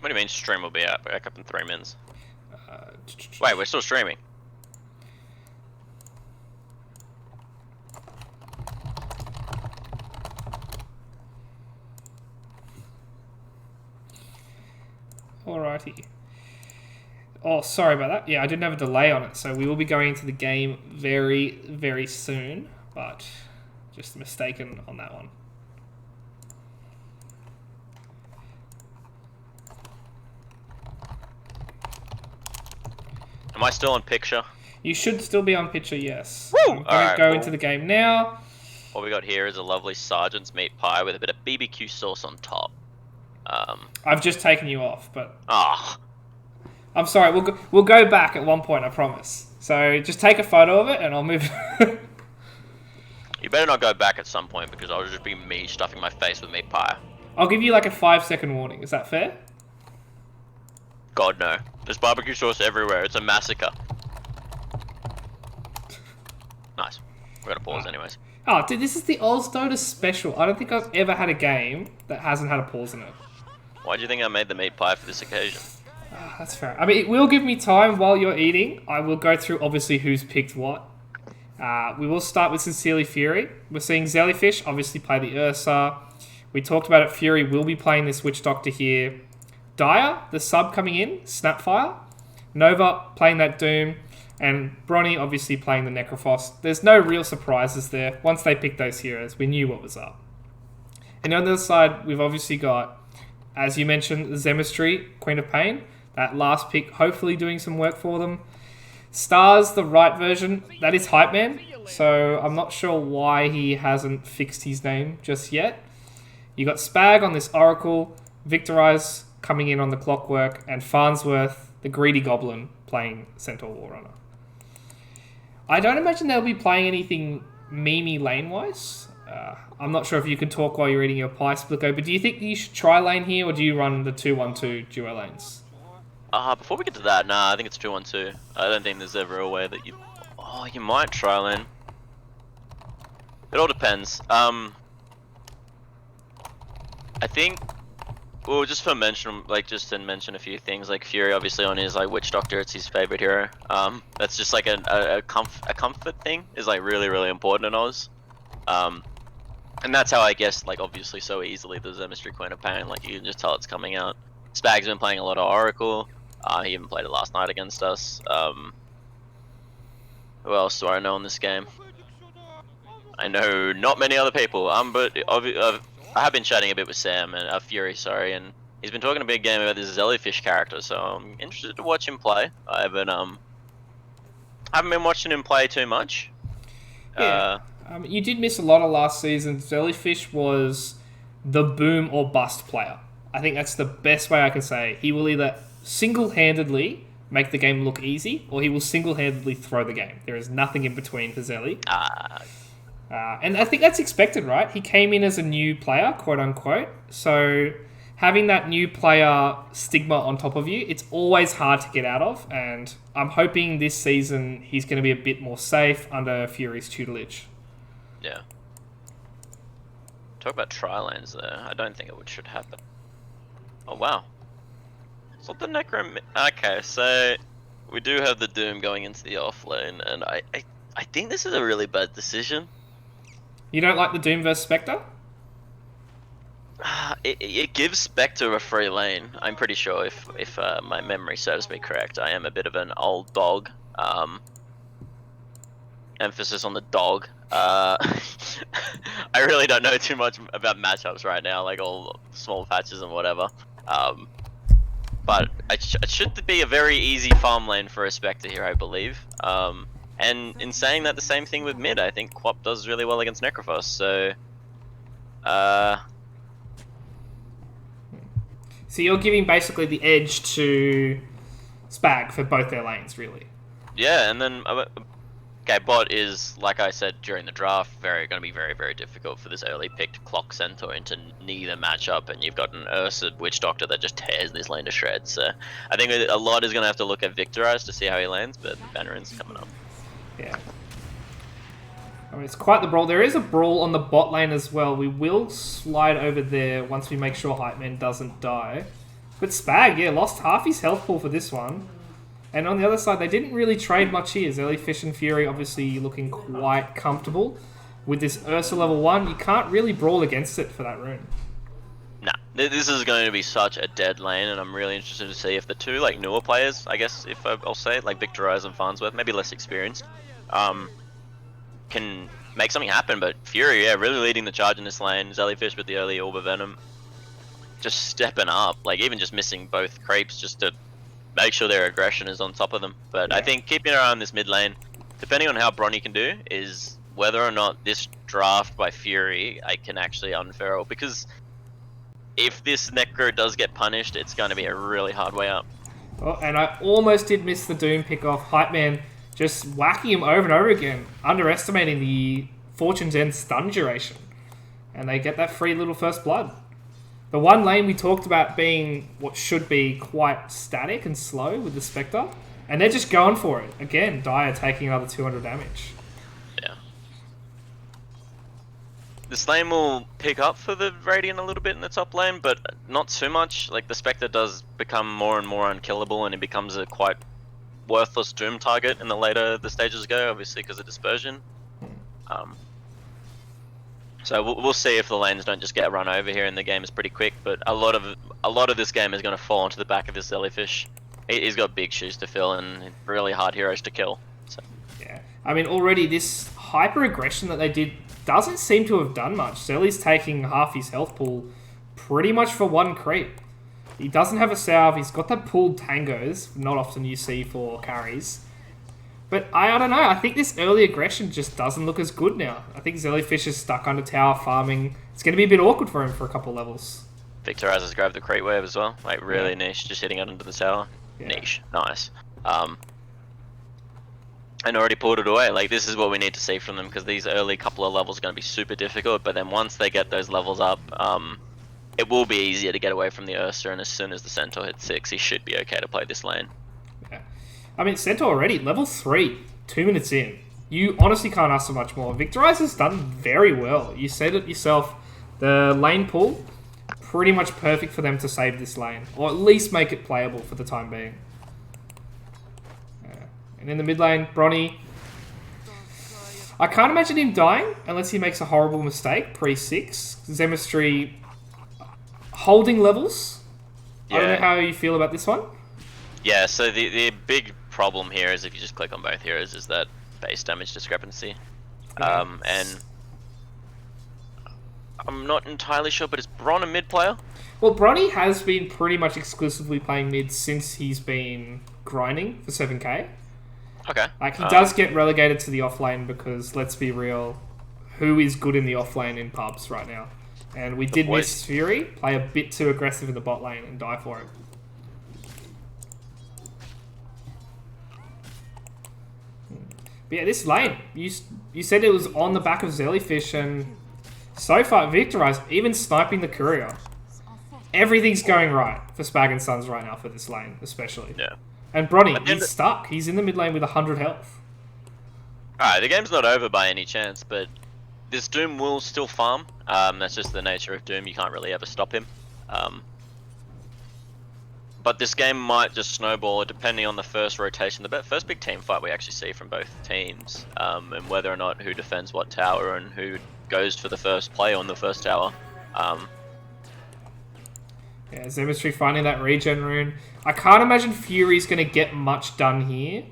What do you mean stream will be out back up in 3 minutes? Wait, we're still streaming. Alrighty. Oh, sorry about that. Yeah, I didn't have a delay on it, so we will be going into the game very, very soon, but just mistaken on that one. Am I still on picture? You should still be on picture, yes. Woo! I'm going to go into the game now. What we got here is a lovely sergeant's meat pie with a bit of BBQ sauce on top. I've just taken you off, but... Ah. I'm sorry, we'll go back at one point, I promise. So just take a photo of it and I'll move... You better not go back at some point because I'll just be me stuffing my face with meat pie. I'll give you like a 5-second warning, is that fair? God no. There's barbecue sauce everywhere, it's a massacre. Nice. We're gonna pause anyways. Oh, dude, this is the Oz Dota special. I don't think I've ever had a game that hasn't had a pause in it. Why do you think I made the meat pie for this occasion? That's fair. I mean, it will give me time while you're eating. I will go through, obviously, who's picked what. We will start with Sincerely Fury. We're seeing Zellyfish obviously play the Ursa. We talked about it. Fury will be playing this Witch Doctor here. Dire, the sub coming in, Snapfire. Nova playing that Doom. And Bronny obviously playing the Necrophos. There's no real surprises there. Once they picked those heroes, we knew what was up. And on the other side, we've obviously got, as you mentioned, Zemistry, Queen of Pain. That last pick hopefully doing some work for them. Stars, the right version, that is Hype Man. So I'm not sure why he hasn't fixed his name just yet. You got Spag on this Oracle, Victorize coming in on the Clockwork, and Farnsworth, the Greedy Goblin, playing Centaur Warrunner. I don't imagine they'll be playing anything memey lane-wise. I'm not sure if you can talk while you're eating your pie, Splico, but do you think you should try lane here, or do you run the 2-1-2 duo lanes? Before we get to that, nah, I think it's 2-1-2. I don't think there's ever a way that you... Oh, you might try lane. It all depends. I think... Well, just for mention, just to mention a few things, like Fury, obviously on his Witch Doctor, it's his favorite hero. That's just like a comfort thing, is like really, really important in Oz. And that's how I guess, obviously so easily the Zemistry Queen of Pain, you can just tell it's coming out. Spag's been playing a lot of Oracle. He even played it last night against us. Who else do I know in this game? I know not many other people. But I have been chatting a bit with Sam and Fury, sorry, and he's been talking a big game about this Zellyfish character, so I'm interested to watch him play. I haven't been watching him play too much. Yeah. You did miss a lot of last season. Zellyfish was the boom or bust player. I think that's the best way I can say. He will either single-handedly make the game look easy, or he will single-handedly throw the game. There is nothing in between for Zelly. And I think that's expected, right? He came in as a new player, quote-unquote. So having that new player stigma on top of you, it's always hard to get out of. And I'm hoping this season he's going to be a bit more safe under Fury's tutelage. Yeah. Talk about tri-lanes there. I don't think it should happen. Oh, wow. It's not the Necro... Okay, so we do have the Doom going into the off lane, and I think this is a really bad decision. You don't like the Doom versus Spectre? It gives Spectre a free lane. I'm pretty sure if my memory serves me correct. I am a bit of an old dog. Emphasis on the dog. I really don't know too much about matchups right now, all small patches and whatever. But it should be a very easy farm lane for a Spectre here, I believe. And in saying that, the same thing with mid. I think Quap does really well against Necrophos, so... So you're giving basically the edge to Spag for both their lanes, really? Yeah, and then... Okay, bot is, like I said during the draft, going to be very, very difficult for this early picked Clock Centaur into neither matchup, and you've got an Ursa Witch Doctor that just tears this lane to shreds. So I think a lot is going to have to look at Victorize to see how he lands, but Bannerins coming up. Yeah. I mean, it's quite the brawl. There is a brawl on the bot lane as well. We will slide over there once we make sure Hype Man doesn't die. But Spag, yeah, lost half his health pool for this one. And on the other side, they didn't really trade much here. Jellyfish and Fury obviously looking quite comfortable. With this Ursa level 1, you can't really brawl against it for that rune. Nah, this is going to be such a dead lane, and I'm really interested to see if the two like newer players, I guess, if I'll say it, like Victorize and Farnsworth, maybe less experienced, can make something happen. But Fury, yeah, really leading the charge in this lane. Jellyfish with the early Orb of Venom, just stepping up, like even just missing both creeps just to make sure their aggression is on top of them. But yeah. I think keeping an eye on this mid lane, depending on how Bronny can do, is whether or not this draft by Fury I can actually unfurl, because if this Necro does get punished, it's going to be a really hard way up. Oh, and I almost did miss the Doom pick off. Hype Man just whacking him over and over again, underestimating the Fortune's End stun duration. And they get that free little first blood. The one lane we talked about being what should be quite static and slow with the Spectre, and they're just going for it. Again, Dire taking another 200 damage. Yeah. This lane will pick up for the Radiant a little bit in the top lane, but not too much. Like, the Spectre does become more and more unkillable, and it becomes a quite worthless Doom target in the later the stages go, obviously because of dispersion. So we'll see if the lanes don't just get run over here, and the game is pretty quick. But a lot of this game is going to fall onto the back of this Jellyfish. He's got big shoes to fill and really hard heroes to kill. So. Yeah, I mean, already this hyper aggression that they did doesn't seem to have done much. Zelly's taking half his health pool pretty much for one creep. He doesn't have a salve. He's got that pooled tangos, not often you see for carries. But I don't know. I think this early aggression just doesn't look as good now. I think Jellyfish is stuck under tower farming. It's going to be a bit awkward for him for a couple levels. Victorize has grabbed the creep wave as well. Like, really niche, just hitting it into the tower. Yeah. Niche. Nice. And already pulled it away. Like, this is what we need to see from them, because these early couple of levels are going to be super difficult, but then once they get those levels up, it will be easier to get away from the Ursa, and as soon as the Centaur hits 6, he should be okay to play this lane. Yeah. I mean, Centaur already, level 3, 2 minutes in. You honestly can't ask for much more. Victorize has done very well. You said it yourself. The lane pool, pretty much perfect for them to save this lane, or at least make it playable for the time being. And in the mid lane, Bronny, I can't imagine him dying unless he makes a horrible mistake pre-6. Zemistry holding levels. Yeah. I don't know how you feel about this one. Yeah, so the big problem here is if you just click on both heroes is that base damage discrepancy. And I'm not entirely sure, but is Bron a mid player? Well, Bronny has been pretty much exclusively playing mid since he's been grinding for 7k. Okay. Like, he does get relegated to the offlane because, let's be real, who is good in the offlane in pubs right now? And we did miss Fury play a bit too aggressive in the bot lane and die for it. But yeah, this lane, you said it was on the back of Jellyfish, and so far, Victorize, even sniping the courier. Everything's going right for Spag and Sons right now for this lane, especially. Yeah. And Bronny, he's stuck. He's in the mid lane with 100 health. Alright, the game's not over by any chance, but this Doom will still farm. That's just the nature of Doom. You can't really ever stop him. But this game might just snowball depending on the first rotation, the first big team fight we actually see from both teams, and whether or not who defends what tower and who goes for the first play on the first tower. Yeah, Zemistry finding that regen rune. I can't imagine Fury's going to get much done here.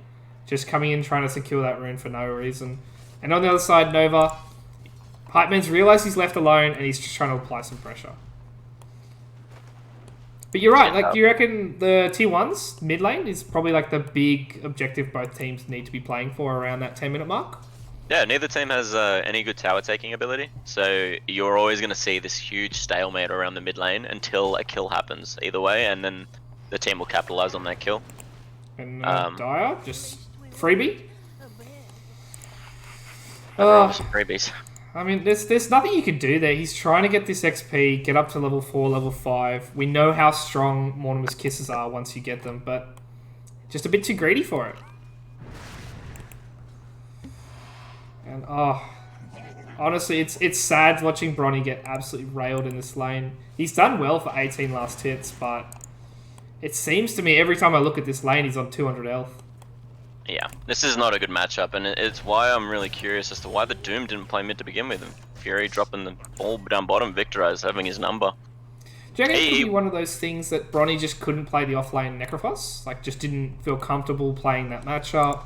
Just coming in trying to secure that rune for no reason. And on the other side, Nova. Hype Man's realised he's left alone and he's just trying to apply some pressure. But you're right, like, do you reckon the T1s, mid lane, is probably like the big objective both teams need to be playing for around that 10-minute mark? Yeah, neither team has any good tower taking ability, so you're always going to see this huge stalemate around the mid lane until a kill happens either way, and then the team will capitalize on that kill. And Dire, just freebie? Freebies. I mean, there's nothing you can do there. He's trying to get this XP, get up to level 4, level 5. We know how strong Mortimer's Kisses are once you get them, but just a bit too greedy for it. And, honestly, it's sad watching Bronny get absolutely railed in this lane. He's done well for 18 last hits, but It seems to me every time I look at this lane, he's on 200 health. Yeah, this is not a good matchup, and it's why I'm really curious as to why the Doom didn't play mid to begin with. And Fury dropping the ball down bottom, Victorize having his number. Do you reckon it could be one of those things that Bronny just couldn't play the offlane Necrophos? Like, just didn't feel comfortable playing that matchup?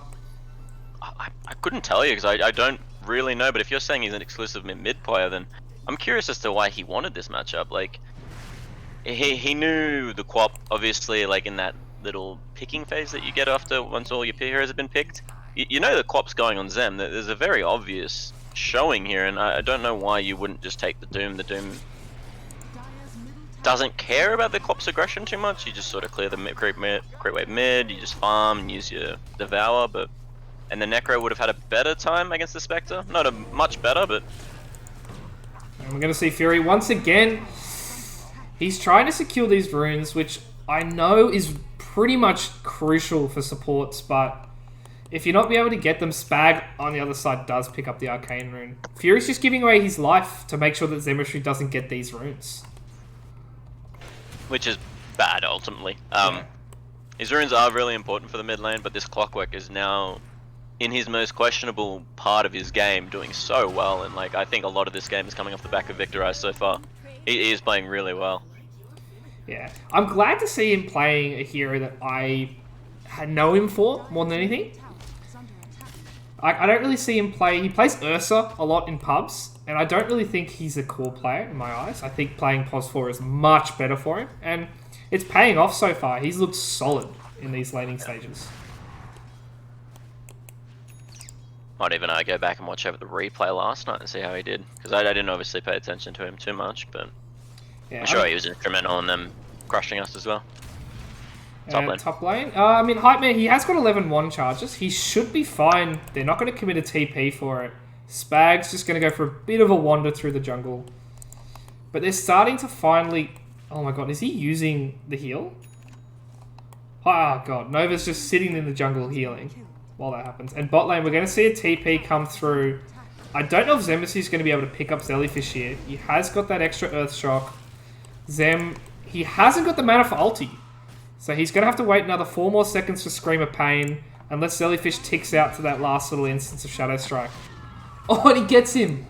I couldn't tell you, because I don't really know, but if you're saying he's an exclusive mid player, then I'm curious as to why he wanted this matchup. Like, he knew the Quap, obviously, like in that little picking phase that you get after once all your heroes have been picked. You know the Quap's going on Zem. There's a very obvious showing here, and I don't know why you wouldn't just take the Doom. The Doom doesn't care about the Quap's aggression too much. You just sort of clear the creep wave mid, you just farm and use your Devour, and the Necro would have had a better time against the Spectre. Not a much better, but... And we're going to see Fury once again. He's trying to secure these runes, which I know is pretty much crucial for supports, but if you're not be able to get them, Spag on the other side does pick up the Arcane rune. Fury's just giving away his life to make sure that Zemetry doesn't get these runes. Which is bad, ultimately. His runes are really important for the mid lane, but this Clockwork is now in his most questionable part of his game, doing so well, and like I think a lot of this game is coming off the back of Victorize so far. He is playing really well. Yeah, I'm glad to see him playing a hero that I know him for more than anything. I don't really see him play... He plays Ursa a lot in pubs, and I don't really think he's a core player in my eyes. I think playing POS4 is much better for him, and it's paying off so far. He's looked solid in these laning stages. Might even go back and watch over the replay last night and see how he did, because I didn't obviously pay attention to him too much, but yeah, I'm sure he was instrumental in them crushing us as well. Top lane. I mean, Hype Man, he has got 11 wand charges. He should be fine. They're not going to commit a TP for it. Spag's just going to go for a bit of a wander through the jungle. But they're starting to finally... Oh my god, is he using the heal? Oh god, Nova's just sitting in the jungle healing while that happens. And bot lane, we're going to see a TP come through. I don't know if Zemesis is going to be able to pick up Zellyfish here. He has got that extra Earth Shock. Zem, he hasn't got the mana for ulti. So he's going to have to wait another 4 more seconds for Scream of Pain, unless Zellyfish ticks out to that last little instance of Shadow Strike. Oh, and he gets him!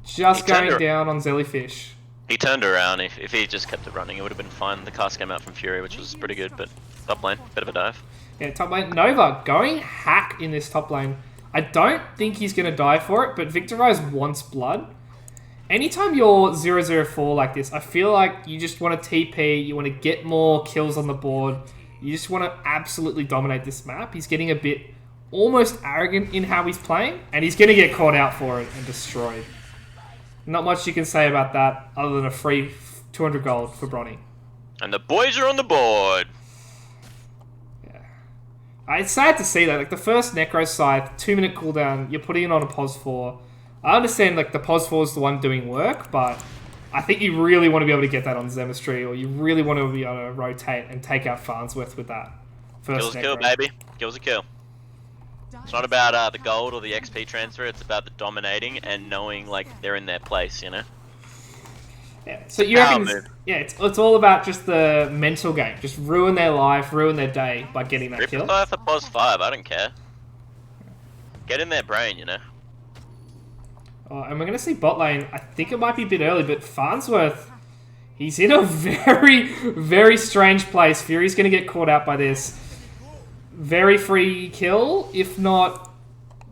Just going down on Zellyfish. He turned around. If he just kept it running, it would have been fine. The cast came out from Fury, which was pretty good, but top lane, bit of a dive. Yeah, top lane. Nova going hack in this top lane. I don't think he's going to die for it, but Victorize wants blood. Anytime you're 0-0-4 like this, I feel like you just want to TP, you want to get more kills on the board, you just want to absolutely dominate this map. He's getting a bit almost arrogant in how he's playing, and he's going to get caught out for it and destroyed. Not much you can say about that other than a free 200 gold for Bronny. And the boys are on the board! Yeah. It's sad to see that. Like the first Necro Scythe, 2-minute cooldown, you're putting it on a POS4. I understand like the POS4 is the one doing work, but I think you really want to be able to get that on Zemistry, or you really want to be able to rotate and take out Farnsworth with that. Kill's a kill, baby. Kill's a kill. It's not about the gold or the XP transfer, it's about the dominating and knowing like they're in their place, you know? Yeah, so you reckon it's all about just the mental game. Just ruin their life, ruin their day by getting that kill. Rip for POS 5, I don't care. Get in their brain, you know? And we're going to see bot lane. I think it might be a bit early, but Farnsworth, he's in a very, very strange place. Fury's going to get caught out by this. Very free kill, if not...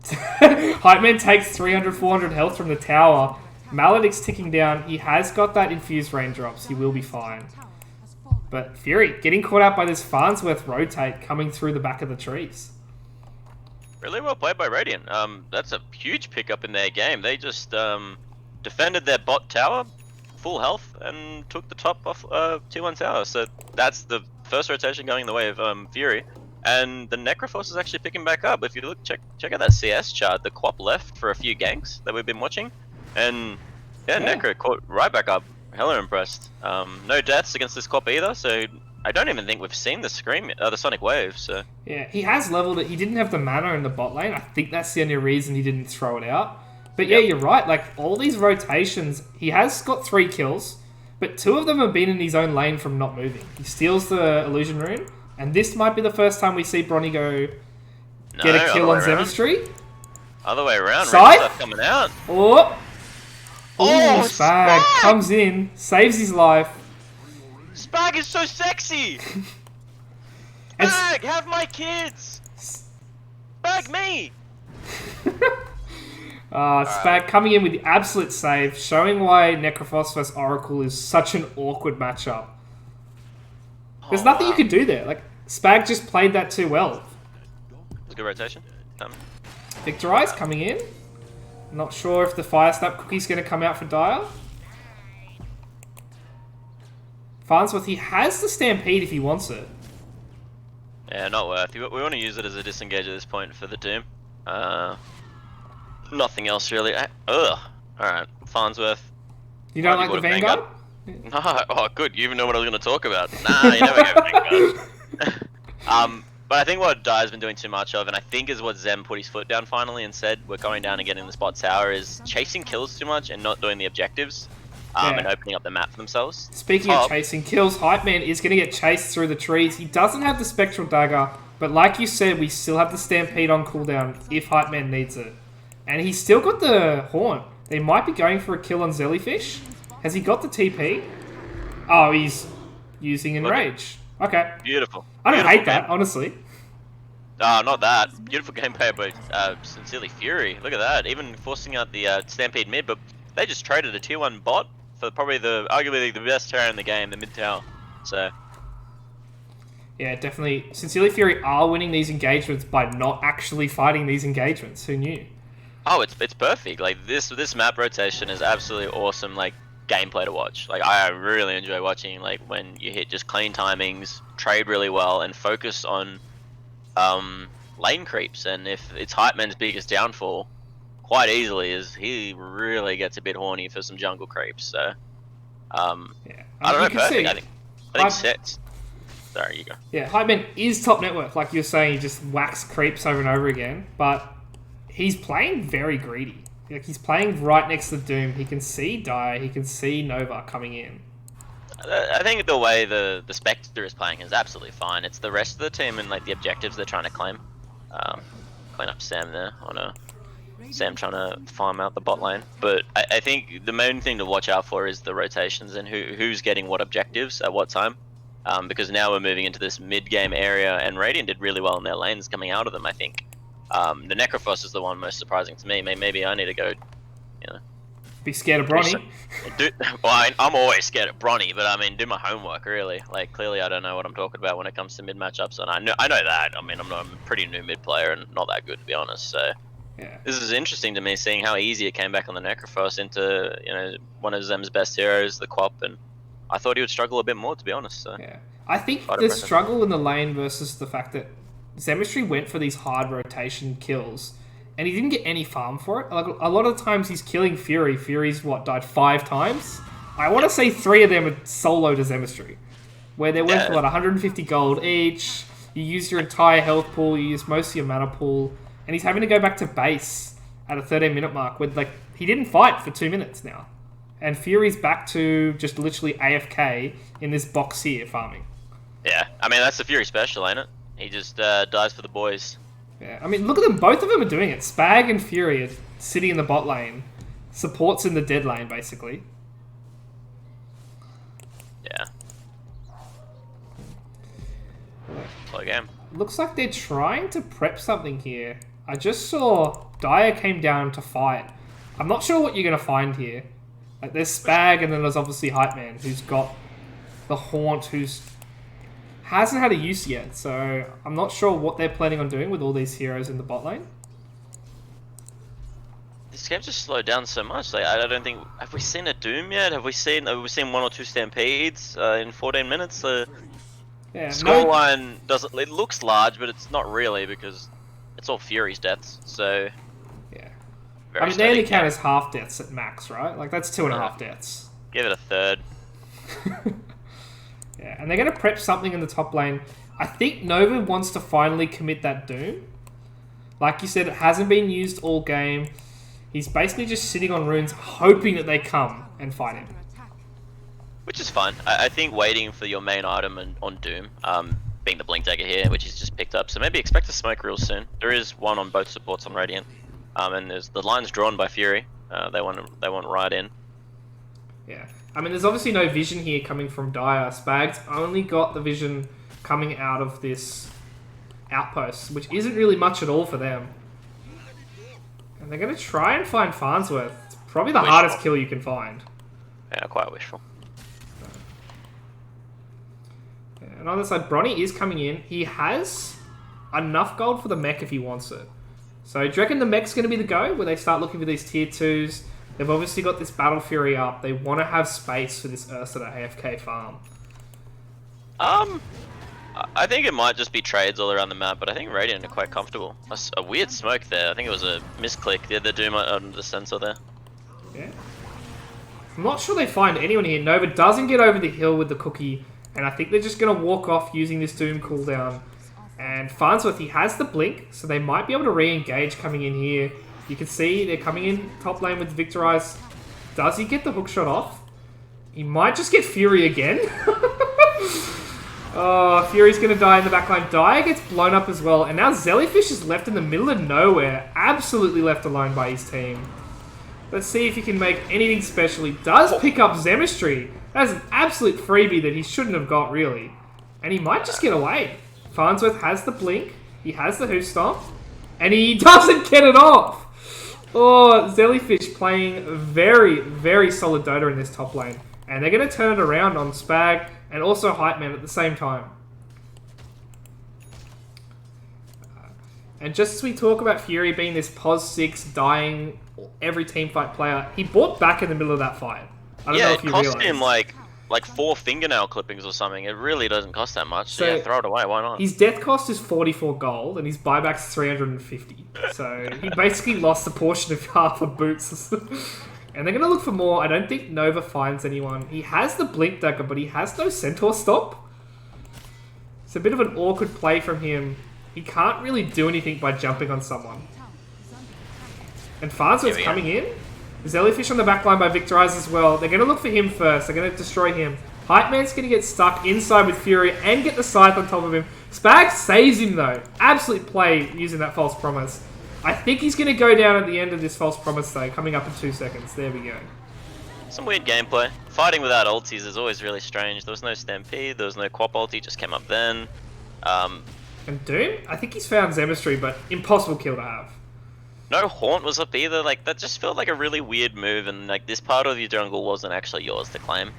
Hype Man takes 300, 400 health from the tower. Maledict's ticking down. He has got that infused raindrops. He will be fine. But Fury, getting caught out by this Farnsworth rotate coming through the back of the trees. Really well played by Radiant. That's a huge pickup in their game. They just defended their bot tower, full health, and took the top off Tier 1 tower. So that's the first rotation going the way of Fury. And the Necrophos is actually picking back up. If you look, check out that CS chart. The Quap left for a few ganks that we've been watching. And yeah, Necro caught right back up. Hella impressed. No deaths against this Quap either, so I don't even think we've seen the Scream, the Sonic Wave, so... Yeah, he has leveled it. He didn't have the mana in the bot lane. I think that's the only reason he didn't throw it out. But yeah, you're right. Like, all these rotations, he has got 3 kills, but 2 of them have been in his own lane from not moving. He steals the illusion rune, and this might be the first time we see Bronny go get a kill on Zemistry. Other way around. Scythe Stuff coming out. Oh, Spag Spag! comes in, saves his life. Spag is so sexy. Spag, have my kids. Spag me. Spag coming in with the absolute save, showing why Necrophos vs Oracle is such an awkward matchup. There's nothing you can do there. Like, Spag just played that too well. It was a good rotation. Victorize coming in. Not sure if the Fire Snap cookie's going to come out for Dire. Farnsworth, he has the Stampede if he wants it. Yeah, not worth. We want to use it as a disengage at this point for the Doom. Nothing else really. Alright, Farnsworth. You don't like the Vanguard? No, oh good, you even know what I was going to talk about. Nah, you never go Vanguard. But I think what Dire's been doing too much of, and I think is what Zem put his foot down finally and said, we're going down and getting the spot tower, is chasing kills too much and not doing the objectives. And opening up the map for themselves. Speaking of chasing kills, Hype Man is going to get chased through the trees. He doesn't have the Spectral Dagger, but like you said, we still have the Stampede on cooldown if Hype Man needs it. And he's still got the Horn. They might be going for a kill on Zellyfish. Has he got the TP? Oh, he's using Enrage. Okay. Beautiful. I don't hate that, honestly. Not that. Beautiful gameplay by Sincerely Fury. Look at that. Even forcing out the Stampede mid, but they just traded a tier 1 bot for probably arguably the best tower in the game, the mid tower. So yeah, definitely. Sincerely Fury are winning these engagements by not actually fighting these engagements. Who knew? Oh, it's perfect. Like this map rotation is absolutely awesome. Like gameplay to watch. Like I really enjoy watching. Like when you hit just clean timings, trade really well, and focus on lane creeps. And if it's Hype Man's biggest downfall, quite easily, is he really gets a bit horny for some jungle creeps. So yeah. I don't know. Perfect. I think sets. Sorry, you go. Yeah, Hype Man is top network, like you're saying. He just whacks creeps over and over again, but he's playing very greedy. Like he's playing right next to Doom. He can see Dire. He can see Nova coming in. I think the way the Spectre is playing is absolutely fine. It's the rest of the team and like the objectives they're trying to claim. Clean up Sam there on a Sam trying to farm out the bot lane. But I think the main thing to watch out for is the rotations and who's getting what objectives at what time. Because now we're moving into this mid-game area, and Radiant did really well in their lanes coming out of them, I think. The Necrophos is the one most surprising to me. Maybe I need to go, you know... Be scared of Bronny. Well, I'm always scared of Bronny, but I mean, do my homework, really. Like, clearly I don't know what I'm talking about when it comes to mid-matchups, and I know that. I mean, I'm a pretty new mid player and not that good, to be honest, so... Yeah. This is interesting to me, seeing how easy it came back on the Necrophos into, you know, one of Zem's best heroes, the Quap, and I thought he would struggle a bit more, to be honest. So. Yeah, I think the struggle in the lane versus the fact that Zemistry went for these hard rotation kills, and he didn't get any farm for it. Like a lot of times he's killing Fury. Fury's died 5 times. I want to say 3 of them are solo to Zemistry, where they're worth 150 gold each. You use your entire health pool, you use most of your mana pool. And he's having to go back to base at a 13-minute mark with, like, he didn't fight for 2 minutes now. And Fury's back to just literally AFK in this box here farming. Yeah, I mean, that's the Fury special, ain't it? He just dies for the boys. Yeah, I mean, look at them. Both of them are doing it. Spag and Fury are sitting in the bot lane. Support's in the dead lane, basically. Yeah. Play game. Looks like they're trying to prep something here. I just saw Dire came down to fight. I'm not sure what you're going to find here. Like, there's Spag, and then there's obviously Hype Man, who's got the Haunt, hasn't had a use yet. So I'm not sure what they're planning on doing with all these heroes in the bot lane. This game just slowed down so much. Like, I don't think... Have we seen a Doom yet? Have we seen 1 or 2 Stampedes in 14 minutes? Yeah, scoreline doesn't... It looks large, but it's not really, because it's all Fury's deaths, so... Yeah. I mean, they only count as half deaths at max, right? Like, that's 2.5 deaths. Give it a third. Yeah, and they're going to prep something in the top lane. I think Nova wants to finally commit that Doom. Like you said, it hasn't been used all game. He's basically just sitting on runes, hoping that they come and fight him. which is fine. I think waiting for your main item on Doom, being the Blink Dagger here, which he's just picked up. So maybe expect a smoke real soon. There is one on both supports on Radiant, and there's the line's drawn by Fury. They want right in. Yeah, I mean, there's obviously no vision here coming from Dire. Spag's only got the vision coming out of this outpost, which isn't really much at all for them. And they're going to try and find Farnsworth. It's probably the hardest kill you can find. Yeah, quite wishful. And on the side, Bronny is coming in. He has enough gold for the mech if he wants it. So do you reckon the mech's going to be the go, where they start looking for these tier 2s? They've obviously got this Battle Fury up. They want to have space for this Ursa to AFK farm. I think it might just be trades all around the map, but I think Radiant are quite comfortable. A weird smoke there. I think it was a misclick. The Doom on the sensor there. Yeah. I'm not sure they find anyone here. Nova doesn't get over the hill with the cookie, and I think they're just going to walk off using this Doom cooldown. And Farnsworth, he has the blink, so they might be able to re-engage coming in here. You can see they're coming in top lane with Victorize. Does he get the hookshot off? He might just get Fury again. Oh, Fury's going to die in the backline. Dire gets blown up as well. And now Zellyfish is left in the middle of nowhere. Absolutely left alone by his team. Let's see if he can make anything special. He does pick up Zemistry. That's an absolute freebie that he shouldn't have got, really. And he might just get away. Farnsworth has the blink. He has the hoof stomp. And he doesn't get it off. Oh, Zellyfish playing very, very solid Dota in this top lane. And they're going to turn it around on Spag and also Hype Man at the same time. And just as we talk about Fury being this POS 6 dying every teamfight player, he bought back in the middle of that fight. I don't know if you realize. It cost him like 4 fingernail clippings or something. It really doesn't cost that much. So yeah, throw it away. Why not? His death cost is 44 gold and his buyback's 350. So he basically lost a portion of half of boots. And they're going to look for more. I don't think Nova finds anyone. He has the Blink Dagger, but he has no Centaur stop. It's a bit of an awkward play from him. He can't really do anything by jumping on someone. And Farnsworth's coming in. Zellyfish on the backline by Victorize as well. They're going to look for him first. They're going to destroy him. Hype Man's going to get stuck inside with Fury and get the scythe on top of him. Spag saves him though. Absolute play using that false promise. I think he's going to go down at the end of this false promise though, coming up in 2 seconds. There we go. Some weird gameplay. Fighting without ultis is always really strange. There was no Stampede, there was no Quap ulti, just came up then. And Doom? I think he's found Zemistry, but impossible kill to have. No Haunt was up either. Like, that just felt like a really weird move, and like this part of your jungle wasn't actually yours to claim.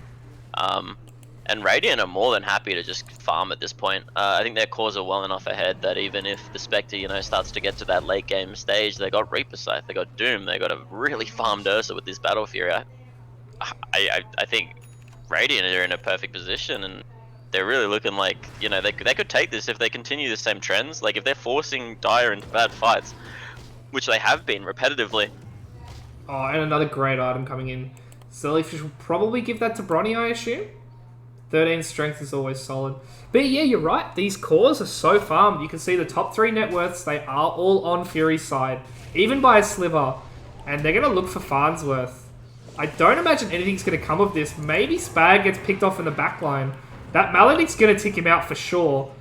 And Radiant are more than happy to just farm at this point. I think their cores are well enough ahead that even if the Spectre, you know, starts to get to that late game stage, they got Reaper Scythe, they got Doom, they got a really farmed Ursa with this Battle Fury. I think Radiant are in a perfect position, and they're really looking like, you know, they could take this if they continue the same trends. Like, if they're forcing Dire into bad fights, which they have been repetitively. Oh, and another great item coming in. Zellyfish will probably give that to Bronny, I assume. 13 strength is always solid. But yeah, you're right. These cores are so farmed. You can see the top 3 net worths, they are all on Fury's side. Even by a sliver. And they're going to look for Farnsworth. I don't imagine anything's going to come of this. Maybe Spag gets picked off in the backline. That Maledict's going to tick him out for sure.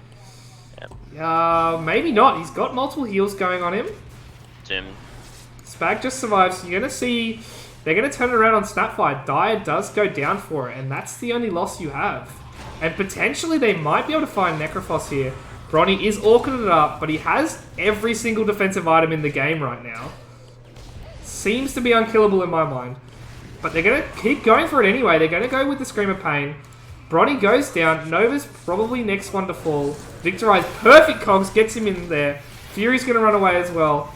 Maybe not. He's got multiple heals going on him. Jim. Spag just survives. You're going to see... They're going to turn it around on Snapfire. Dire does go down for it, and that's the only loss you have. And potentially they might be able to find Necrophos here. Bronny is orchided it up, but he has every single defensive item in the game right now. Seems to be unkillable in my mind. But they're going to keep going for it anyway. They're going to go with the Scream of Pain. Bronny goes down. Nova's probably next one to fall. Victorize perfect cogs, gets him in there. Fury's going to run away as well.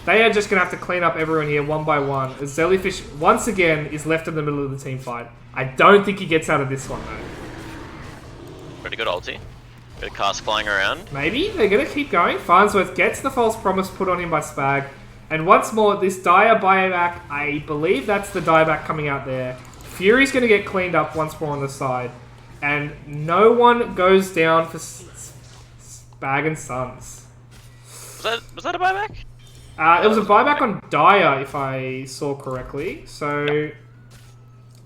They are just going to have to clean up everyone here one by one. As Zellyfish, once again, is left in the middle of the team fight. I don't think he gets out of this one, though. Pretty good ulti. Got a cast flying around. Maybe. They're going to keep going. Farnsworth gets the false promise put on him by Spag. And once more, this Dire buyback, I believe that's the dieback coming out there. Fury's going to get cleaned up once more on the side. And no one goes down for Spag and Sons. Was that a buyback? It was a buyback on Dire, if I saw correctly. So,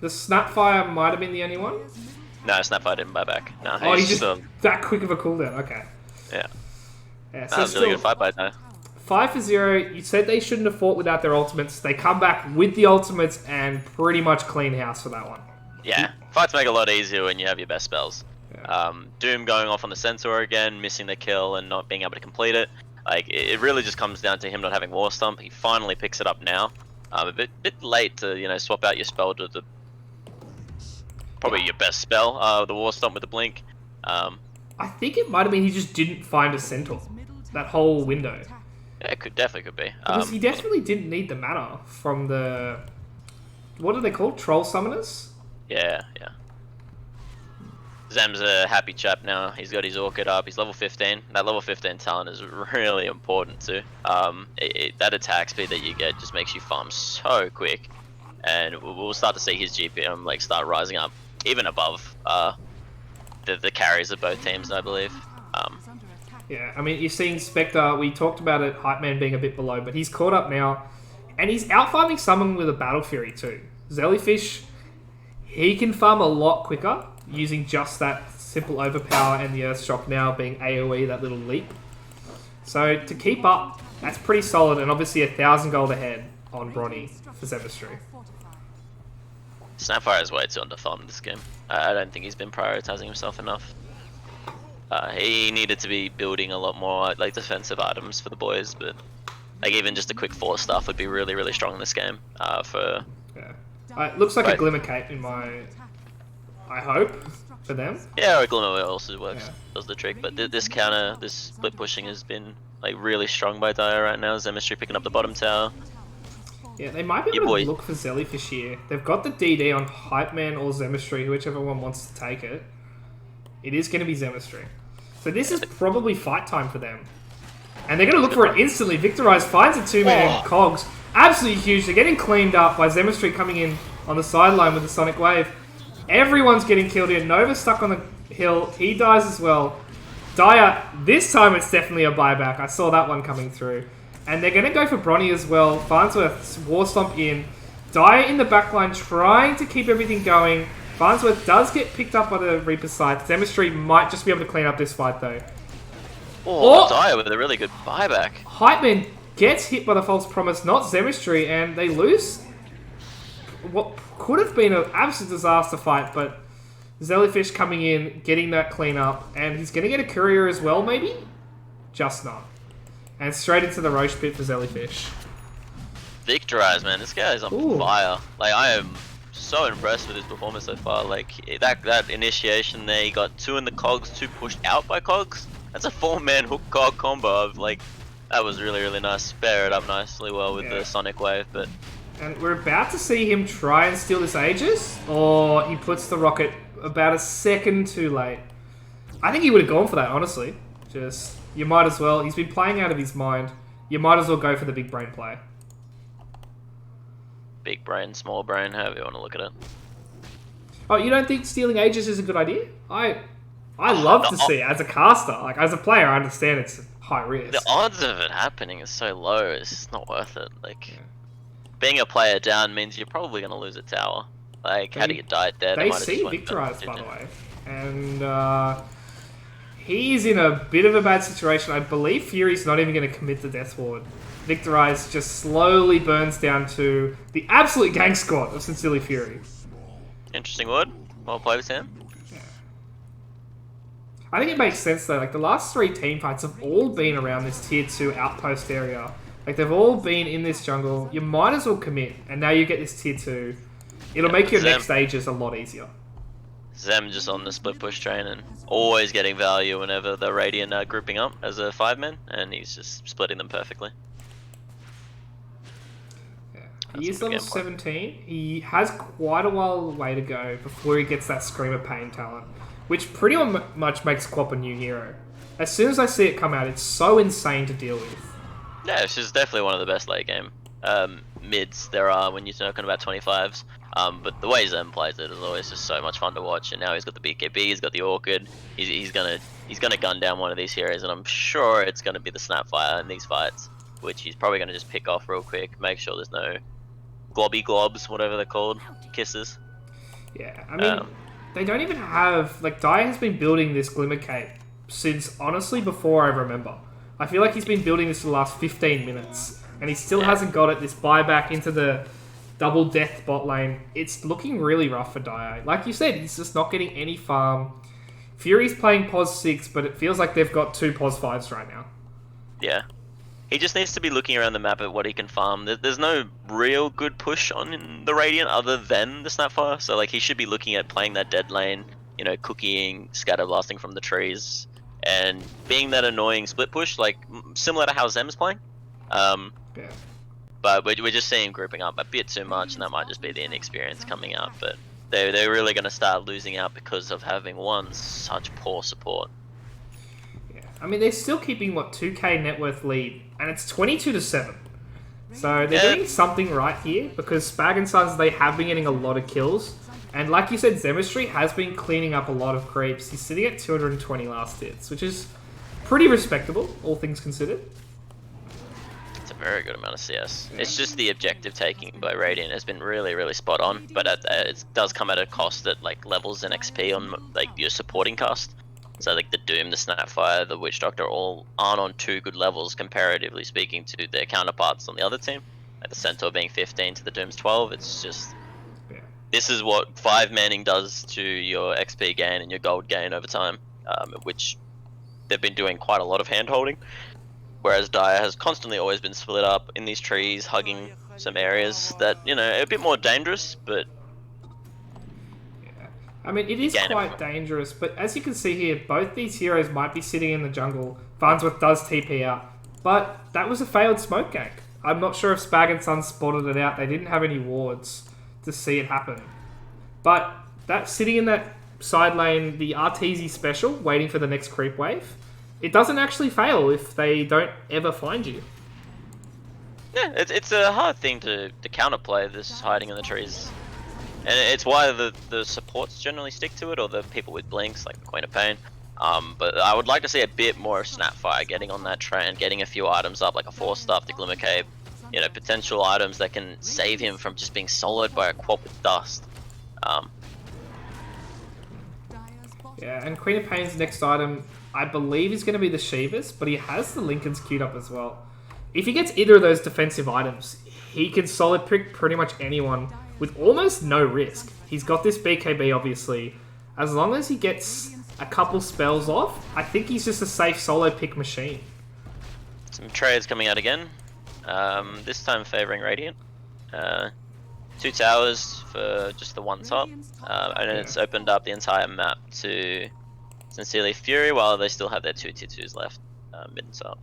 The Snapfire might have been the only one. No, Snapfire didn't buy back. No, Oh, he's he's just that quick of a cooldown. Okay. yeah. Yeah, That so was a really still good fight by Dota. 5-0. You said they shouldn't have fought without their ultimates. They come back with the ultimates and pretty much clean house for that one. Yeah, fights make it a lot easier when you have your best spells. Yeah. Doom going off on the Centaur again, missing the kill and not being able to complete it. Like, it really just comes down to him not having War Stomp. He finally picks it up now. A bit late to, swap out your spell to the probably your best spell, the War Stomp with the Blink. I think it might have been he just didn't find a Centaur that whole window. Yeah, it definitely could be. Because he definitely didn't need the mana from the... What are they called? Troll Summoners? Yeah. Zem's a happy chap now. He's got his Orchid up. He's level 15. That level 15 talent is really important too. That attack speed that you get just makes you farm so quick. And we'll start to see his GPM like start rising up even above the carries of both teams, I believe. Yeah, I mean, you're seeing Spectre, we talked about it, Hype Man being a bit below, but he's caught up now, and he's out-farming someone with a Battle Fury too. Zellyfish, he can farm a lot quicker, using just that simple Overpower and the Earth Shock now being AoE, that little leap. So, to keep up, that's pretty solid, and obviously 1,000 gold ahead on Bronny for Zemistry. Snapfire is way too underfarmed in this game. I don't think he's been prioritizing himself enough. He needed to be building a lot more like defensive items for the boys, but like even just a quick 4 stuff would be really, really strong in this game. Yeah, it looks like a Glimmer Cape in my. I hope for them. Yeah, or a Glimmer also works, Yeah. does the trick. But this counter, this split pushing has been like really strong by Dire right now. Zemistry picking up the bottom tower. Yeah, they might be able to look for Zellyfish here. They've got the DD on Hype Man or Zemistry, whichever one wants to take it. It is going to be Zemistry. So this is probably fight time for them. And they're going to look for it instantly. Victorize finds a 2-man cogs. Absolutely huge. They're getting cleaned up by Zemistry coming in on the sideline with the Sonic Wave. Everyone's getting killed here. Nova stuck on the hill. He dies as well. Dire, this time it's definitely a buyback. I saw that one coming through. And they're going to go for Bronny as well. Farnsworth, War Stomp in. Dire in the backline trying to keep everything going. Farnsworth does get picked up by the Reaper's side. Zemistry might just be able to clean up this fight though. Dire with a really good buyback. Hype Man gets hit by the False Promise, not Zemistry, and they lose what could have been an absolute disaster fight, but Zellyfish coming in, getting that clean up, and he's going to get a courier as well, maybe? Just not. And straight into the Roche pit for Zellyfish. Victorize, man. This guy is on fire. Like, I am so impressed with his performance so far. Like, that initiation there, he got 2 in the cogs, 2 pushed out by cogs. That's a 4-man hook cog combo of, like, that was really, really nice. Spare it up nicely well with the Sonic Wave, but... And we're about to see him try and steal this Aegis, or he puts the rocket about a second too late. I think he would have gone for that, honestly. Just, you might as well. He's been playing out of his mind. You might as well go for the big brain play. Big brain, small brain, however you want to look at it. Oh, you don't think stealing Aegis is a good idea? I love to see it as a caster. Like, as a player, I understand it's high risk. The odds of it happening is so low, it's just not worth it. Like, being a player down means you're probably going to lose a tower. Like, how do you die dead? They see Victorize, by the way. And he's in a bit of a bad situation. I believe Fury's not even going to commit the Death Ward. Victorize just slowly burns down to the absolute gang squad of Sincerely Fury. Interesting word. Well played, Sam. Yeah. I think it makes sense though. Like the last 3 team fights have all been around this tier 2 outpost area. Like they've all been in this jungle. You might as well commit, and now you get this tier 2. It'll make your next stages a lot easier. Zem just on the split push train and always getting value whenever the Radiant are grouping up as a 5-man, and he's just splitting them perfectly. He is level 17. He has quite a while way to go before he gets that Scream of Pain talent, which pretty much makes Quap a new hero. As soon as I see it come out, it's so insane to deal with. Yeah, this is definitely one of the best late game mids there are when you're talking about 25s. But the way Zem plays it is always just so much fun to watch. And now he's got the BKB, he's got the Orchid. He's gonna gun down one of these heroes, and I'm sure it's gonna be the Snapfire in these fights, which he's probably gonna just pick off real quick. Make sure there's no globby globs, whatever they're called, kisses. Yeah, I mean, they don't even have... Like, Dyer has been building this Glimmer Cape since, honestly, before I remember. I feel like he's been building this for the last 15 minutes, and he still hasn't got it. This buyback into the double death bot lane, it's looking really rough for Dyer. Like you said, he's just not getting any farm. Fury's playing pos 6, but it feels like they've got 2 pos 5s right now. Yeah. He just needs to be looking around the map at what he can farm. There's no real good push on in the Radiant other than the Snapfire, so like he should be looking at playing that dead lane, you know, cookieing, scatter blasting from the trees, and being that annoying split push, like similar to how Zem's playing. Yeah. But we're just seeing grouping up a bit too much, and that might just be the inexperience coming out. But they're really going to start losing out because of having such poor support. I mean, they're still keeping, 2k net worth lead, and it's 22-7. So they're doing something right here, because Spag and Sons, they have been getting a lot of kills. And like you said, Zemistry has been cleaning up a lot of creeps. He's sitting at 220 last hits, which is pretty respectable, all things considered. It's a very good amount of CS. Yeah. It's just the objective taking by Radiant has been really, really spot on, but it does come at a cost at like levels and XP on like your supporting cast. So like the Doom, the Snapfire, the Witch Doctor all aren't on 2 good levels comparatively speaking to their counterparts on the other team. Like the Centaur being 15 to the Doom's 12, it's just... This is what 5-manning does to your XP gain and your gold gain over time, which they've been doing quite a lot of hand-holding. Whereas Dyer has constantly always been split up in these trees, hugging some areas that, you know, are a bit more dangerous, but... I mean, it is quite dangerous, but as you can see here, both these heroes might be sitting in the jungle. Farnsworth does TP out, but that was a failed smoke gank. I'm not sure if Spag and Sons spotted it out. They didn't have any wards to see it happen. But that sitting in that side lane, the RTZ special, waiting for the next creep wave, it doesn't actually fail if they don't ever find you. Yeah, it's a hard thing to counterplay, this hiding in the trees. And it's why the supports generally stick to it, or the people with blinks, like the Queen of Pain. But I would like to see a bit more Snapfire getting on that train, getting a few items up, like a 4-staff, the Glimmer Cape. You know, potential items that can save him from just being soloed by a quad with dust. Yeah, and Queen of Pain's next item, I believe, is going to be the Shivas, but he has the Lincolns queued up as well. If he gets either of those defensive items, he can solid pick pretty much anyone with almost no risk. He's got this BKB, obviously. As long as he gets a couple spells off, I think he's just a safe solo pick machine. Some trades coming out again. This time favouring Radiant. 2 towers for just the one top. And then it's opened up the entire map to Sincerely Fury, while they still have their 2 tier 2s left, mid and top.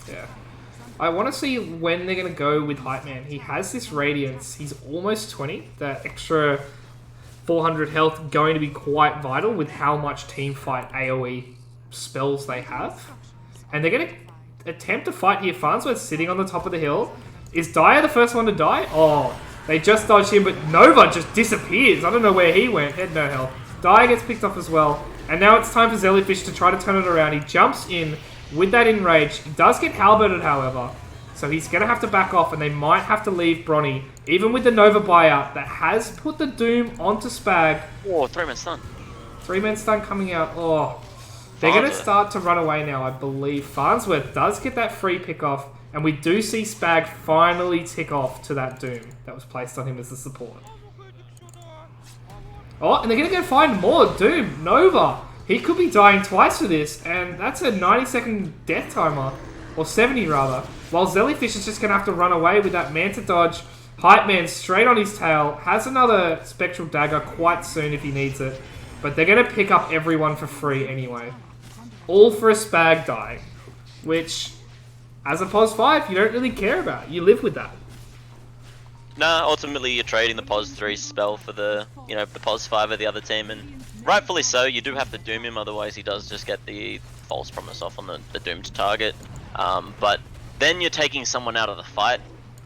Yeah. I want to see when they're going to go with Hype Man. He has this Radiance. He's almost 20. That extra 400 health going to be quite vital with how much team fight AoE spells they have. And they're going to attempt to fight here. Farnsworth sitting on the top of the hill. Is Dyer the first one to die? Oh, they just dodged him, but Nova just disappears. I don't know where he went. Had no health. Dyer gets picked off as well. And now it's time for Jellyfish to try to turn it around. He jumps in with that enrage. He does get halberted, however. So he's going to have to back off, and they might have to leave Bronny. Even with the Nova buyout that has put the Doom onto Spag. Oh, 3-man stun. 3-man stun coming out. Oh, they're going to start to run away now, I believe. Farnsworth does get that free pick off, and we do see Spag finally tick off to that Doom that was placed on him as the support. Oh, and they're going to go find more Doom. Nova. He could be dying twice for this, and that's a 90-second death timer. Or 70 rather. While Jellyfish is just going to have to run away with that Manta dodge. Hype Man straight on his tail. Has another Spectral Dagger quite soon if he needs it. But they're going to pick up everyone for free anyway. All for a Spag die. Which, as a POS 5, you don't really care about. You live with that. Nah, ultimately you're trading the POS 3 spell for the, you know, the POS 5 of the other team, and rightfully so. You do have to doom him, otherwise he does just get the false promise off on the doomed target. But then you're taking someone out of the fight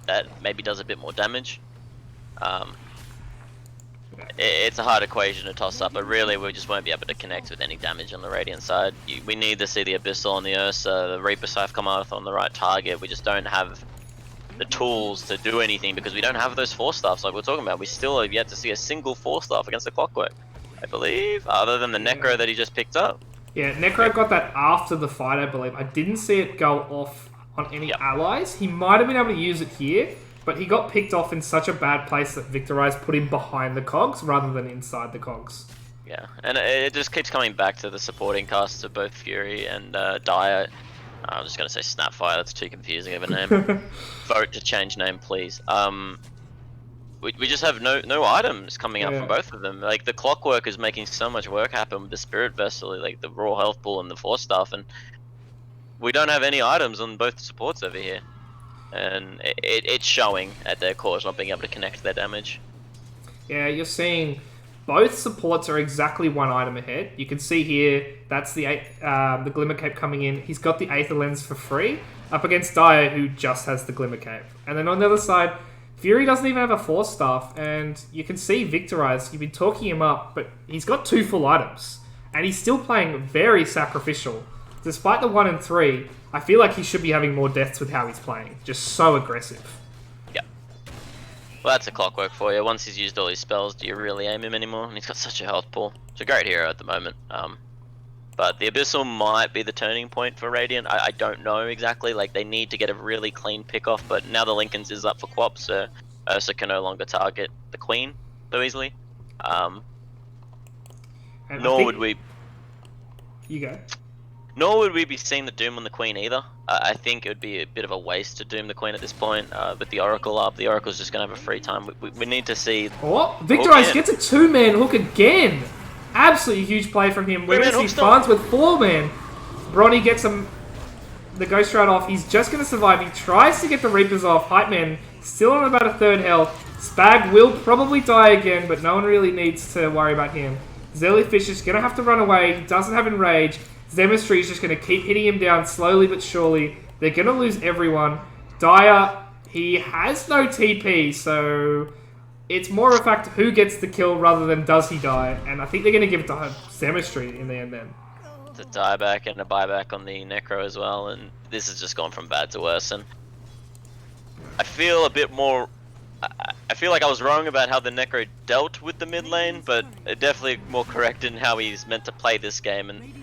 that maybe does a bit more damage. It's a hard equation to toss up, but really we just won't be able to connect with any damage on the Radiant side. We need to see the Abyssal on the Ursa, the Reaper Scythe come out on the right target. We just don't have the tools to do anything because we don't have those 4-staffs like we're talking about. We still have yet to see a single 4-staff against the Clockwork, I believe, other than the Necro that he just picked up. Yeah, Necro got that after the fight, I believe. I didn't see it go off on any allies. He might have been able to use it here, but he got picked off in such a bad place that Victorize put him behind the cogs rather than inside the cogs. Yeah, and it just keeps coming back to the supporting cast of both Fury and Dire. I'm just going to say Snapfire, that's too confusing of a name. Vote to change name, please. We just have no items coming up from both of them. Like, the Clockwork is making so much work happen with the Spirit Vessel, like the Raw Health Pool and the Force Staff, and we don't have any items on both supports over here. And it's showing at their cores not being able to connect their damage. Yeah, you're seeing both supports are exactly one item ahead. You can see here, that's the Glimmer Cape coming in. He's got the Aether Lens for free, up against Dire, who just has the Glimmer Cape. And then on the other side, Fury doesn't even have a Force Staff, and you can see Victorize, you've been talking him up, but he's got 2 full items. And he's still playing very sacrificial. Despite the 1 and 3, I feel like he should be having more deaths with how he's playing. Just so aggressive. Yeah. Well, that's a Clockwork for you. Once he's used all his spells, do you really aim him anymore? And he's got such a health pool. It's a great hero at the moment. But the Abyssal might be the turning point for Radiant. I don't know exactly. Like, they need to get a really clean pick-off, but now the Lincolns is up for Quap, so Ursa can no longer target the Queen so easily. Nor would we... You go. Nor would we be seeing the Doom on the Queen either. I think it would be a bit of a waste to Doom the Queen at this point. With the Oracle up, the Oracle's just going to have a free time. We need to see... Oh, Victorize gets a 2-man hook again! Absolutely huge play from him. We're going to see Barnes with 4-man. Bronny gets him the Ghost Ride off. He's just going to survive. He tries to get the Reapers off. Hype Man still on about a 3rd health. Spag will probably die again, but no one really needs to worry about him. Jellyfish is going to have to run away. He doesn't have Enrage. Zemistry is just going to keep hitting him down slowly but surely. They're going to lose everyone. Dire, he has no TP, so it's more of a fact who gets the kill rather than does he die. And I think they're going to give it to Zemistry in the end then. It's a dieback and a buyback on the Necro as well, and this has just gone from bad to worse. And I feel a bit more... I feel like I was wrong about how the Necro dealt with the mid lane, but definitely more correct in how he's meant to play this game. And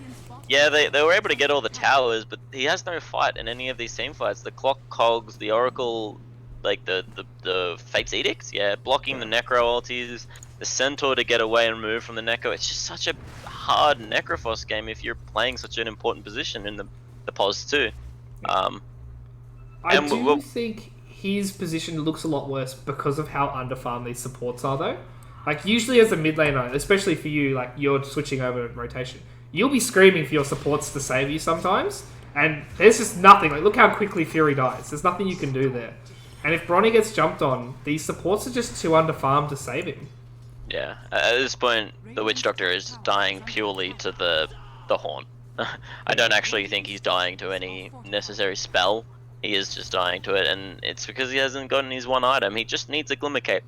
yeah, they were able to get all the towers, but he has no fight in any of these team fights. The Clock Cogs, the Oracle, like the Fate's Edicts, yeah, blocking the Necro ultis, the Centaur to get away and move from the Necro. It's just such a hard Necrophos game if you're playing such an important position in the pos too. I do think his position looks a lot worse because of how underfarmed these supports are though. Like usually as a mid laner, especially for you, like you're switching over in rotation, you'll be screaming for your supports to save you sometimes, and there's just nothing. Like, look how quickly Fury dies. There's nothing you can do there. And if Bronny gets jumped on, these supports are just too underfarmed to save him. Yeah, at this point, the Witch Doctor is dying purely to the Horn. I don't actually think he's dying to any necessary spell. He is just dying to it, and it's because he hasn't gotten his 1 item. He just needs a Glimmer Cape.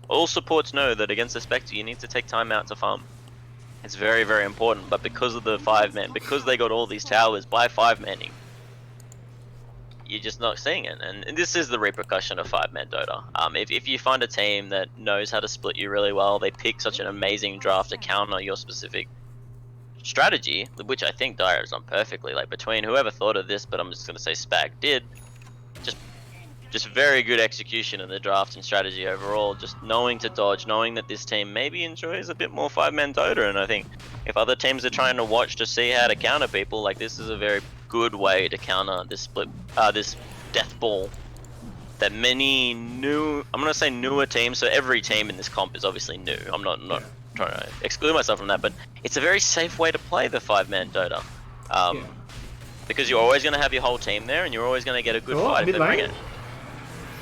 All supports know that against a Spectre, you need to take time out to farm. It's very, very important, but because of the 5-man, because they got all these towers by 5-manning, you're just not seeing it. And this is the repercussion of 5-man Dota. If you find a team that knows how to split you really well, they pick such an amazing draft to counter your specific strategy, which I think Dire has done perfectly. Like, between whoever thought of this, but I'm just going to say Spag did, just very good execution in the draft and strategy overall. Just knowing to dodge, knowing that this team maybe enjoys a bit more 5-man Dota, and I think if other teams are trying to watch to see how to counter people, like, this is a very good way to counter this this death ball that many new, I'm gonna say newer teams. So every team in this comp is obviously new. I'm not trying to exclude myself from that, but it's a very safe way to play the 5-man Dota. Because you're always going to have your whole team there, and you're always going to get a good fight if they bring it.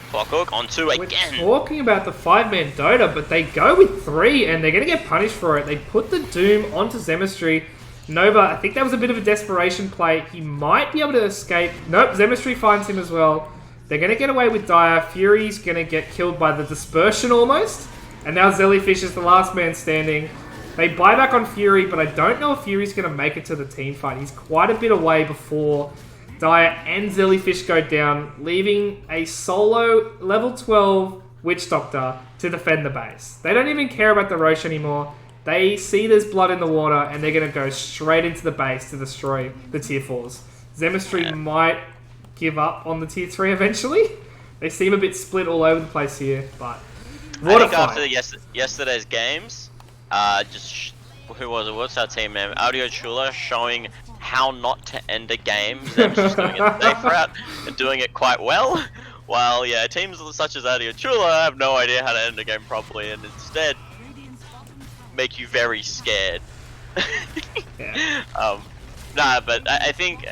Clockhook on 2 again. We're talking about the 5-man Dota, but they go with 3, and they're going to get punished for it. They put the Doom onto Zemistry. Nova, I think that was a bit of a desperation play. He might be able to escape. Nope, Zemistry finds him as well. They're going to get away with Dire. Fury's going to get killed by the dispersion almost. And now Jellyfish is the last man standing. They buy back on Fury, but I don't know if Fury's going to make it to the team fight. He's quite a bit away before Dire and Zellyfish go down, leaving a solo level 12 Witch Doctor to defend the base. They don't even care about the Roche anymore. They see there's blood in the water, and they're going to go straight into the base to destroy the tier 4s. Zemistry might give up on the tier 3 eventually. They seem a bit split all over the place here, but what a fight. After yesterday's games, who was it? What's our team name? Audio Chula showing how not to end a game. Zem's just doing it safe route and doing it quite well. While teams such as Audio Chula have no idea how to end a game properly and instead make you very scared. But I think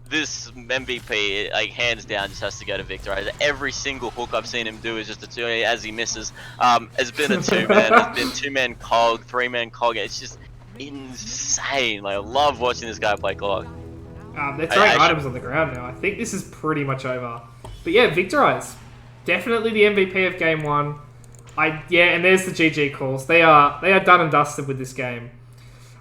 this MVP, like, hands down, just has to go to Victor. Every single hook I've seen him do is just a 2 as he misses. Has been a 2-man, has been 2-man cog, 3-man cog. It's just insane. Like, I love watching this guy play cog. They're throwing items on the ground now. I think this is pretty much over. But yeah, Victorize. Definitely the MVP of game 1. And there's the GG calls. They are done and dusted with this game.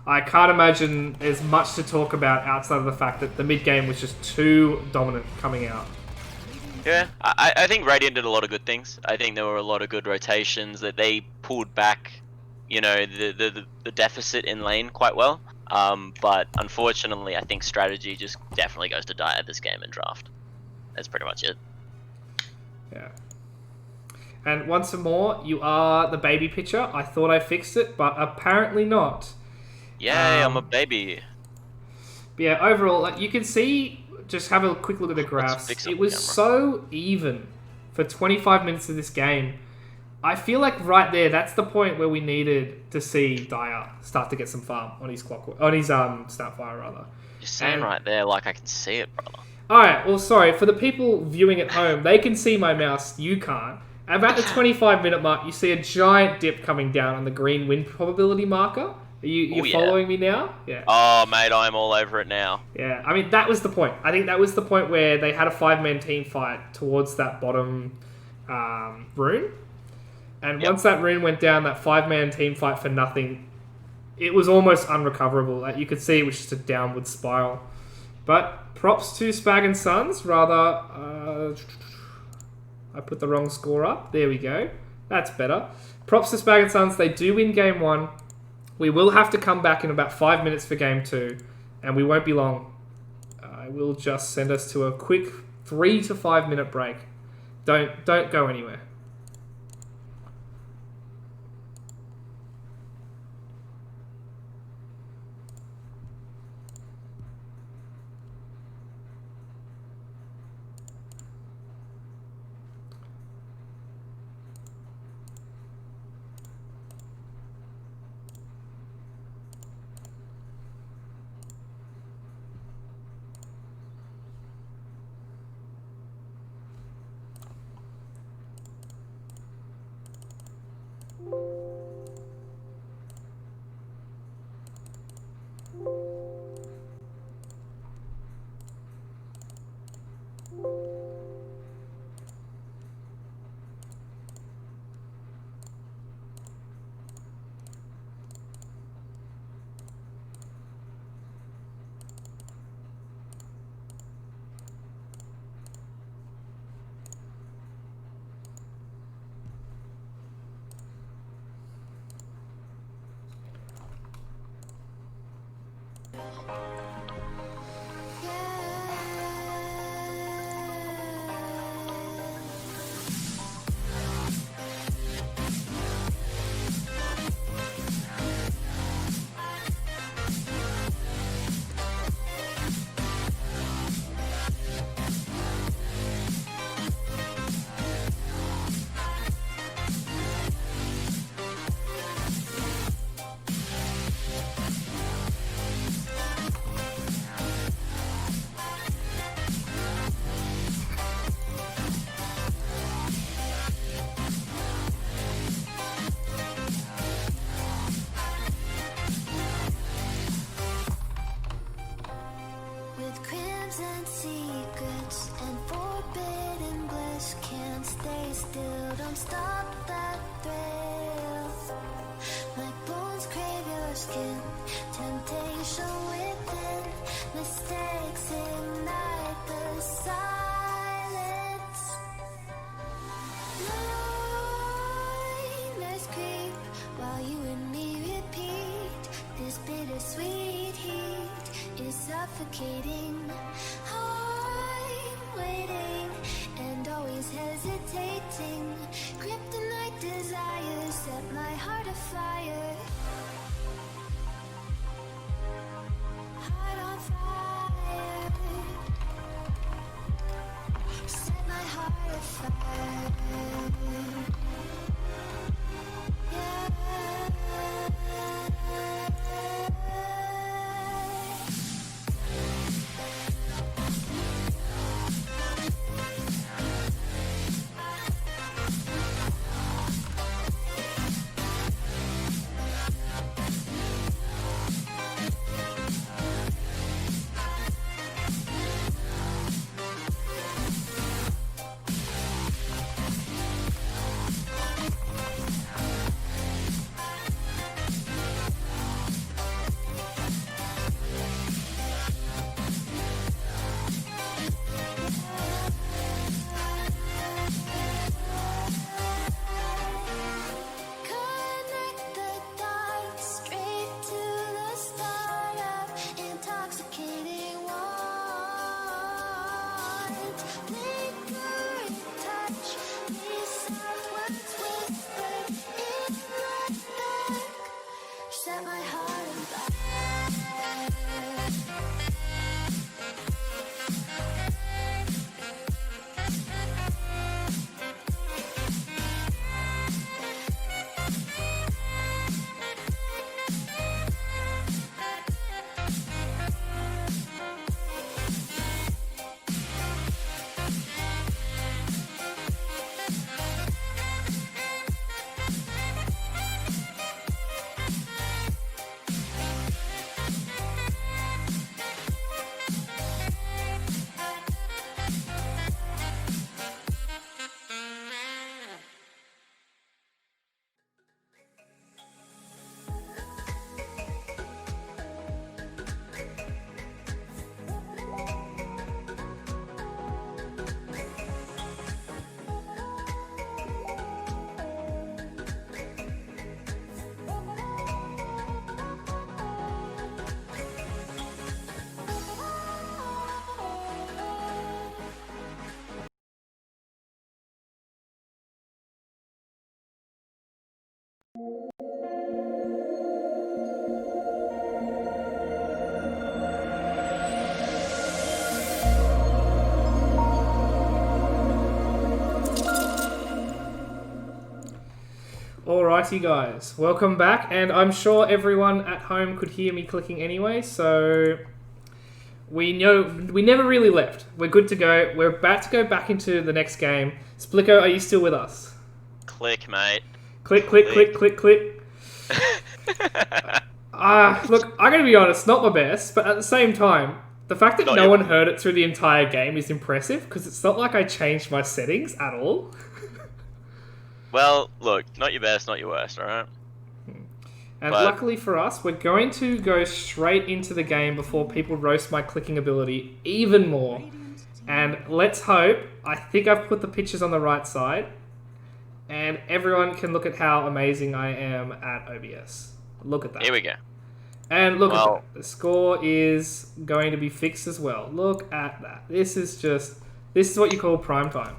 I can't imagine there's much to talk about outside of the fact that the mid game was just too dominant coming out. Yeah, I think Radiant did a lot of good things. I think there were a lot of good rotations that they pulled back, the deficit in lane quite well. But unfortunately, I think strategy just definitely goes to die at this game in draft. That's pretty much it. Yeah. And once more, you are the baby pitcher. I thought I fixed it, but apparently not. Yay, I'm a baby. But yeah, overall, you can see, just have a quick look at the graphs. It was so even for 25 minutes of this game. I feel like right there, that's the point where we needed to see Dire start to get some farm on his Snapfire rather. You're saying right there, like I can see it, brother. Alright, well sorry, for the people viewing at home, they can see my mouse, you can't. About the 25-minute mark, you see a giant dip coming down on the green win probability marker. Are you following me now? Yeah. Oh, mate, I'm all over it now. Yeah, I mean, that was the point. I think that was the point where they had a 5-man team fight towards that bottom rune. And once that rune went down, that 5-man team fight for nothing, it was almost unrecoverable. Like, you could see it was just a downward spiral. But props to Spag and Sons, rather... I put the wrong score up. There we go. That's better. Props to Spag and Sons. They do win game 1. We will have to come back in about 5 minutes for game 2, and we won't be long. I will just send us to a quick 3 to 5 minute break. Don't go anywhere. suffocating. I'm waiting and always hesitating. Kryptonite desires set my heart afire. Heart on fire. Set my heart afire. Connect the dots straight to the start of intoxicating want. Lingering touch, these soft words whispered in the dark. Set my heart on fire. Alrighty guys, welcome back, and I'm sure everyone at home could hear me clicking anyway, so we never really left. We're good to go. We're about to go back into the next game. Splicko, are you still with us? Click, mate. Click, click, click, click, click. Look, I gotta be honest, not my best, but at the same time, the fact that no one heard it through the entire game is impressive, because it's not like I changed my settings at all. Well, look, not your best, not your worst, alright? And luckily for us, we're going to go straight into the game before people roast my clicking ability even more. And let's hope, I think I've put the pictures on the right side, and everyone can look at how amazing I am at OBS. Look at that. Here we go. And look at that. The score is going to be fixed as well. Look at that. This is what you call prime time.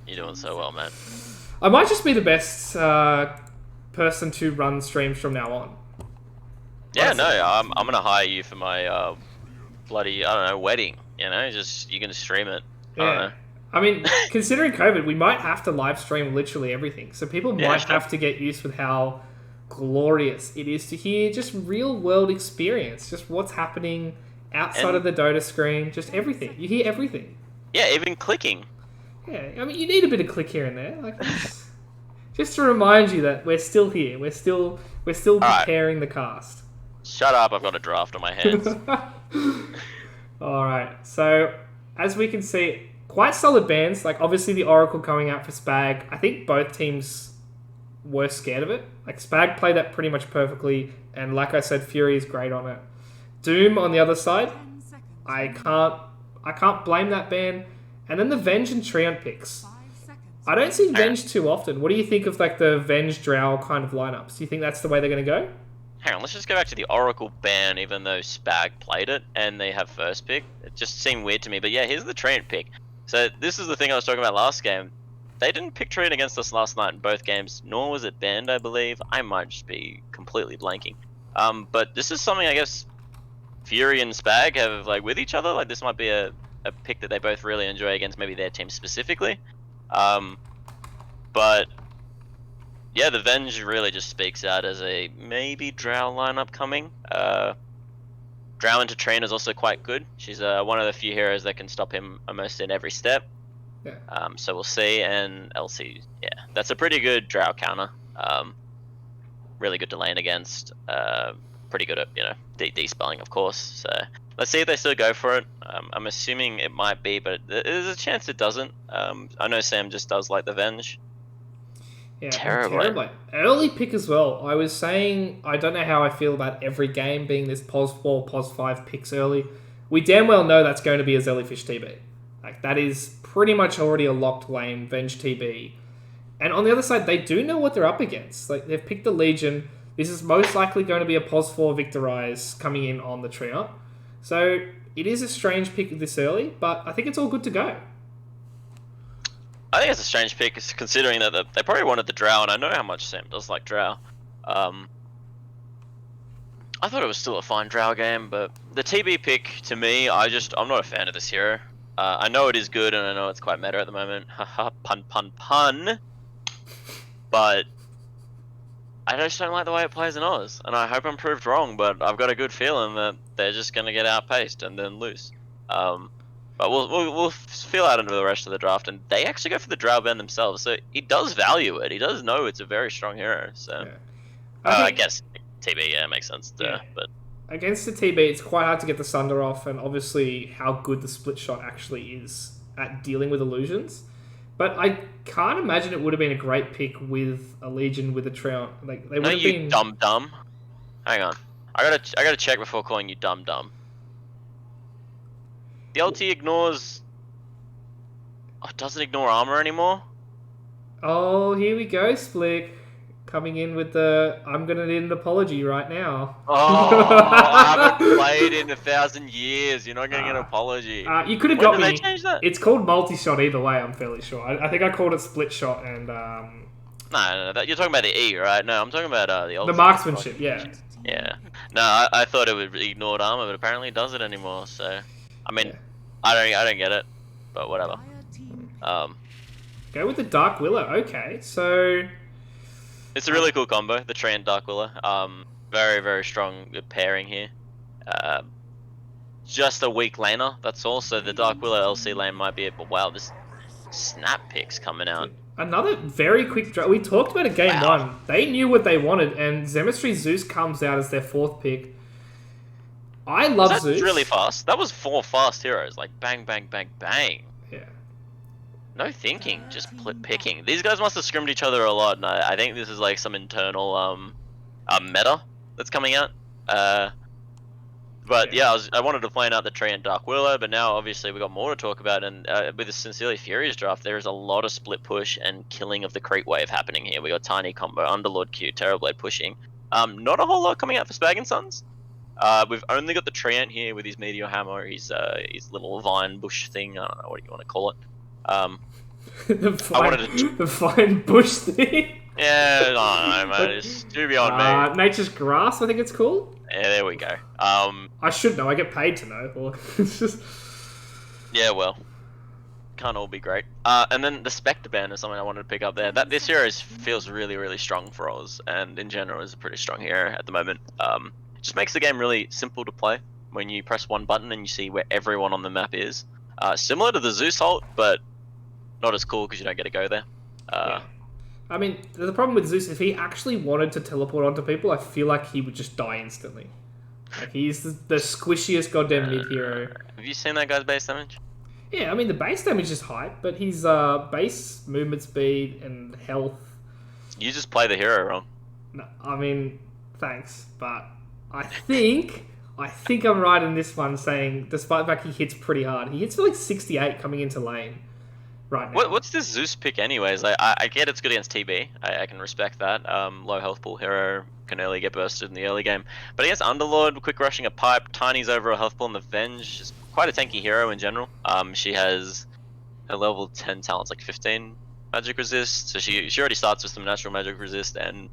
You're doing so well, man. I might just be the best person to run streams from now on. Yeah, no, I'm gonna hire you for my bloody, I don't know, wedding. You know, just you can stream it. I don't know. I mean, considering COVID, we might have to live stream literally everything. So people might have to get used with how glorious it is to hear just real world experience, just what's happening outside of the Dota screen, just everything. You hear everything. Yeah, even clicking. Yeah, I mean, you need a bit of click here and there, like just to remind you that we're still here. We're still preparing the cast. Shut up! I've got a draft on my hands. All right, so as we can see, quite solid bans. Like obviously the Oracle coming out for Spag. I think both teams were scared of it. Like Spag played that pretty much perfectly, and like I said, Fury is great on it. Doom on the other side, I can't blame that ban. And then the Venge and Treant picks. I don't see Venge too often. What do you think of like the Venge Drow kind of lineups? Do you think that's the way they're going to go? hang on, let's just go back to the Oracle ban, even though Spag played it and they have first pick. It just seemed weird to me, but yeah, here's the Treant pick. So this is the thing I was talking about last game. They didn't pick Treant against us last night in both games, nor was it banned, I believe. I might just be completely blanking. But this is something I guess Fury and Spag have like with each other. Like this might be a pick that they both really enjoy against maybe their team specifically. But yeah, the Venge really just speaks out as a maybe Drow lineup coming. Drow into Train is also quite good. She's one of the few heroes that can stop him almost in every step. Yeah. So we'll see. And LC, yeah, that's a pretty good Drow counter. Really good to lane against. Pretty good at de-spelling, of course. So let's see if they still go for it. I'm assuming it might be, but there's a chance it doesn't. I know Sam just does like the Venge. Yeah, Terribly. Early pick as well. I was saying I don't know how I feel about every game being this pos 4, pos 5 picks early. We damn well know that's going to be a Jellyfish TB. Like that is pretty much already a locked lane, Venge TB. And on the other side, they do know what they're up against. Like they've picked the Legion. This is most likely going to be a pos 4 Victorize coming in on the Treant. So it is a strange pick this early, but I think it's all good to go. I think it's a strange pick, considering that they probably wanted the Drow, and I know how much Sam does like Drow. I thought it was still a fine Drow game, but the TB pick, to me, I'm not a fan of this hero. I know it is good, and I know it's quite meta at the moment. Haha, pun, pun, pun. But I just don't like the way it plays in Oz, and I hope I'm proved wrong, but I've got a good feeling that they're just going to get outpaced and then lose. But we'll feel out into the rest of the draft, and they actually go for the Drow ban themselves, so he does value it. He does know it's a very strong hero, so Yeah. I guess TB, yeah, makes sense. Yeah. But Against the TB, it's quite hard to get the Sunder off, and obviously how good the split shot actually is at dealing with illusions. But I can't imagine it would have been a great pick with a Legion with a Treant. Like they would no, have you been dumb. Hang on, I gotta check before calling you dumb. The LT ignores. Oh, it doesn't ignore armor anymore. Oh, here we go, Splik. Coming in with the I'm gonna need an apology right now. Oh, I haven't played in 1,000 years. You're not getting an apology. You could have When got did me. they change that? It's called multi-shot either way, I'm fairly sure. I think I called it split shot and No, you're talking about the E, right? No, I'm talking about the old. the marksmanship, yeah. Yeah. No, I thought it would ignore armor, but apparently it doesn't anymore. So, I mean, Yeah. I don't get it, but whatever. Go with the Dark Willow. Okay, so It's a really cool combo, the Treant Dark Willow. Very, very strong pairing here. Just a weak laner, that's all. So the Dark Willow LC lane might be it, but wow, this snap pick's coming out. another very quick draw. We talked about it game one. They knew what they wanted, and Zemistry Zeus comes out as their 4th pick. I love That's Zeus. really fast. That was 4 fast heroes, like bang, bang, bang, bang. Yeah. No thinking, just picking. These guys must have scrimmed each other a lot, and I think this is like some internal meta that's coming out. But yeah, I wanted to point out the Treant Dark Willow, but now obviously we got more to talk about, and with the Sincerely Furious draft, there is a lot of split push and killing of the creep wave happening here. We got Tiny Combo, Underlord Q, Terrorblade pushing. Not a whole lot coming out for Spag and Sons. We've only got the Treant here with his Meteor Hammer, his little vine bush thing. I don't know what you want to call it. The fine bush thing. Yeah, I don't know, man. It's too beyond me. Nature's Grass, I think it's called. Yeah, there we go. I should know. I get paid to know. Or it's just... Yeah, well, can't all be great. And then the Spectre ban is something I wanted to pick up there. This hero feels really, really strong for Oz, and in general is a pretty strong hero at the moment. It just makes the game really simple to play when you press one button and you see where everyone on the map is. Similar to the Zeus ult, but not as cool because you don't get to go there. Yeah. I mean, the problem with Zeus, if he actually wanted to teleport onto people, I feel like he would just die instantly. Like, he's the squishiest goddamn mid-hero. Have you seen that guy's base damage? Yeah, I mean, the base damage is high, but his base movement speed and health... You just play the hero wrong. No, I mean, thanks, but I think I'm right in this one saying, despite the fact he hits pretty hard, he hits for like 68 coming into lane right now. What's this Zeus pick anyways? Like, I get it's good against TB. I can respect that. Low health pool hero, can early get bursted in the early game. But I guess Underlord, quick rushing a pipe, Tiny's over a health pool, and the Venge is quite a tanky hero in general. She has her level 10 talents like 15 magic resist, so she already starts with some natural magic resist, and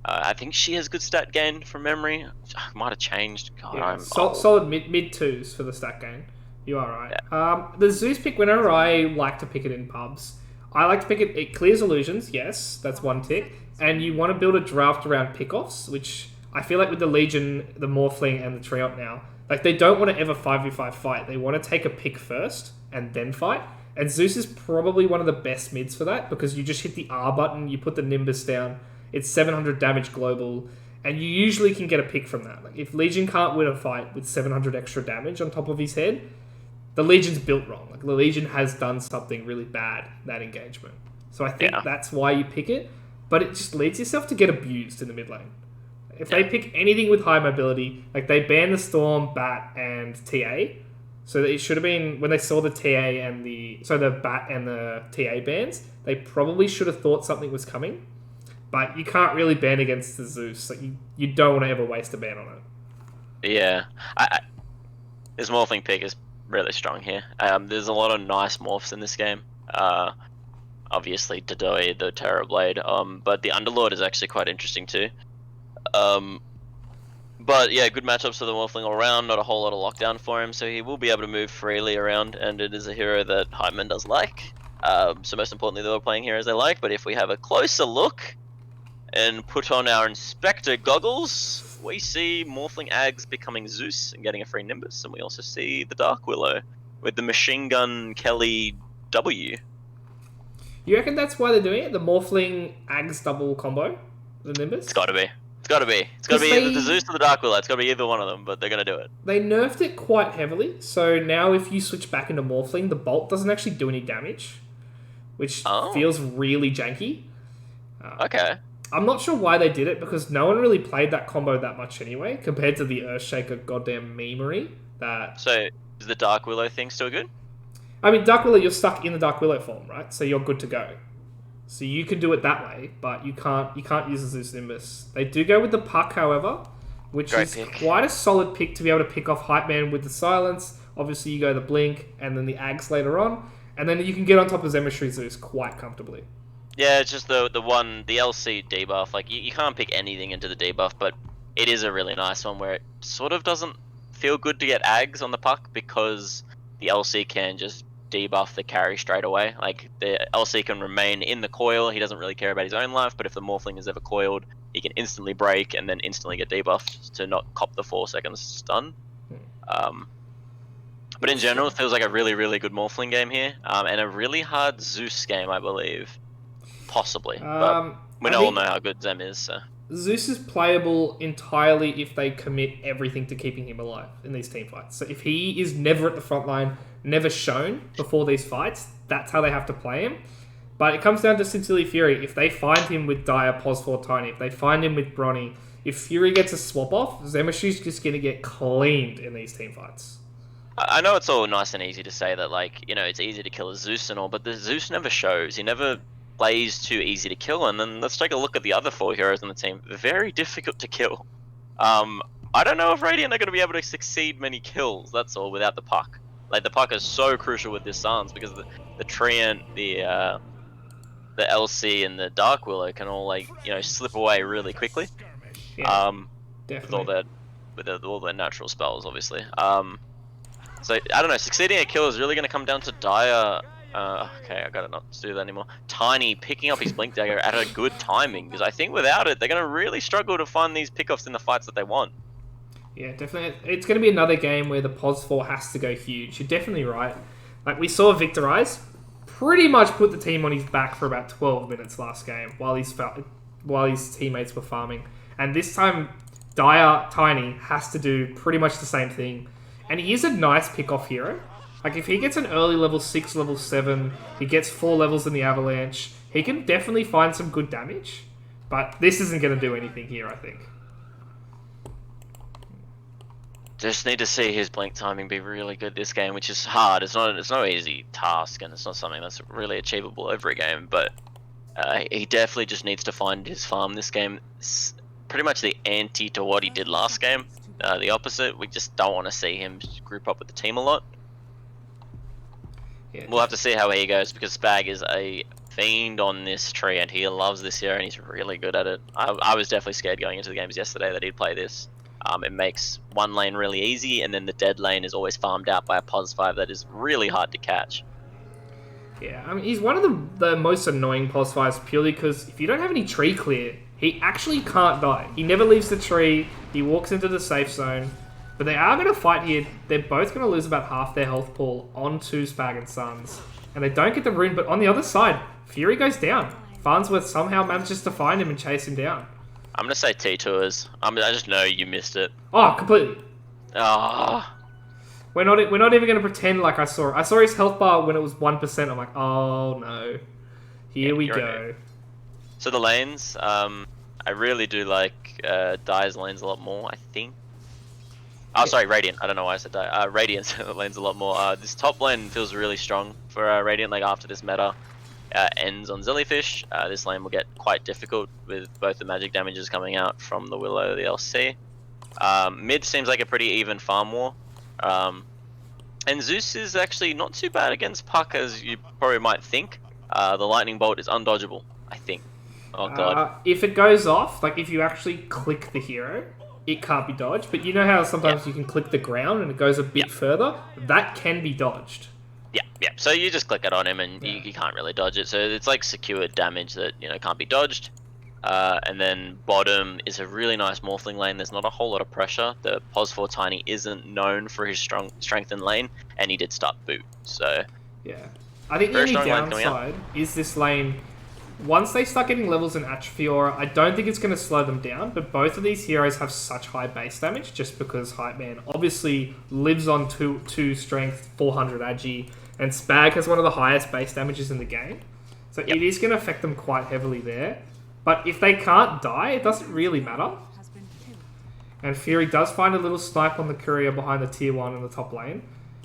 I think she has good stat gain from memory. Might have changed. God, Yeah, I'm old. solid mid twos for the stat gain. You are right. The Zeus pick, whenever I like to pick it in pubs, I like to pick it. It clears illusions, yes, that's one tick. And you want to build a draft around pickoffs, which I feel like with the Legion, the Morphling, and the Triumph now, like they don't want to ever 5v5 fight. They want to take a pick first and then fight. And Zeus is probably one of the best mids for that because you just hit the R button, you put the Nimbus down, it's 700 damage global, and you usually can get a pick from that. Like if Legion can't win a fight with 700 extra damage on top of his head, the Legion's built wrong. Like the Legion has done something really bad that engagement. So I think that's why you pick it, but it just leads yourself to get abused in the mid lane. If they pick anything with high mobility, like they ban the Storm, Bat, and TA, so it should have been when they saw the TA and the Bat and the TA bans, they probably should have thought something was coming. But you can't really ban against the Zeus. Like you don't want to ever waste a ban on it. Yeah, this Morphling pick is really strong here. There's a lot of nice morphs in this game. Obviously, Dodoi, the Terrorblade, but the Underlord is actually quite interesting too. But yeah, good matchups for the Morphling all around, not a whole lot of lockdown for him, so he will be able to move freely around, and it is a hero that Hypeman does like. So most importantly, they're playing heroes they like, but if we have a closer look and put on our Inspector goggles, we see Morphling Ags becoming Zeus and getting a free Nimbus, and we also see the Dark Willow with the Machine Gun Kelly W. You reckon that's why they're doing it? The Morphling Ags double combo? The Nimbus? It's gotta be. It's gotta be. It's gotta be either the Zeus or the Dark Willow. It's gotta be either one of them, but they're gonna do it. They nerfed it quite heavily, so now if you switch back into Morphling, the Bolt doesn't actually do any damage, which feels really janky. Okay. I'm not sure why they did it, because no one really played that combo that much anyway, compared to the Earthshaker goddamn memery. So, is the Dark Willow thing still good? I mean, Dark Willow, you're stuck in the Dark Willow form, right? So you're good to go. So you can do it that way, but you can't use the Zeus Nimbus. They do go with the Puck, however, which is quite a solid pick to be able to pick off Hype Man with the Silence. Obviously, you go the Blink, and then the Ags later on, and then you can get on top of Zemistry Zeus quite comfortably. Yeah, it's just the LC debuff. Like, you can't pick anything into the debuff, but it is a really nice one where it sort of doesn't feel good to get Ags on the Puck because the LC can just debuff the carry straight away. Like, the LC can remain in the coil, he doesn't really care about his own life, but if the Morphling is ever coiled, he can instantly break and then instantly get debuffed to not cop the 4 seconds stun. But in general, it feels like a really, really good Morphling game here, and a really hard Zeus game, I believe. Possibly, but we all know how good Zem is, so. Zeus is playable entirely if they commit everything to keeping him alive in these team fights. So if he is never at the front line, never shown before these fights, that's how they have to play him. But it comes down to Sincerely Fury. If they find him with Dire, Pos4, Tiny, if they find him with Bronny, if Fury gets a swap off, Zemistry's just going to get cleaned in these team fights. I know it's all nice and easy to say that, like, you know, it's easy to kill a Zeus and all, but the Zeus never shows. He never plays too easy to kill, and then let's take a look at the other 4 heroes on the team. Very difficult to kill. I don't know if Radiant are going to be able to succeed many kills, that's all, without the Puck. Like, the Puck is so crucial with this Sans, because the Treant, the LC, and the Dark Willow can all, like, you know, slip away really quickly. Yeah, definitely. With all their natural spells, obviously. So, I don't know, succeeding a kill is really going to come down to Dire. Okay, I gotta not do that anymore. Tiny picking up his Blink Dagger at a good timing, because I think without it, they're gonna really struggle to find these pickoffs in the fights that they want. Yeah, definitely. It's gonna be another game where the Pos4 has to go huge. You're definitely right. Like, we saw Victorize pretty much put the team on his back for about 12 minutes last game while his teammates were farming. And this time, Tiny has to do pretty much the same thing. And he is a nice pickoff hero. Like, if he gets an early level 6, level 7, he gets 4 levels in the Avalanche, he can definitely find some good damage. But this isn't going to do anything here, I think. Just need to see his blink timing be really good this game, which is hard. It's no easy task, and it's not something that's really achievable every game, but he definitely just needs to find his farm this game. pretty much the anti to what he did last game. The opposite. We just don't want to see him group up with the team a lot. Yeah. We'll have to see how he goes because Spag is a fiend on this tree and he loves this hero and he's really good at it. I was definitely scared going into the games yesterday that he'd play this. It makes one lane really easy and then the dead lane is always farmed out by a pos 5 that is really hard to catch. Yeah, I mean, he's one of the most annoying pos 5s purely because if you don't have any tree clear, he actually can't die. He never leaves the tree, he walks into the safe zone, but they are going to fight here. They're both going to lose about half their health pool onto Spag and Sons. And they don't get the rune, but on the other side, Fury goes down. Farnsworth somehow manages to find him and chase him down. I'm going to say T-Tours. I just know you missed it. Oh, completely. Ah. We're not even going to pretend like I saw it. I saw his health bar when it was 1%. I'm like, oh no. Here we go. So the lanes, I really do like Dire's lanes a lot more, I think. Oh, sorry, Radiant. I don't know why I said Dire. Radiant's lanes a lot more. This top lane feels really strong for Radiant. Like after this meta ends on Jellyfish, this lane will get quite difficult with both the magic damages coming out from the Willow, the LC. Mid seems like a pretty even farm war. And Zeus is actually not too bad against Puck as you probably might think. The lightning bolt is undodgeable, I think. Oh god. If it goes off, like if you actually click the hero, it can't be dodged. But you know how sometimes you can click the ground and it goes a bit further? That can be dodged. Yeah. So you just click it on him and you can't really dodge it. So it's like secured damage that, can't be dodged. And then bottom is a really nice Morphling lane. There's not a whole lot of pressure. The Pos4 Tiny isn't known for his strength in lane, and he did start boot. So yeah, I think the only downside is this lane. Once they start getting levels in Atrophiora, I don't think it's going to slow them down. But both of these heroes have such high base damage, just because Hype Man obviously lives on 2 strength, 400 agi, and Spag has one of the highest base damages in the game. So it is going to affect them quite heavily there. But if they can't die, it doesn't really matter. And Fury does find a little snipe on the courier behind the tier 1 in the top lane.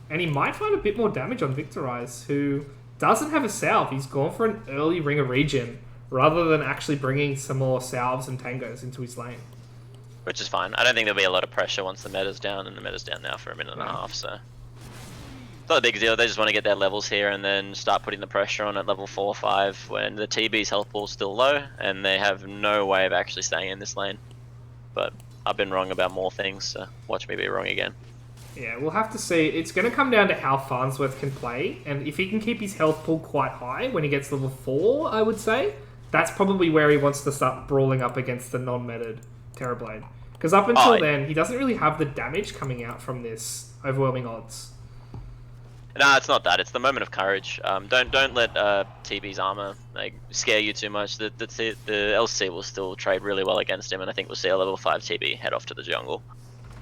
And he might find a bit more damage on Victorize, who doesn't have a salve. He's gone for an early ring of regen, rather than actually bringing some more salves and tangos into his lane. Which is fine. I don't think there'll be a lot of pressure once the meta's down, and the meta's down now for a minute and a half, so... It's not a big deal, they just want to get their levels here and then start putting the pressure on at level 4 or 5 when the TB's health pool's still low and they have no way of actually staying in this lane. But I've been wrong about more things, so watch me be wrong again. Yeah, we'll have to see. It's going to come down to how Farnsworth can play, and if he can keep his health pool quite high when he gets level 4, I would say, that's probably where he wants to start brawling up against the non-meted Terrorblade. Because up until then, he doesn't really have the damage coming out from this overwhelming odds. No, it's not that. It's the moment of courage. Don't let TB's armor scare you too much. The LC will still trade really well against him, and I think we'll see a level 5 TB head off to the jungle.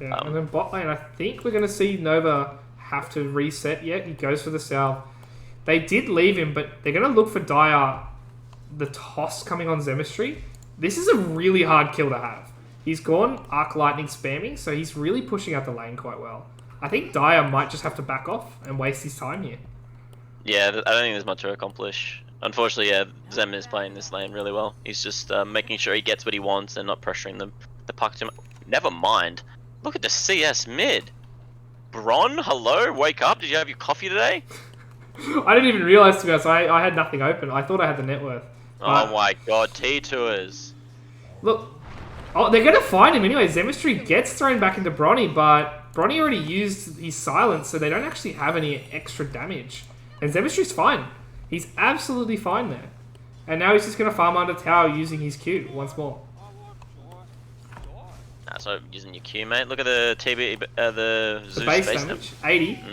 Yeah, and then bot lane, I think we're going to see Nova have to reset yet. He goes for the salve. They did leave him, but they're going to look for Dire, the toss coming on Zemistry. This is a really hard kill to have. He's gone Arc Lightning spamming, so he's really pushing out the lane quite well. I think Dire might just have to back off and waste his time here. Yeah, I don't think there's much to accomplish. Unfortunately, yeah, Zem is playing this lane really well. He's just making sure he gets what he wants and not pressuring the puck too much. Never mind. Look at the CS mid. Bron, hello? Wake up. Did you have your coffee today? I didn't even realise, to be honest. I had nothing open. I thought I had the net worth. Oh my god, T-Tours. Look. Oh, they're going to find him anyway. Zemistry gets thrown back into Bronny, but Bronny already used his silence, so they don't actually have any extra damage. And Zemistry's fine. He's absolutely fine there. And now he's just going to farm under tower using his Q once more. That's not using your Q, mate. Look at the TB, the Zeus base damage. 80.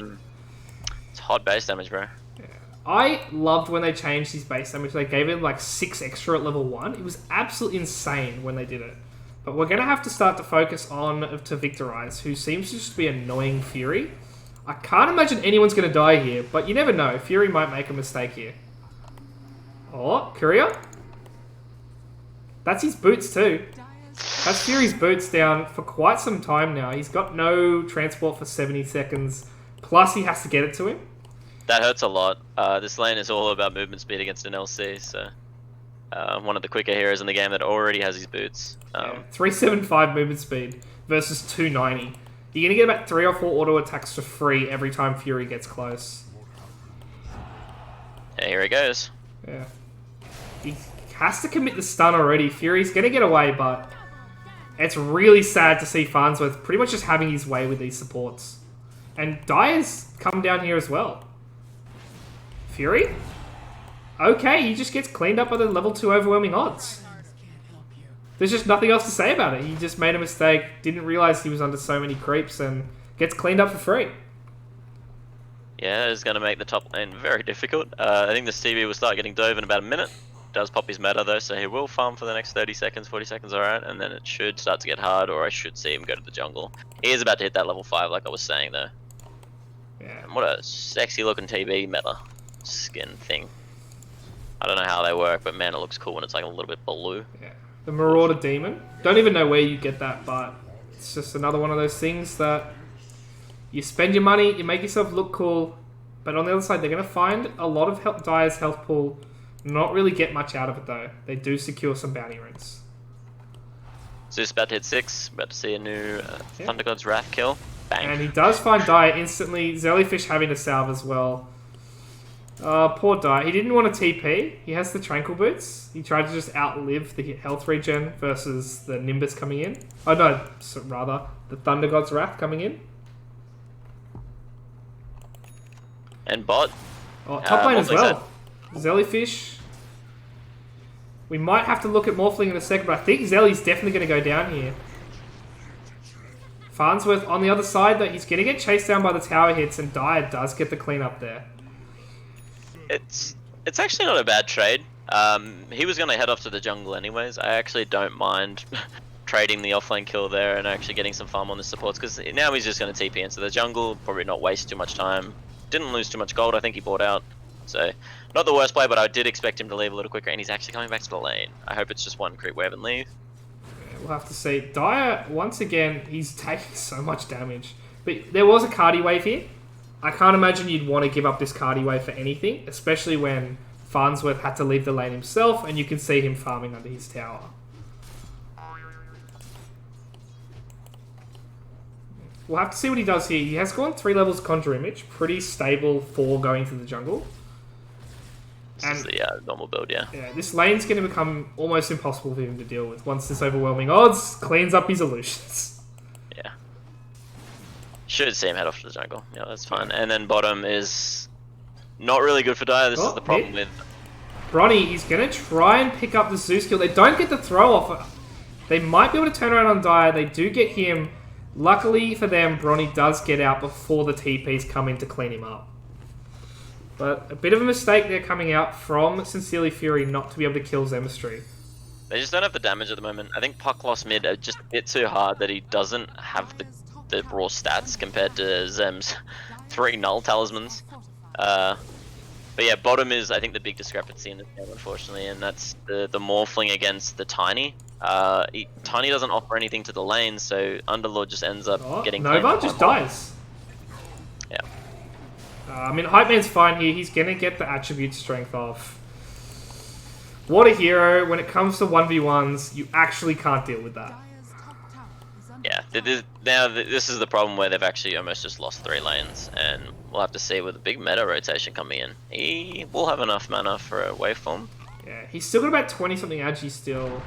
It's hot base damage, bro. Yeah. I loved when they changed his base damage. They gave him like 6 extra at level 1. It was absolutely insane when they did it. But we're going to have to start to focus on to Victorize, who seems to just be annoying Fury. I can't imagine anyone's going to die here, but you never know. Fury might make a mistake here. Oh, Courier? That's his boots too. That's Fury's boots down for quite some time now. He's got no transport for 70 seconds, plus he has to get it to him. That hurts a lot. This lane is all about movement speed against an LC, so... one of the quicker heroes in the game that already has his boots. 375 movement speed versus 290. You're going to get about 3 or 4 auto attacks for free every time Fury gets close. Yeah, here he goes. Yeah. He has to commit the stun already. Fury's going to get away, but it's really sad to see Farnsworth pretty much just having his way with these supports. And Dyer's come down here as well. Fury? Okay, he just gets cleaned up by the level 2 overwhelming odds. There's just nothing else to say about it. He just made a mistake, didn't realize he was under so many creeps, and gets cleaned up for free. Yeah, it's going to make the top lane very difficult. I think the Stevie will start getting dove in about a minute. Does pop his meta though, so he will farm for the next 30 seconds, 40 seconds, alright, and then it should start to get hard, or I should see him go to the jungle. He is about to hit that level 5, like I was saying though. Yeah. And what a sexy looking TB meta skin thing. I don't know how they work, but man, it looks cool when it's like a little bit blue. Yeah. The Marauder Demon. Don't even know where you get that, but it's just another one of those things that you spend your money, you make yourself look cool, but on the other side, they're going to find a lot of Dyer's health pool. Not really get much out of it though. They do secure some bounty rings. Zeus about to hit 6, about to see a new Thunder God's Wrath kill. Bang. And he does find Dyer instantly. Jellyfish having to salve as well. Poor Dyer. He didn't want to TP. He has the Tranquil Boots. He tried to just outlive the health regen versus the Nimbus coming in. Oh no, rather the Thunder God's Wrath coming in. And bot. Oh, top lane as well. Jellyfish. We might have to look at Morphling in a second, but I think Zelly's definitely going to go down here. Farnsworth on the other side, though, he's going to get chased down by the tower hits, and Dyer does get the clean up there. It's actually not a bad trade. He was going to head off to the jungle anyways. I actually don't mind trading the offlane kill there and actually getting some farm on the supports, because now he's just going to TP into the jungle, probably not waste too much time. Didn't lose too much gold, I think he bought out. So, not the worst play, but I did expect him to leave a little quicker, and he's actually coming back to the lane. I hope it's just one creep wave and leave. Yeah, we'll have to see. Dyer, once again, he's taking so much damage. But there was a Cardi wave here. I can't imagine you'd want to give up this Cardi wave for anything, especially when Farnsworth had to leave the lane himself, and you can see him farming under his tower. We'll have to see what he does here. He has gone 3 levels Conjure Image. Pretty stable for going to the jungle. This is the normal build, yeah. Yeah, this lane's going to become almost impossible for him to deal with once this overwhelming odds cleans up his illusions. Yeah. Should see him head off to the jungle. Yeah, that's fine. And then bottom is not really good for Dyer. This is the problem with... Bronny, he's going to try and pick up the Zeus kill. They don't get the throw off. They might be able to turn around on Dyer. They do get him. Luckily for them, Bronny does get out before the TPs come in to clean him up. But a bit of a mistake there coming out from Sincerely Fury not to be able to kill Zemistry. They just don't have the damage at the moment. I think Puck lost mid are just a bit too hard that he doesn't have the raw stats compared to Zem's 3 null talismans. But yeah, bottom is I think the big discrepancy in this game, unfortunately, and that's the Morphling against the Tiny. Tiny doesn't offer anything to the lane, so Underlord just ends up getting... Nova just dies. Yeah. I mean, Hype Man's fine here. He's going to get the attribute strength off. What a hero. When it comes to 1v1s, you actually can't deal with that. Yeah, this is the problem where they've actually almost just lost 3 lanes, and we'll have to see with the big meta rotation coming in. He will have enough mana for a waveform. Yeah, he's still got about 20-something agi still.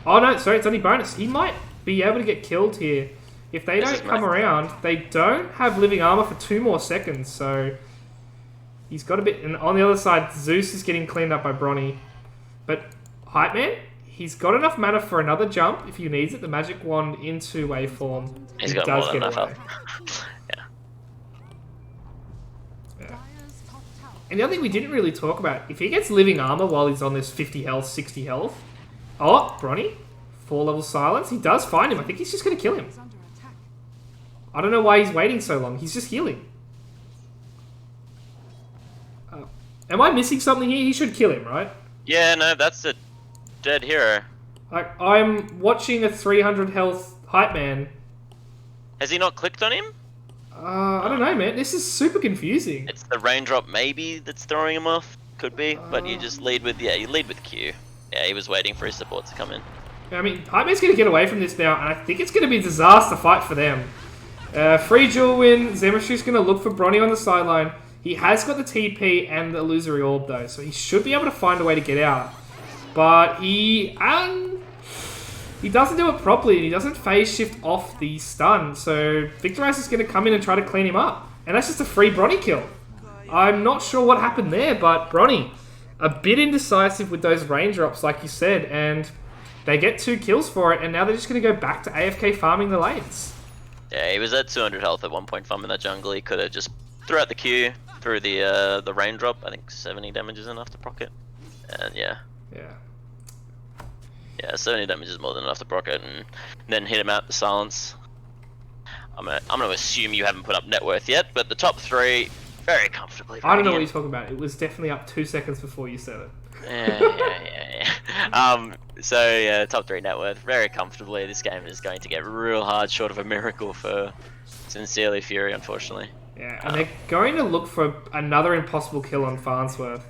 Oh no, sorry, it's only bonus. He might be able to get killed here. If they don't come around, they don't have living armor for 2 more seconds, so he's got a bit... And on the other side, Zeus is getting cleaned up by Bronny. But Hype Man, he's got enough mana for another jump if he needs it. The magic wand into waveform. He's got more than enough away. Yeah. And the other thing we didn't really talk about, if he gets living armor while he's on this 50 health, 60 health... Oh, Bronny, 4 level silence. He does find him. I think he's just going to kill him. I don't know why he's waiting so long. He's just healing. Am I missing something here? He should kill him, right? Yeah, no, that's a dead hero. Like, I'm watching a 300 health Hype Man. Has he not clicked on him? I don't know, man. This is super confusing. It's the raindrop maybe that's throwing him off. Could be, but you just lead with, you lead with Q. Yeah, he was waiting for his support to come in. I mean, Hypeman's going to get away from this now, and I think it's going to be a disaster fight for them. Free duel win. Zemestri's going to look for Bronny on the sideline. He has got the TP and the illusory orb though, so he should be able to find a way to get out. But he doesn't do it properly, and he doesn't phase shift off the stun. So Victorize is going to come in and try to clean him up, and that's just a free Bronny kill. I'm not sure what happened there, but Bronny, a bit indecisive with those range drops, like you said, and they get 2 kills for it, and now they're just going to go back to AFK farming the lanes. Yeah, he was at 200 health at one point farming that jungle. He could have just threw out the Q, through the raindrop. I think 70 damage is enough to proc it. And yeah. Yeah, 70 damage is more than enough to proc it, and then hit him out the silence. I'm gonna assume you haven't put up net worth yet, but the top 3 very comfortably. I don't know what you're talking about. It was definitely up 2 seconds before you said it. Yeah. So yeah, top 3 net worth very comfortably. This game is going to get real hard, short of a miracle for Sincerely Fury, unfortunately. Yeah, and they're going to look for another impossible kill on Farnsworth.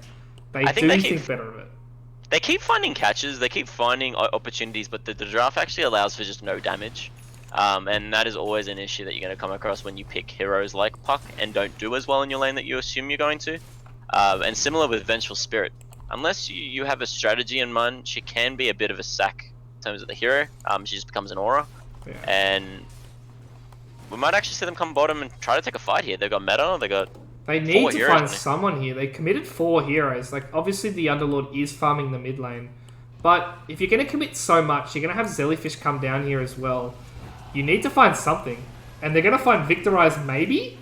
They think better of it. They keep finding catches, they keep finding opportunities, but the draft actually allows for just no damage. And that is always an issue that you're going to come across when you pick heroes like Puck and don't do as well in your lane that you assume you're going to. And similar with Vengeful Spirit. Unless you have a strategy in mind, she can be a bit of a sack in terms of the hero. She just becomes an aura. Yeah. And we might actually see them come bottom and try to take a fight here. They've got meta, They need to find someone here. They committed 4 heroes. Like, obviously the Underlord is farming the mid lane. But if you're going to commit so much, you're going to have Jellyfish come down here as well. You need to find something. And they're going to find Victorize, maybe?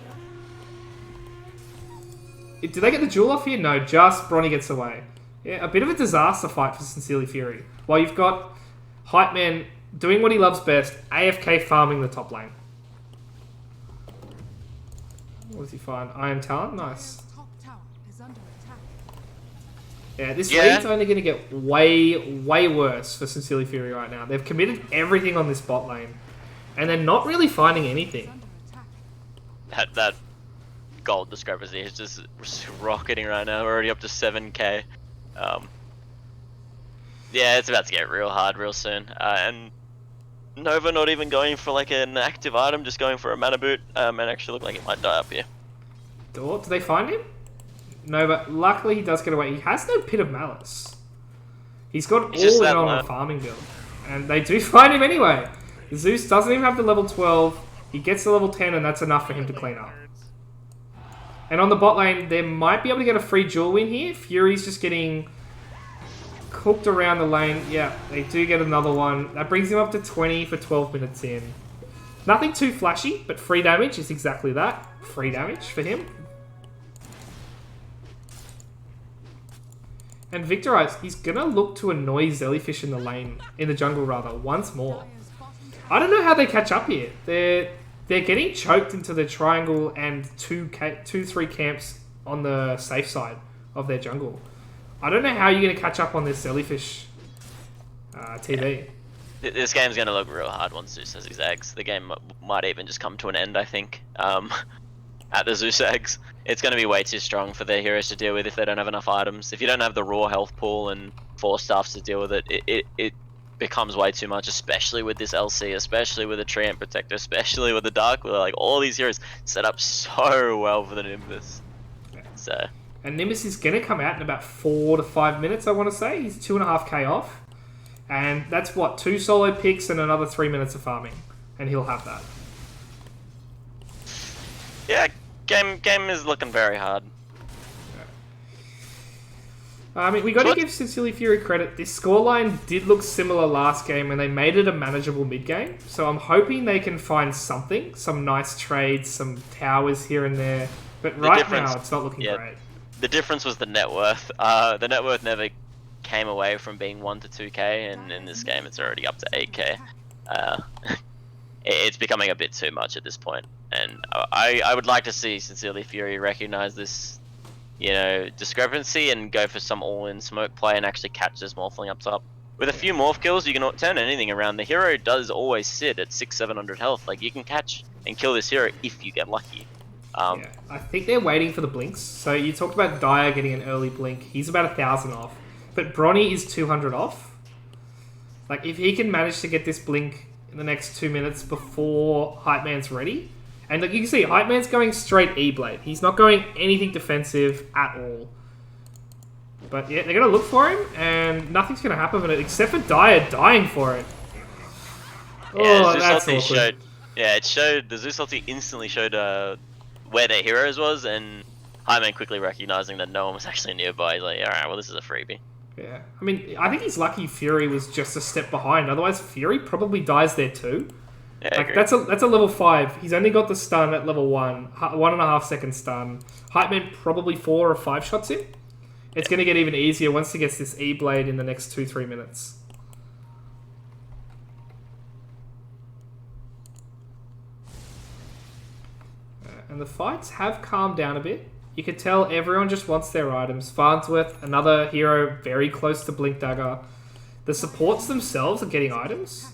Do they get the jewel off here? No, just Bronny gets away. Yeah, a bit of a disaster fight for Sincerely Fury. While you've got Hype Man doing what he loves best, AFK farming the top lane. What does he find? Iron Talon? Nice. Yeah, this lead's only going to get way worse for Sincerely Fury right now. They've committed everything on this bot lane, and they're not really finding anything. That gold discrepancy is just rocketing right now. We're already up to 7k. Yeah, it's about to get real hard real soon. And Nova not even going for like an active item, just going for a mana boot, and actually look like he might die up here. Do they find him? No, but luckily he does get away. He has no Pit of Malice. He's got all in on a farming build. And they do find him anyway. Zeus doesn't even have the level 12. He gets the level 10, and that's enough for him to clean up. And on the bot lane, they might be able to get a free duel win here. Fury's just getting cooked around the lane. Yeah, they do get another one. That brings him up to 20 for 12 minutes in. Nothing too flashy, but free damage is exactly that. Free damage for him. And Victorize, he's gonna look to annoy Jellyfish in the lane, in the jungle rather, once more. I don't know how they catch up here. They're getting choked into the triangle and 2-3 camps on the safe side of their jungle. I don't know how you're gonna catch up on this Jellyfish TV. This game's gonna look real hard once Zeus has his eggs. The game might even just come to an end, I think. At the Zeus eggs, it's going to be way too strong for their heroes to deal with if they don't have enough items. If you don't have the raw health pool and 4 staffs to deal with it, it becomes way too much, especially with this LC, especially with the Treant Protector, especially with the Dark Wheel. Like, all these heroes set up so well for the Nimbus. So. And Nimbus is going to come out in about 4 to 5 minutes, I want to say. He's 2.5k off. And that's what, 2 solo picks and another 3 minutes of farming. And he'll have that. Yeah, game is looking very hard. I mean, we got to give Sincerely Fury credit. This scoreline did look similar last game, and they made it a manageable mid game. So I'm hoping they can find something, some nice trades, some towers here and there. But right now, it's not looking great. The difference was the net worth. The net worth never came away from being 1 to 2k, and in this game, it's already up to 8k. It's becoming a bit too much at this point. And I would like to see Sincerely Fury recognize this, discrepancy and go for some all-in smoke play and actually catch this Morphling up top. With a few morph kills, you can turn anything around. The hero does always sit at 600-700 health. Like, you can catch and kill this hero if you get lucky. Yeah, I think they're waiting for the blinks. So you talked about Dyer getting an early blink. He's about 1,000 off. but Bronny is 200 off. Like, if he can manage to get this blink in the next 2 minutes before Hype Man's ready, and like you can see, Hype Man's going straight E-Blade. He's not going anything defensive at all. But yeah, they're going to look for him, and nothing's going to happen with it, except for Dyer dying for it. Oh, that's awkward. It showed, the Zeus ulti instantly showed where their heroes was, and Hype Man quickly recognizing that no one was actually nearby. He's like, alright, well this is a freebie. Yeah, I mean, I think he's lucky Fury was just a step behind. Otherwise, Fury probably dies there too. Yeah, like that's a level 5. He's only got the stun at level 1, 1.5 second stun. Hype Man probably 4 or 5 shots in. It's going to get even easier once he gets this E-Blade in the next 2-3 minutes. And the fights have calmed down a bit. You could tell everyone just wants their items. Farnsworth, another hero very close to Blink Dagger. The supports themselves are getting items.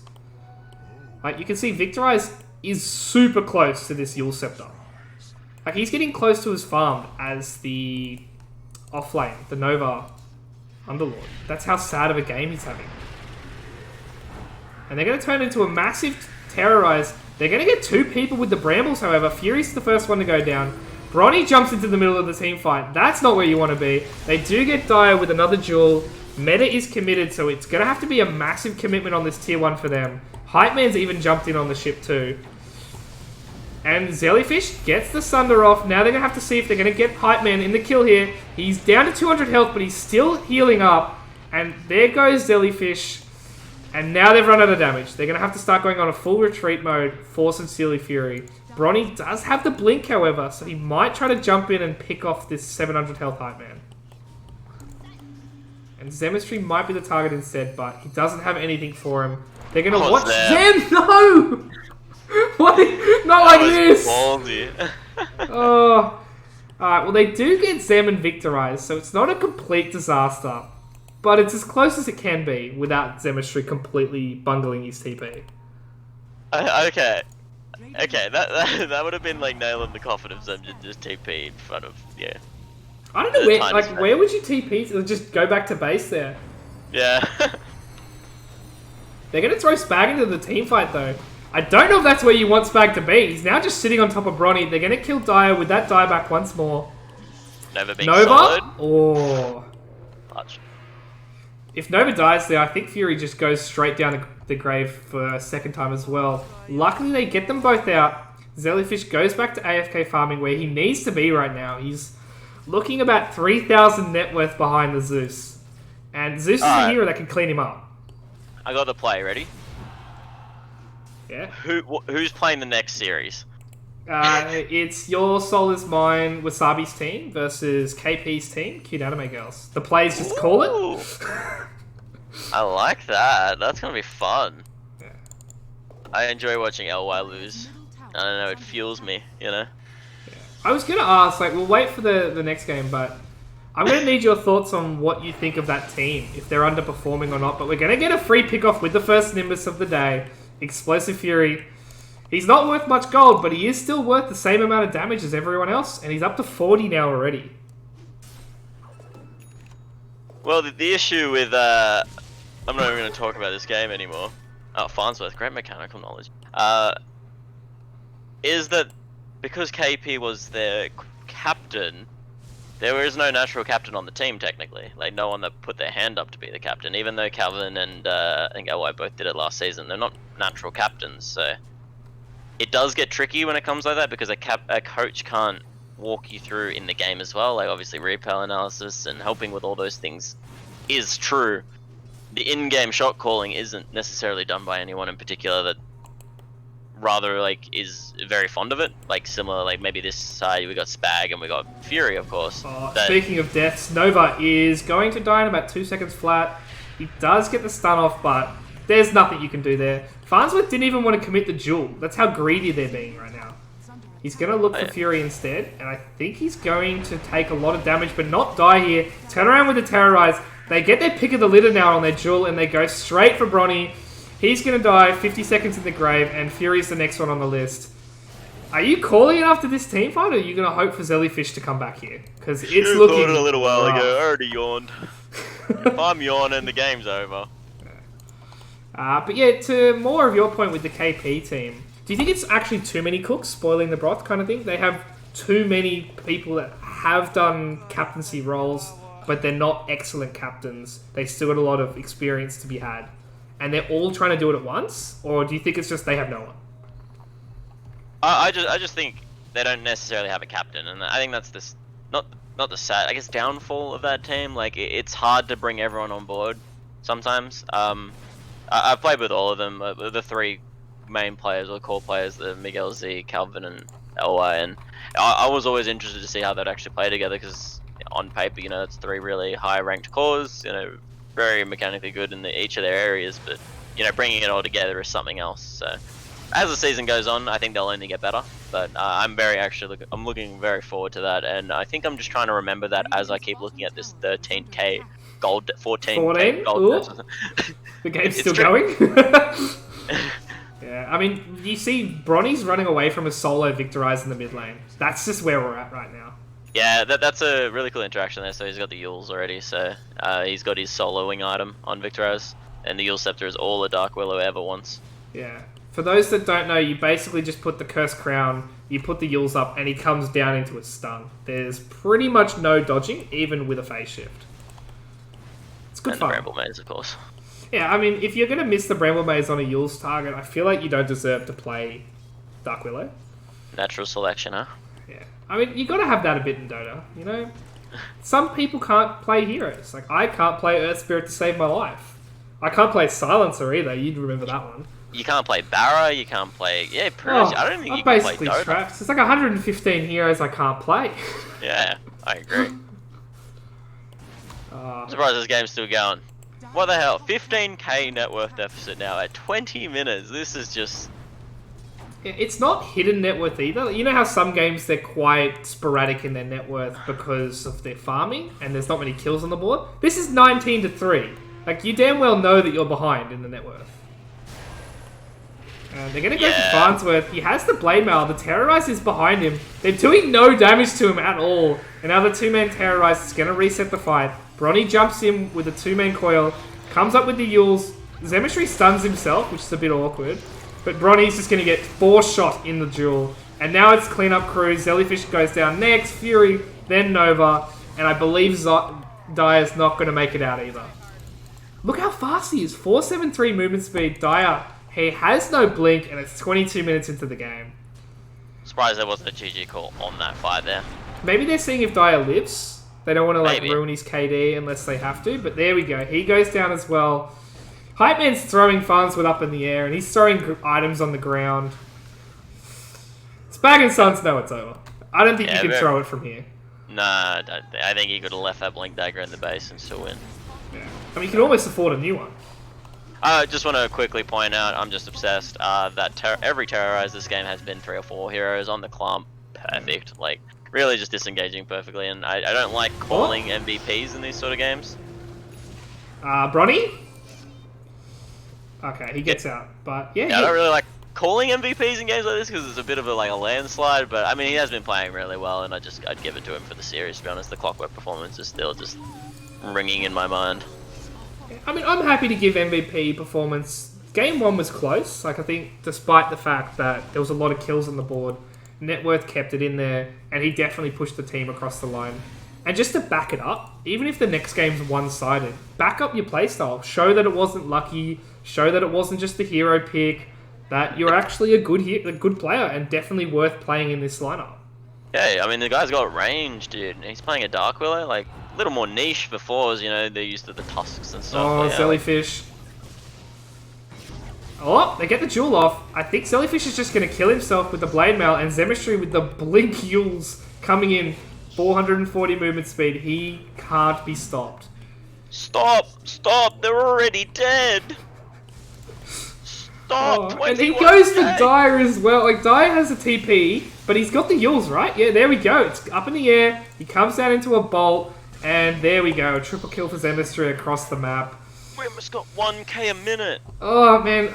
Like, you can see Victorize is super close to this Yule Scepter. Like, he's getting close to his farm as the offlane, the Nova Underlord. That's how sad of a game he's having. And they're going to turn into a massive terrorize. They're going to get 2 people with the Brambles, however. Fury's the first one to go down. Bronny jumps into the middle of the team fight. That's not where you want to be. They do get Dyer with another duel. Meta is committed, so it's going to have to be a massive commitment on this tier 1 for them. Hype Man's even jumped in on the ship too. And Zellyfish gets the Sunder off. Now they're going to have to see if they're going to get Hype Man in the kill here. He's down to 200 health, but he's still healing up. And there goes Zellyfish. And now they've run out of damage. They're going to have to start going on a full retreat mode for Sincerely Fury. Bronny does have the blink, however, so he might try to jump in and pick off this 700 health Hype Man. And Zemistry might be the target instead, but he doesn't have anything for him. They're going to watch Zem! No! What? Not like this! Oh. Alright, well they do get Zem and Victorize, so it's not a complete disaster. But it's as close as it can be without Zemistry completely bungling his TP. Okay, that would have been like nail in the coffin if Zem just TP in front of, yeah. I don't know where would you TP? Or just go back to base there? Yeah. They're going to throw Spag into the team fight though. I don't know if that's where you want Spag to be. He's now just sitting on top of Bronny. They're going to kill Dyer with that dieback once more. Nova being solid. Oh. Clutch. If Nova dies there, I think Fury just goes straight down the grave for a second time as well. Luckily, they get them both out. Zellyfish goes back to AFK farming where he needs to be right now. He's looking about 3,000 net worth behind the Zeus. And Zeus is a hero that can clean him up. I got the play, ready? Yeah. Who's playing the next series? It's Your Soul Is Mine, Wasabi's team versus KP's team, Cute Anime Girls. The plays just call it. I like that. That's gonna be fun. Yeah. I enjoy watching LY lose. I don't know, it fuels me, you know? Yeah. I was gonna ask, like, we'll wait for the next game, but I'm gonna need your thoughts on what you think of that team, if they're underperforming or not. But we're gonna get a free pick-off with the first Nimbus of the day, Explosive Fury. He's not worth much gold, but he is still worth the same amount of damage as everyone else, and he's up to 40 now already. Well, the issue with, I'm not even going to talk about this game anymore. Oh, Farnsworth, great mechanical knowledge. Is that because KP was their captain, there is no natural captain on the team, technically. Like, no one that put their hand up to be the captain, even though Calvin and I think LY both did it last season. They're not natural captains, so it does get tricky when it comes like that, because a coach can't walk you through in the game as well. Like, obviously replay analysis and helping with all those things is true. The in-game shot calling isn't necessarily done by anyone in particular that rather like is very fond of it. Like, similar, like maybe this side we got Spag and we got Fury, of course. Speaking of deaths, Nova is going to die in about 2 seconds flat. He does get the stun off, but there's nothing you can do there. Farnsworth didn't even want to commit the duel. That's how greedy they're being right now. He's going to look for Fury instead, and I think he's going to take a lot of damage, but not die here. Turn around with the Terrorize. They get their pick of the litter now on their duel, and they go straight for Bronny. He's going to die 50 seconds in the grave, and Fury's the next one on the list. Are you calling it after this team fight, or are you going to hope for Zellyfish to come back here? Because it's looking called it a little while ago. I already yawned. If I'm yawning, the game's over. But yeah, to more of your point with the KP team, do you think it's actually too many cooks spoiling the broth kind of thing? They have too many people that have done captaincy roles, but they're not excellent captains. They still got a lot of experience to be had. And they're all trying to do it at once? Or do you think it's just they have no one? I just think they don't necessarily have a captain, and I think that's this not the sad, I guess, downfall of that team. Like it's hard to bring everyone on board sometimes. I've played with all of them, the three main players or core players, the Miguel Z, Calvin, and LY, and I was always interested to see how they'd actually play together because on paper, you know, it's three really high-ranked cores, you know, very mechanically good in each of their areas, but you know, bringing it all together is something else. So as the season goes on, I think they'll only get better. But I'm looking very forward to that, and I think I'm just trying to remember that as I keep looking at this 13k gold, 14k gold. The game's still going. Yeah, I mean, you see Bronny's running away from a solo Victorize in the mid lane. That's just where we're at right now. Yeah, that's a really cool interaction there. So he's got the Yules already, so he's got his soloing item on Victorize, and the Yule Scepter is all a Dark Willow ever wants. Yeah. For those that don't know, you basically just put the Cursed Crown, you put the Yules up, and he comes down into a stun. There's pretty much no dodging, even with a phase shift. It's good fun. And the Bramble Maze, of course. Yeah, I mean, if you're going to miss the Bramble Maze on a Yule's target, I feel like you don't deserve to play Dark Willow. Natural selection, huh? Yeah. I mean, you got to have that a bit in Dota, you know? Some people can't play heroes. Like, I can't play Earth Spirit to save my life. I can't play Silencer either, you'd remember that one. You can't play Barra, you can't play... Yeah, pretty much. I don't think you can play Dota. Trapped. There's like 115 heroes I can't play. Yeah, I agree. I'm surprised this game's still going. What the hell? 15k net worth deficit now at 20 minutes. This is just... It's not hidden net worth either. You know how some games they're quite sporadic in their net worth because of their farming and there's not many kills on the board? This is 19-3. Like, you damn well know that you're behind in the net worth. They're going to go for Farnsworth. He has the Blade Mail. The Terrorize is behind him. They're doing no damage to him at all. And now the two-man Terrorize is going to reset the fight. Bronny jumps in with a two-man coil. Comes up with the Yules. Zemistry stuns himself, which is a bit awkward. But Bronny's just going to get 4-shot in the duel. And now it's cleanup crew. Jellyfish goes down next. Fury, then Nova. And I believe Dire's not going to make it out either. Look how fast he is. 473 movement speed. Dire... He has no blink, and it's 22 minutes into the game. Surprised there wasn't a GG call on that fight there. Maybe they're seeing if Dyer lives. They don't want to like ruin his KD unless they have to, but there we go. He goes down as well. Hype Man's throwing Farnsworth up in the air, and he's throwing items on the ground. Spag and Sons know it's over. I don't think you can throw it from here. Nah, I think he could have left that Blink Dagger in the base and still win. Yeah. I mean, you can almost afford a new one. I just want to quickly point out, I'm just obsessed that every Terrorize this game has been 3 or 4 heroes on the clump. Perfect. Like, really just disengaging perfectly, and I don't like calling MVPs in these sort of games. Bronny? Okay, he gets out, but yeah. I don't really like calling MVPs in games like this because it's a bit of a landslide, but I mean, he has been playing really well, and I'd give it to him for the series, to be honest. The Clockwork performance is still just ringing in my mind. I mean, I'm happy to give MVP performance. Game 1 was close. Like, I think, despite the fact that there was a lot of kills on the board, Networth kept it in there, and he definitely pushed the team across the line. And just to back it up, even if the next game's one-sided, back up your playstyle. Show that it wasn't lucky. Show that it wasn't just the hero pick. That you're actually a good player, and definitely worth playing in this lineup. Yeah, I mean, the guy's got range, dude. He's playing a Dark Willow, like, a little more niche before, you know, they're used to the tusks and stuff. Oh, Jellyfish. Oh, they get the jewel off. I think Jellyfish is just going to kill himself with the Blade Mail, and Zemistry with the Blink Yules coming in. 440 movement speed. He can't be stopped. Stop! They're already dead! Stop! Oh, and he goes for Dire as well. Like, Dire has a TP, but he's got the Yules, right? Yeah, there we go. It's up in the air. He comes down into a bolt. And there we go, triple kill for Zemistry across the map. We almost got 1k a minute. Oh man,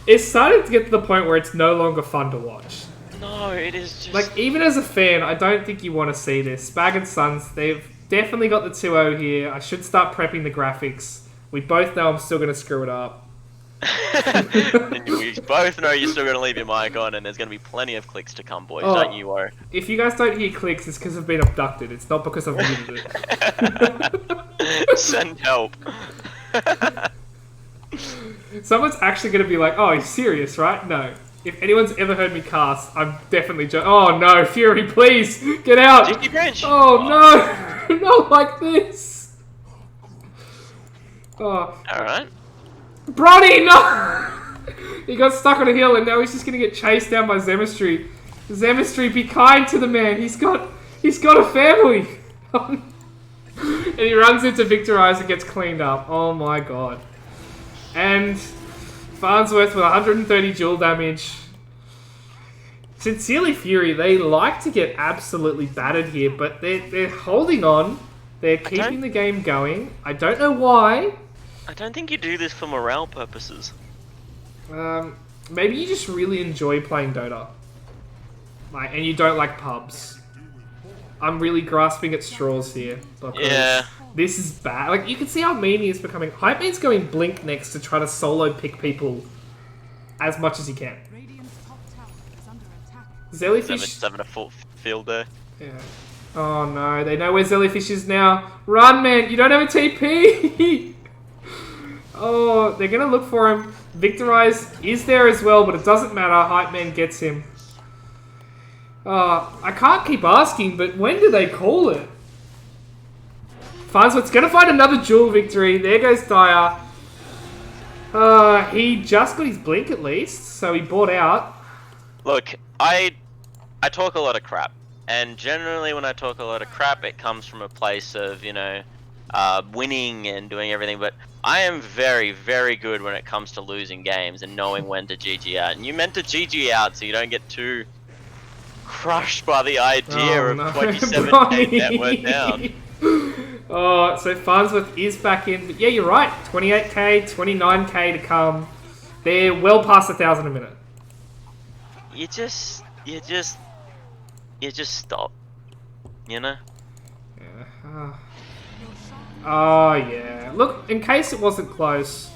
it's starting to get to the point where it's no longer fun to watch. No, it is just... Like, even as a fan, I don't think you want to see this. Spag and Sons, they've Definitely got the 2-0 here. I should start prepping the graphics. We both know I'm still going to screw it up. And we both know you're still going to leave your mic on, and there's going to be plenty of clicks to come, boys. Don't you worry. If you guys don't hear clicks, it's because I've been abducted. It's not because I've muted it. Send help. Someone's actually going to be like, oh, you're serious, right? No. If anyone's ever heard me cast, I'm definitely joking. Oh no, Fury, please, get out! GG Grinch. Oh no! Not like this! Oh. Alright. Bronny, no! He got stuck on a hill and now he's just gonna get chased down by Zemistry. Zemistry, be kind to the man. He's got a family. And he runs into Victorize and gets cleaned up. Oh my god. And Farnsworth with 130 dual damage. Sincerely Fury, they like to get absolutely battered here, but they're holding on. They're keeping the game going. I don't know why. I don't think you do this for morale purposes. Maybe you just really enjoy playing Dota. And you don't like pubs. I'm really grasping at straws here. Yeah. This is bad. Like, you can see how mean he is becoming. Hype Man's going Blink next to try to solo pick people as much as he can. Zellyfish... Having a full field there. Yeah. Oh no, they know where Zellyfish is now. Run, man! You don't have a TP! Oh, they're gonna look for him. Victorize is there as well, but it doesn't matter. Hype Man gets him. I can't keep asking, but when do they call it? Farnsworth's gonna find another duel victory. There goes Dyer. He just got his blink at least, so he bought out. Look, I talk a lot of crap, and generally when I talk a lot of crap, it comes from a place of, you know, winning and doing everything, but I am very, very good when it comes to losing games and knowing when to GG out. And you meant to GG out so you don't get too crushed by the idea of 27k net worth down. Oh, so Farnsworth is back in, but yeah, you're right. 28k, 29k to come. They're well past 1,000 a minute. You just stop, you know? Yeah. Oh, yeah. Look, in case it wasn't close,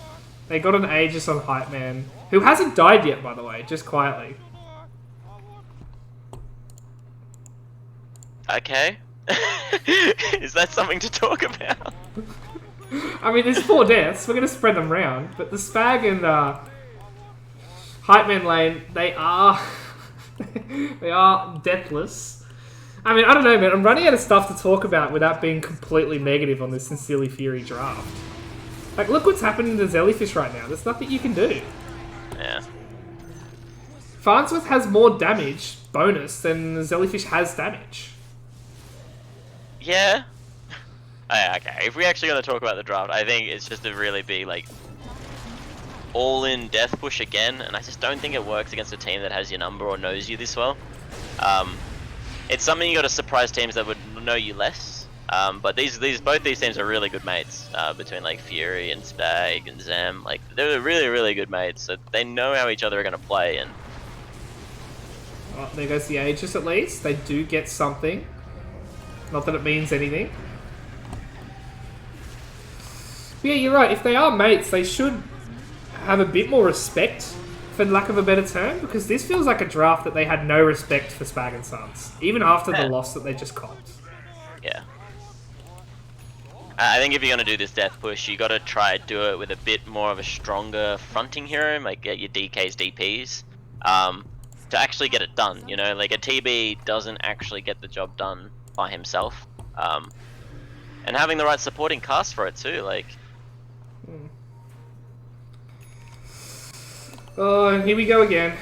they got an Aegis on Hype Man, who hasn't died yet, by the way, just quietly. Okay. Is that something to talk about? I mean, there's 4 deaths. We're going to spread them around. But the Spag and Hype Man lane, they are... they are deathless. I mean, I don't know, man. I'm running out of stuff to talk about without being completely negative on this Sincerely Fury draft. Like, look what's happening to Zellyfish right now. There's nothing you can do. Yeah. Farnsworth has more damage, bonus, than Zellyfish has damage. Yeah. Okay, if we're actually going to talk about the draft, I think it's just to really be, like, all-in death push again, and I just don't think it works against a team that has your number or knows you this well. It's something you got to surprise teams that would know you less. But both these teams are really good mates. Between like Fury and Spag and Zem, like they're really, really good mates. So they know how each other are going to play. And oh, there goes the Aegis at least. They do get something. Not that it means anything. But yeah, you're right. If they are mates, they should have a bit more respect, for lack of a better term, because this feels like a draft that they had no respect for Spag and Sons, even after the loss that they just copped. Yeah. I think if you're going to do this death push, you got to try to do it with a bit more of a stronger fronting hero, like get your DKs, DPs, to actually get it done, you know? Like a TB doesn't actually get the job done by himself. And having the right supporting cast for it too, like... Oh, and here we go again.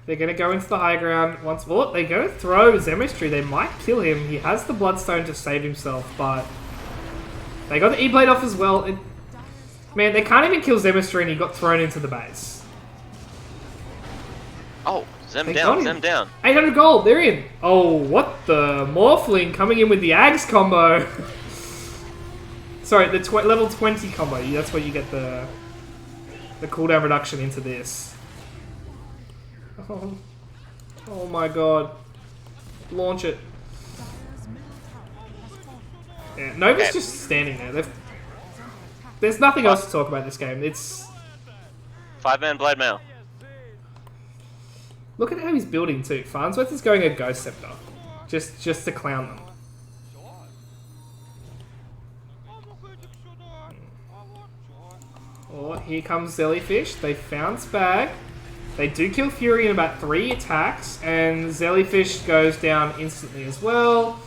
They're going to go into the high ground once more. They're going to throw Zemistry. They might kill him. He has the Bloodstone to save himself, but... They got the E-Blade off as well. Man, they can't even kill Zemistry and he got thrown into the base. Oh, Zem down. 800 gold, they're in. Oh, what the? Morphling coming in with the Ags combo. Sorry, the level 20 combo. That's where you get the cooldown reduction into this. Oh my god. Launch it. Yeah, Nova's Okay. just standing there. There's nothing else to talk about this game. It's 5-man blade mail. look at how he's building too. Farnsworth is going a Ghost Scepter, just to clown them. Oh, here comes Jellyfish. They found Spag. They do kill Fury in about 3 attacks, and Jellyfish goes down instantly as well.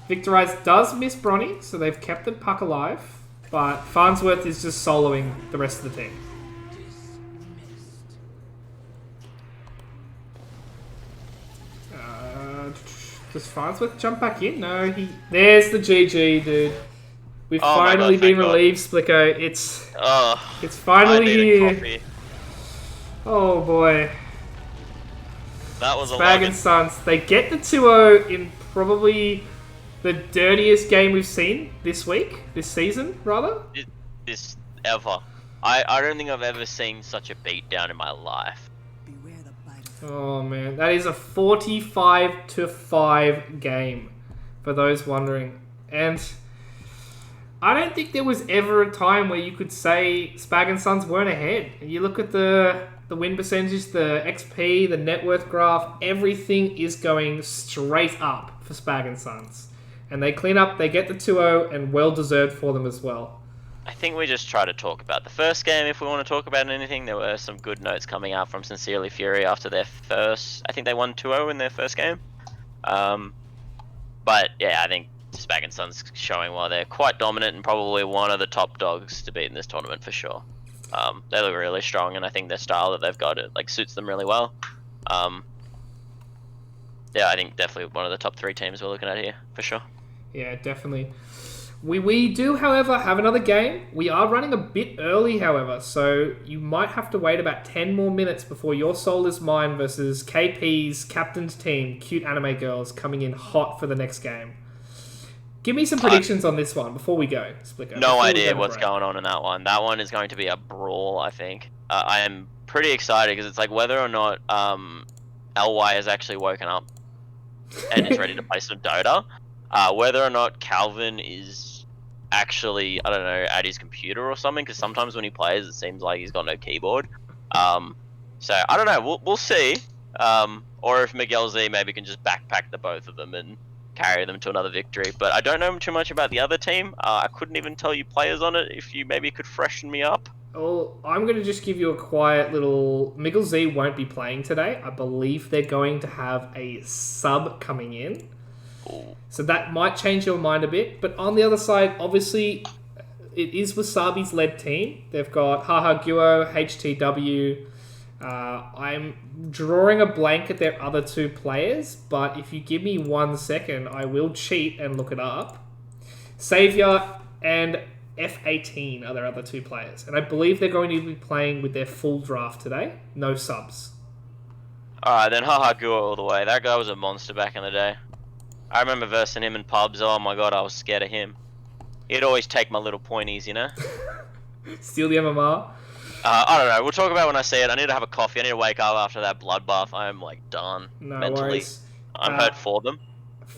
Victorize does miss Bronny, so they've kept the puck alive, but Farnsworth is just soloing the rest of the team. Does Farnsworth jump back in? No, there's the GG, dude. We've Oh my finally God, been thank God. relieved, Splicko. It's Oh, finally I need a here. coffee. Oh boy. That was Spag 11. and Sons. They get the 2-0 in probably the dirtiest game we've seen this season, rather. This ever. I don't think I've ever seen such a beatdown in my life. Oh man, that is a 45-5 game, for those wondering. And I don't think there was ever a time where you could say Spag and Sons weren't ahead. You look at the win percentages, the XP, the net worth graph, everything is going straight up for Spag and Sons. And they clean up, they get the 2-0, and well deserved for them as well. I think we just try to talk about the first game if we want to talk about anything. There were some good notes coming out from Sincerely Fury after their first... I think they won 2-0 in their first game. But yeah, I think Spag and Sons showing why they're quite dominant and probably one of the top dogs to beat in this tournament for sure. They look really strong, and I think their style that they've got, it like suits them really well. Yeah, I think definitely one of the top 3 teams we're looking at here for sure. Yeah, definitely. We do, however, have another game. We are running a bit early, however, so you might have to wait about 10 more minutes before Your Soul Is Mine versus KP's captain's team, Cute Anime Girls, coming in hot for the next game. Give me some predictions on this one before we go, Splicker. No idea what's going on in that one. That one is going to be a brawl, I think. I am pretty excited because it's like whether or not LY has actually woken up and is ready to play some Dota. Whether or not Calvin is actually, I don't know, at his computer or something, because sometimes when he plays it seems like he's got no keyboard. So I don't know, we'll see. Or if Miguel Z maybe can just backpack the both of them and carry them to another victory. But I don't know too much about the other team. I couldn't even tell you players on it. If you maybe could freshen me up. Oh, I'm going to just give you a quiet little... Miguel Z won't be playing today. I believe they're going to have a sub coming in. Ooh. So that might change your mind a bit. But on the other side, obviously, it is Wasabi's led team. They've got Haha Guo, HTW. I'm drawing a blank at their other 2 players, but if you give me 1 second, I will cheat and look it up. Savior and F18 are their other 2 players. And I believe they're going to be playing with their full draft today. No subs. Alright, then Haha Guo all the way. That guy was a monster back in the day. I remember versing him in pubs. Oh my god, I was scared of him. He'd always take my little pointies, you know? Steal the MMR. I don't know. We'll talk about it when I see it. I need to have a coffee. I need to wake up after that bloodbath. I'm like done No mentally. worries. I'm hurt for them.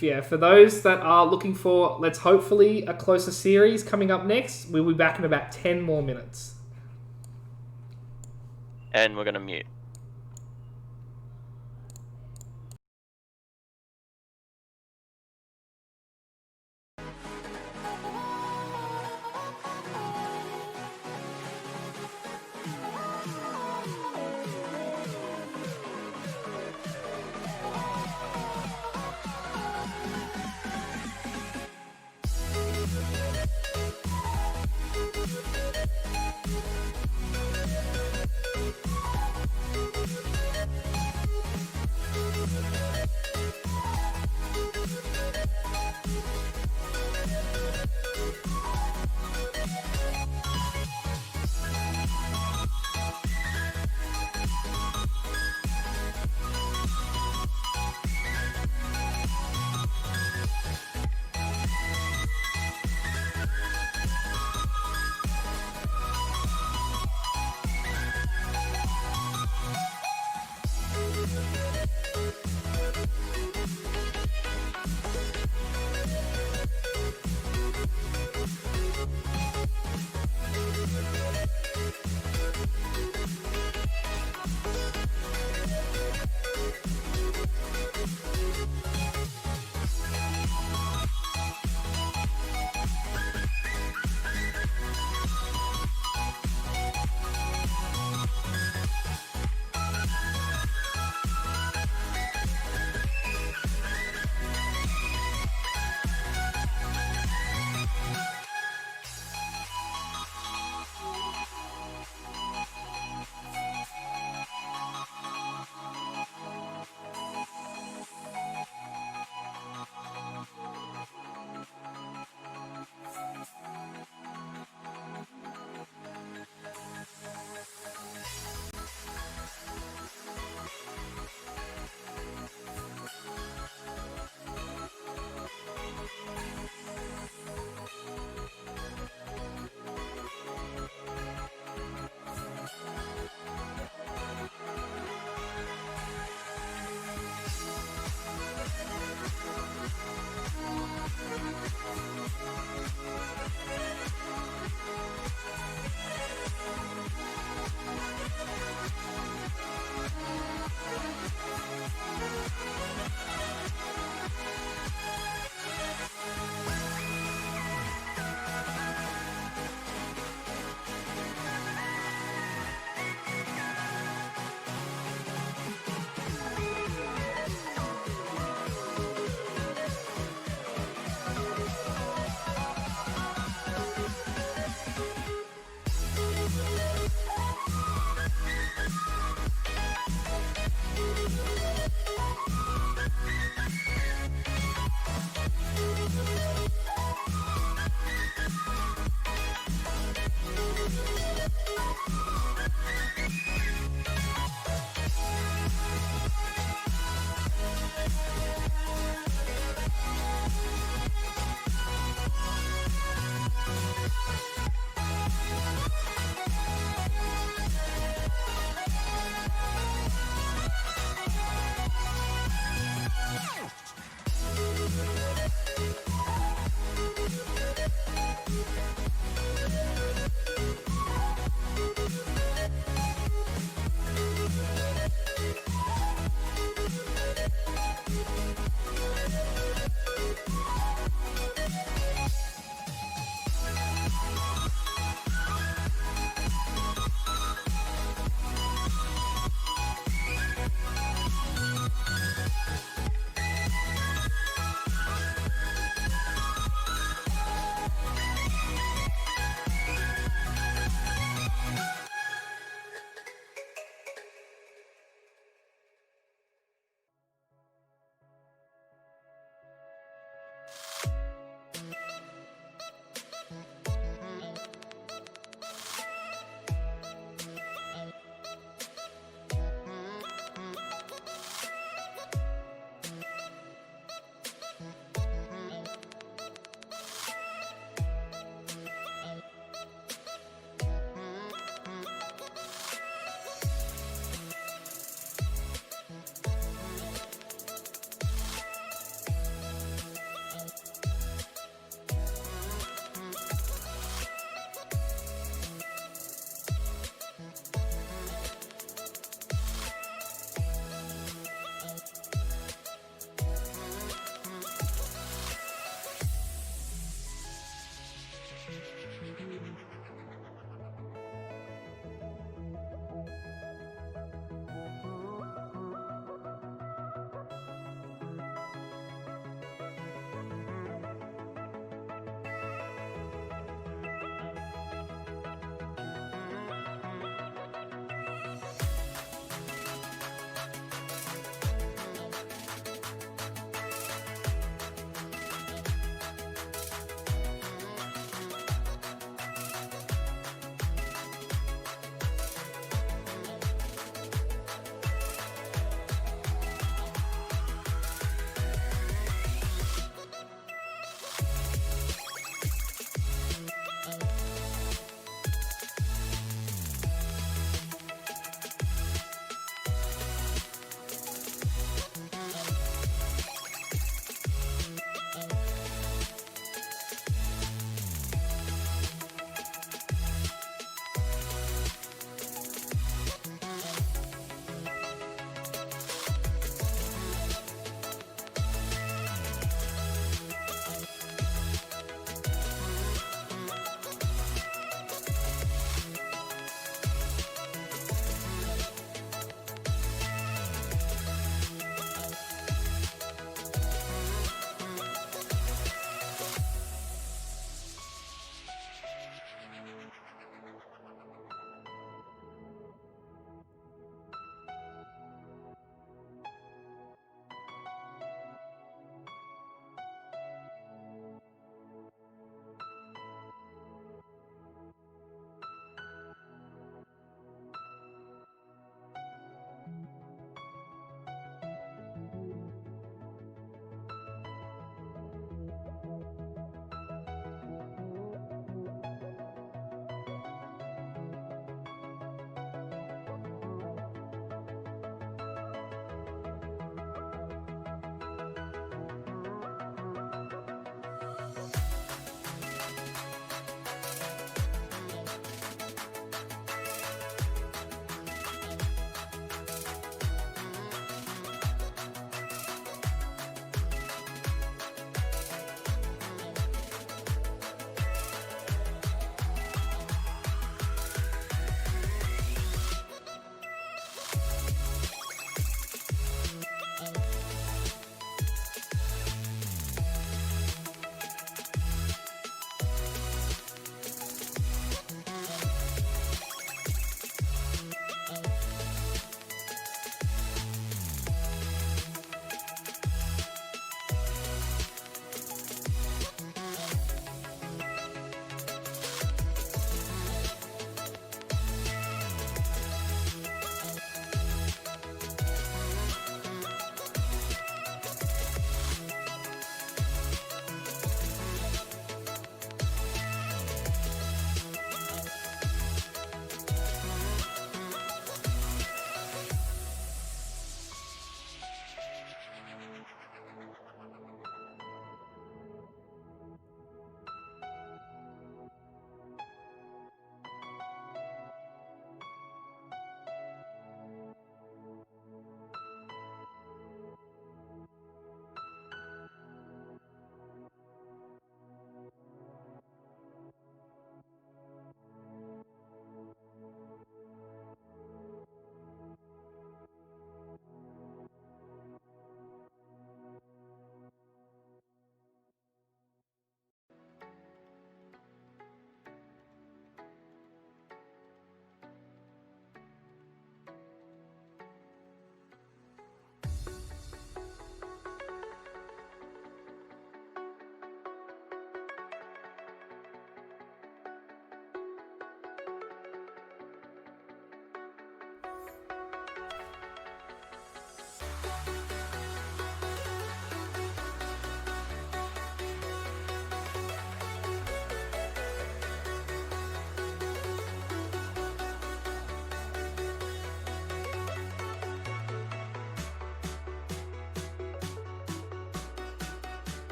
Yeah, for those that are looking for, let's hopefully, a closer series coming up next, we'll be back in about 10 more minutes. And we're gonna mute.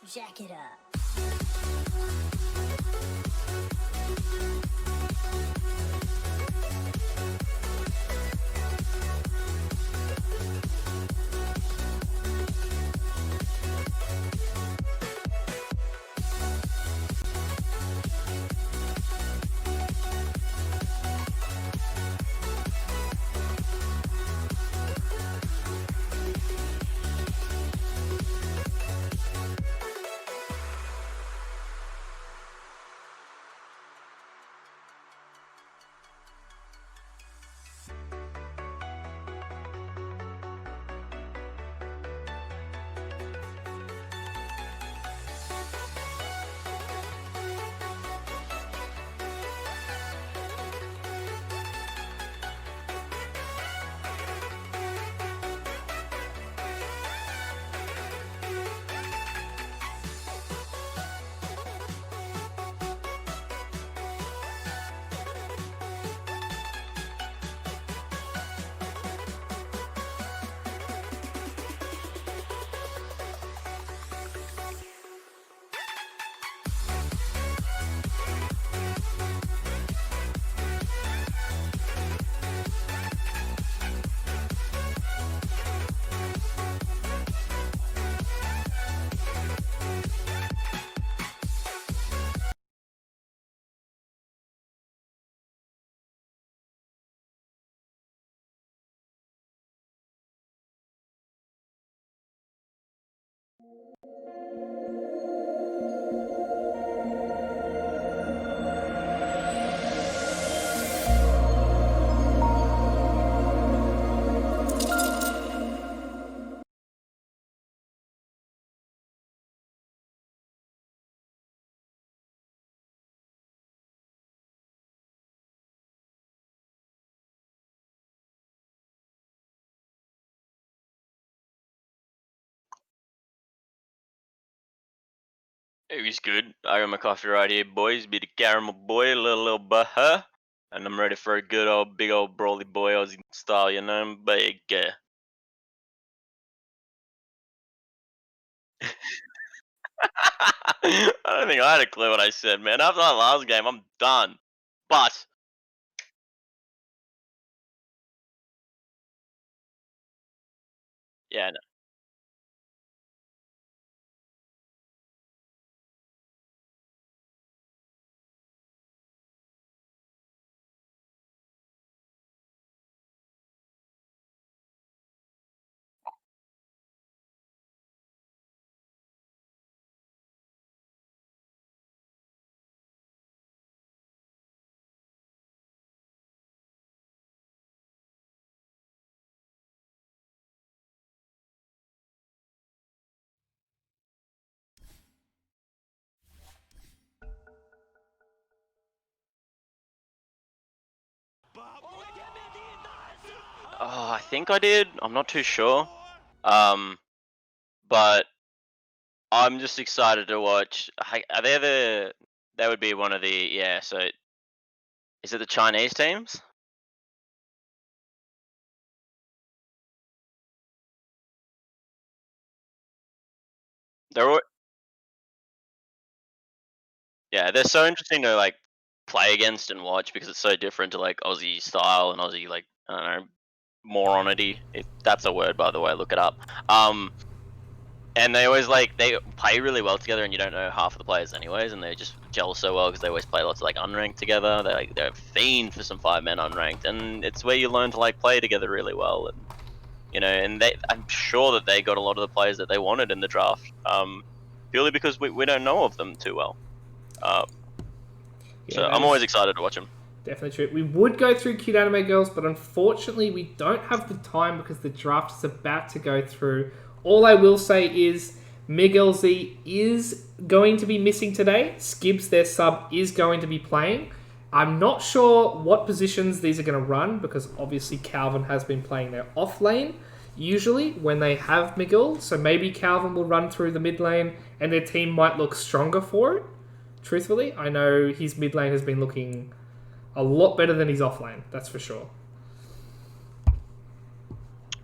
Jack it up. It was good. I got my coffee right here, boys. Be the caramel boy, little butter. And I'm ready for a good old, big old brawly boy Aussie style, you know? Big. I don't think I had a clue what I said, man. After that last game, I'm done. But, yeah, no. Oh, I think I did. I'm not too sure. Um, but I'm just excited to watch. Are they the? That would be one of the. Yeah. So, is it the Chinese teams? They're all, yeah. They're so interesting to like play against and watch because it's so different to like Aussie style and Aussie like I don't know moronity. If that's a word, by the way, look it up. And they always like they play really well together, and you don't know half of the players anyways, and they just gel so well because they always play lots of like unranked together. They're a fiend for some 5-man unranked, and it's where you learn to like play together really well. And you know, and I'm sure that they got a lot of the players that they wanted in the draft, purely because we don't know of them too well. Yeah, So that I'm is always excited to watch them. definitely true. We would go through Cute Anime Girls, but unfortunately we don't have the time because the draft is about to go through. All I will say is Miguel Z is going to be missing today. Skibbs, their sub, is going to be playing. I'm not sure what positions these are going to run because obviously Calvin has been playing their off lane usually when they have Miguel. So maybe Calvin will run through the mid lane and their team might look stronger for it. Truthfully, I know his mid lane has been looking a lot better than his off lane, that's for sure.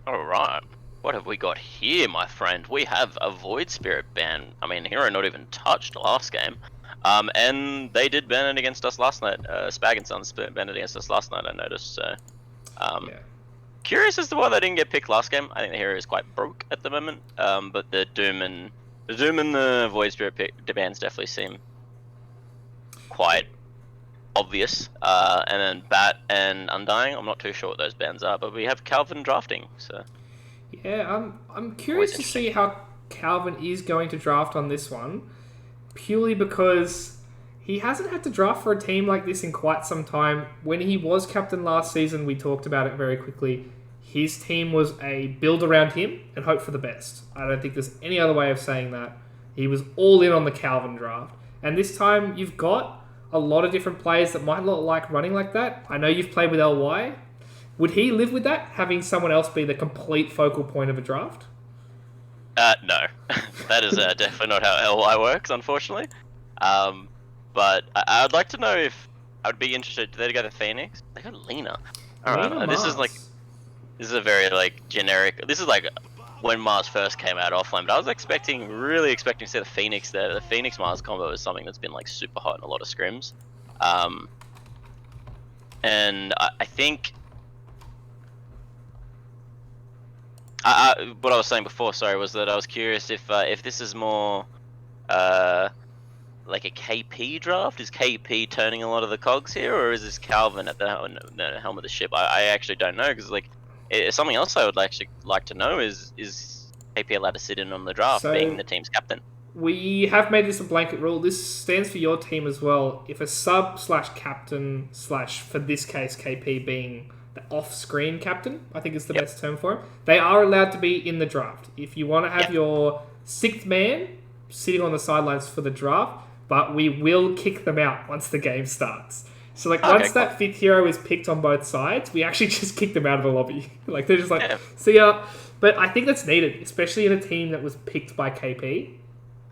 All right. What have we got here, my friend? We have a Void Spirit ban. I mean, Hero not even touched last game. And they did ban it against us last night. Spag and Sons banned it against us last night, I noticed. So, Yeah. curious as to why they didn't get picked last game. I think the Hero is quite broke at the moment. But the Doom and the Void Spirit bans definitely seem quite obvious. And then Bat and Undying, I'm not too sure what those bans are, but we have Calvin drafting. So Yeah, I'm curious to see how Calvin is going to draft on this one, purely because he hasn't had to draft for a team like this in quite some time. When he was captain last season, we talked about it very quickly. His team was a build around him and hope for the best. I don't think there's any other way of saying that. He was all in on the Calvin draft. And this time, you've got a lot of different players that might not like running like that. I know you've played with LY. Would he live with that, having someone else be the complete focal point of a draft? No. That is definitely not how LY works, unfortunately. But I would like to know if... I would be interested. Did they go to Phoenix? They got Lena. Alright, this is a very, like, generic... This is, like, when Mars first came out offline, but I was really expecting to see the Phoenix there. The Phoenix-Mars combo is something that's been, like, super hot in a lot of scrims. And I think... what I was saying before, sorry, was that I was curious if this is more like a KP draft. Is KP turning a lot of the cogs here, or is this Calvin at the helm of the ship? I actually don't know, because like something else I would actually like to know is KP allowed to sit in on the draft, being the team's captain? We have made this a blanket rule. This stands for your team as well. If a sub/captain/ for this case KP being the off-screen captain, I think is the best term for him, they are allowed to be in the draft. If you want to have your sixth man sitting on the sidelines for the draft, but we will kick them out once the game starts. So once that fifth hero is picked on both sides, we actually just kick them out of the lobby. Like they're just like, see ya. But I think that's needed, especially in a team that was picked by KP.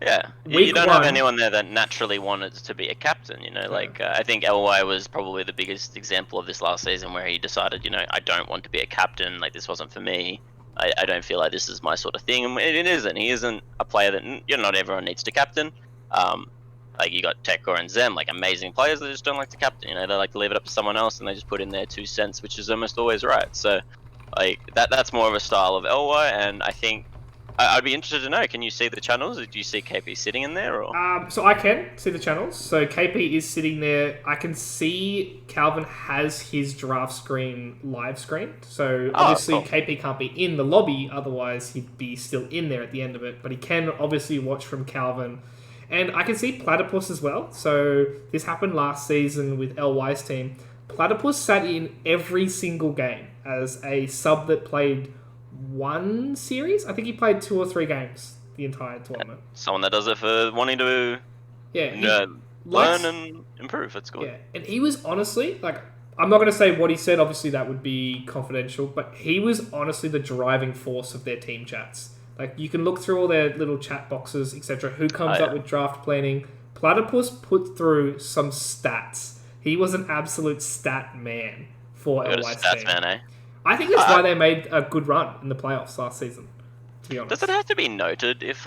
Yeah, you don't have anyone there that naturally wanted to be a captain, you know, like, I think LY was probably the biggest example of this last season, where he decided, you know, I don't want to be a captain, like, this wasn't for me, I don't feel like this is my sort of thing, and it isn't, he isn't a player that, you know, not everyone needs to captain, like, you got Tekor and Zem, like, amazing players that just don't like to captain, you know, they like to leave it up to someone else, and they just put in their 2 cents, which is almost always right, so, like, that's more of a style of LY, and I think, I'd be interested to know, can you see the channels? Do you see KP sitting in there? Or? So I can see the channels. So KP is sitting there. I can see Calvin has his draft screen live screened. So obviously KP can't be in the lobby, otherwise he'd be still in there at the end of it. But he can obviously watch from Calvin. And I can see Platypus as well. So this happened last season with LY's team. Platypus sat in every single game as a sub that played one series. I think he played 2 or 3 games the entire tournament. Someone that does it for wanting to learn and improve. That's good. Yeah, and he was honestly, like, I'm not going to say what he said, obviously that would be confidential, but he was honestly the driving force of their team chats. Like, you can look through all their little chat boxes, etc. Who comes up with draft planning. Platypus put through some stats. He was an absolute stat man for LY's team. Man, eh? I think that's why they made a good run in the playoffs last season, to be honest. Does it have to be noted if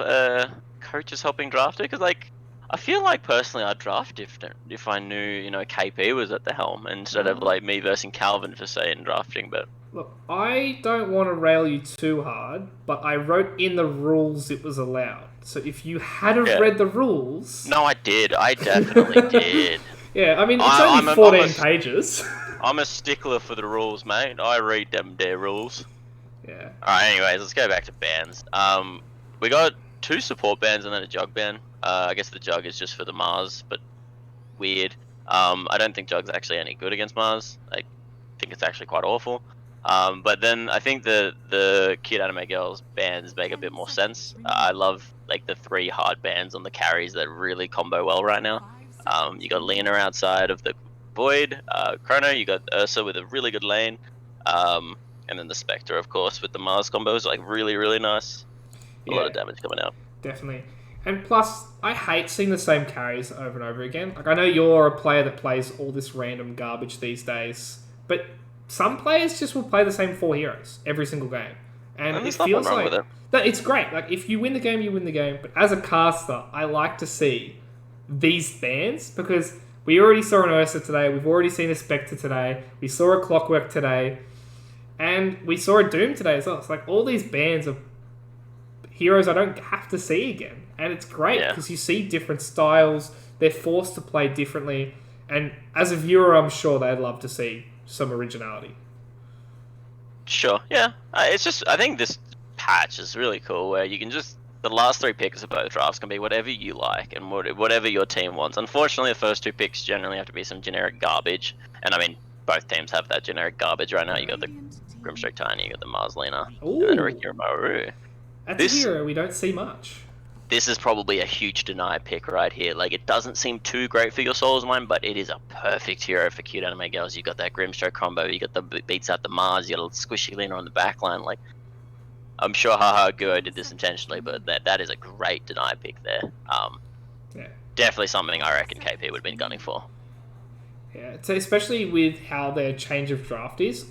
coach is helping draft it? Because, like, I feel like personally I'd draft if I knew, you know, KP was at the helm instead of, like, me versus Calvin for, say, in drafting. But look, I don't want to rail you too hard, but I wrote in the rules it was allowed. So if you hadn't read the rules... No, I did. I definitely did. Yeah, I mean, it's only 14 pages. I'm a stickler for the rules, mate. I read them their rules. Yeah. Alright, anyways, let's go back to bans. We got 2 support bans and then a jug ban. I guess the jug is just for the Mars, but weird. I don't think jug's actually any good against Mars. I think it's actually quite awful. But then I think the cute anime girls bans make a bit more sense. I love, like, the 3 hard bans on the carries that really combo well right now. You got Lena outside of the Void, Chrono, you got Ursa with a really good lane, and then the Spectre, of course, with the Mars combo is, like, really, really nice. A lot of damage coming out. Definitely. And plus, I hate seeing the same carries over and over again. Like, I know you're a player that plays all this random garbage these days, but some players just will play the same 4 heroes every single game. And it there's nothing feels wrong like with it. that. It's great. Like if you win the game, you win the game. But as a caster, I like to see these bans because we already saw an Ursa today. We've already seen a Spectre today. We saw a Clockwork today, and we saw a Doom today as well. It's like all these bans of heroes I don't have to see again, and it's great Yeah. because you see different styles. They're forced to play differently, and as a viewer, I'm sure they'd love to see some originality. Sure, yeah. It's just, I think this patch is really cool where you can just, the last 3 picks of both drafts can be whatever you like and whatever your team wants. Unfortunately, the first 2 picks generally have to be some generic garbage. And I mean, both teams have that generic garbage right now. You got the Grimstroke Tiny, you got the Marslina, and then Ooh. Ricky Maru. That's a hero we don't see much. This is probably a huge deny pick right here. Like, it doesn't seem too great for your Soul's Mind, but it is a perfect hero for cute anime girls. You got that Grimstroke combo, you got the beats out the Mars, you got a squishy leaner on the backline. Like, I'm sure Haha Guo did this intentionally, but that is a great deny pick there. Yeah. Definitely something I reckon KP would have been gunning for. Yeah, so especially with how their change of draft is,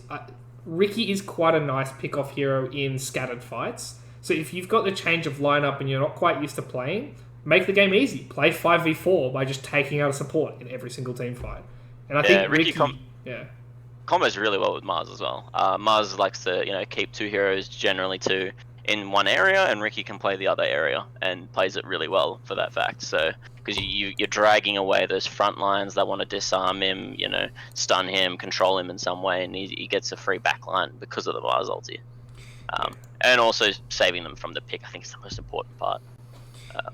Ricky is quite a nice pick-off hero in scattered fights. So if you've got the change of lineup and you're not quite used to playing, make the game easy. Play 5v4 by just taking out a support in every single team fight. And I think Ricky combos really well with Mars as well. Mars likes to keep 2 heroes, generally 2, in one area, and Ricky can play the other area and plays it really well for that fact. So because you're dragging away those front lines that want to disarm him, stun him, control him in some way, and he gets a free backline because of the Mars ulti. And also saving them from the pick, I think, is the most important part.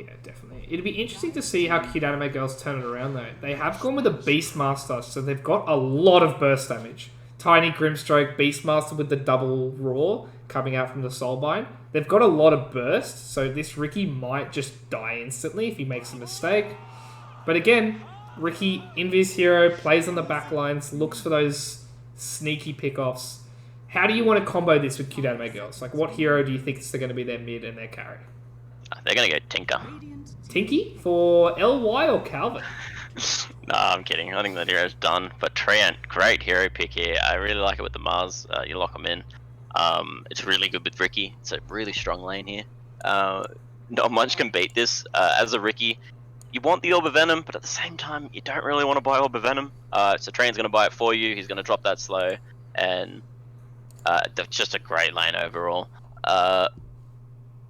Yeah, definitely. It'd be interesting to see how Cute Anime Girls turn it around, though. They have gone with a Beastmaster, so they've got a lot of burst damage. Tiny Grimstroke, Beastmaster with the double roar coming out from the Soulbind. They've got a lot of burst, so this Ricky might just die instantly if he makes a mistake. But again, Ricky, Invis hero, plays on the backlines, looks for those sneaky pickoffs. How do you want to combo this with Cute Anime Girls? Like, what hero do you think is going to be their mid and their carry? They're going to go Tinker. Tinky? For LY or Calvin? Nah, I'm kidding. I think that hero's done. But Treant, great hero pick here. I really like it with the Mars. You lock them in. It's really good with Ricky. It's a really strong lane here. Not much can beat this. As a Ricky, you want the Orb of Venom, but at the same time, you don't really want to buy Orb of Venom. So Treant's going to buy it for you. He's going to drop that slow. And just a great lane overall.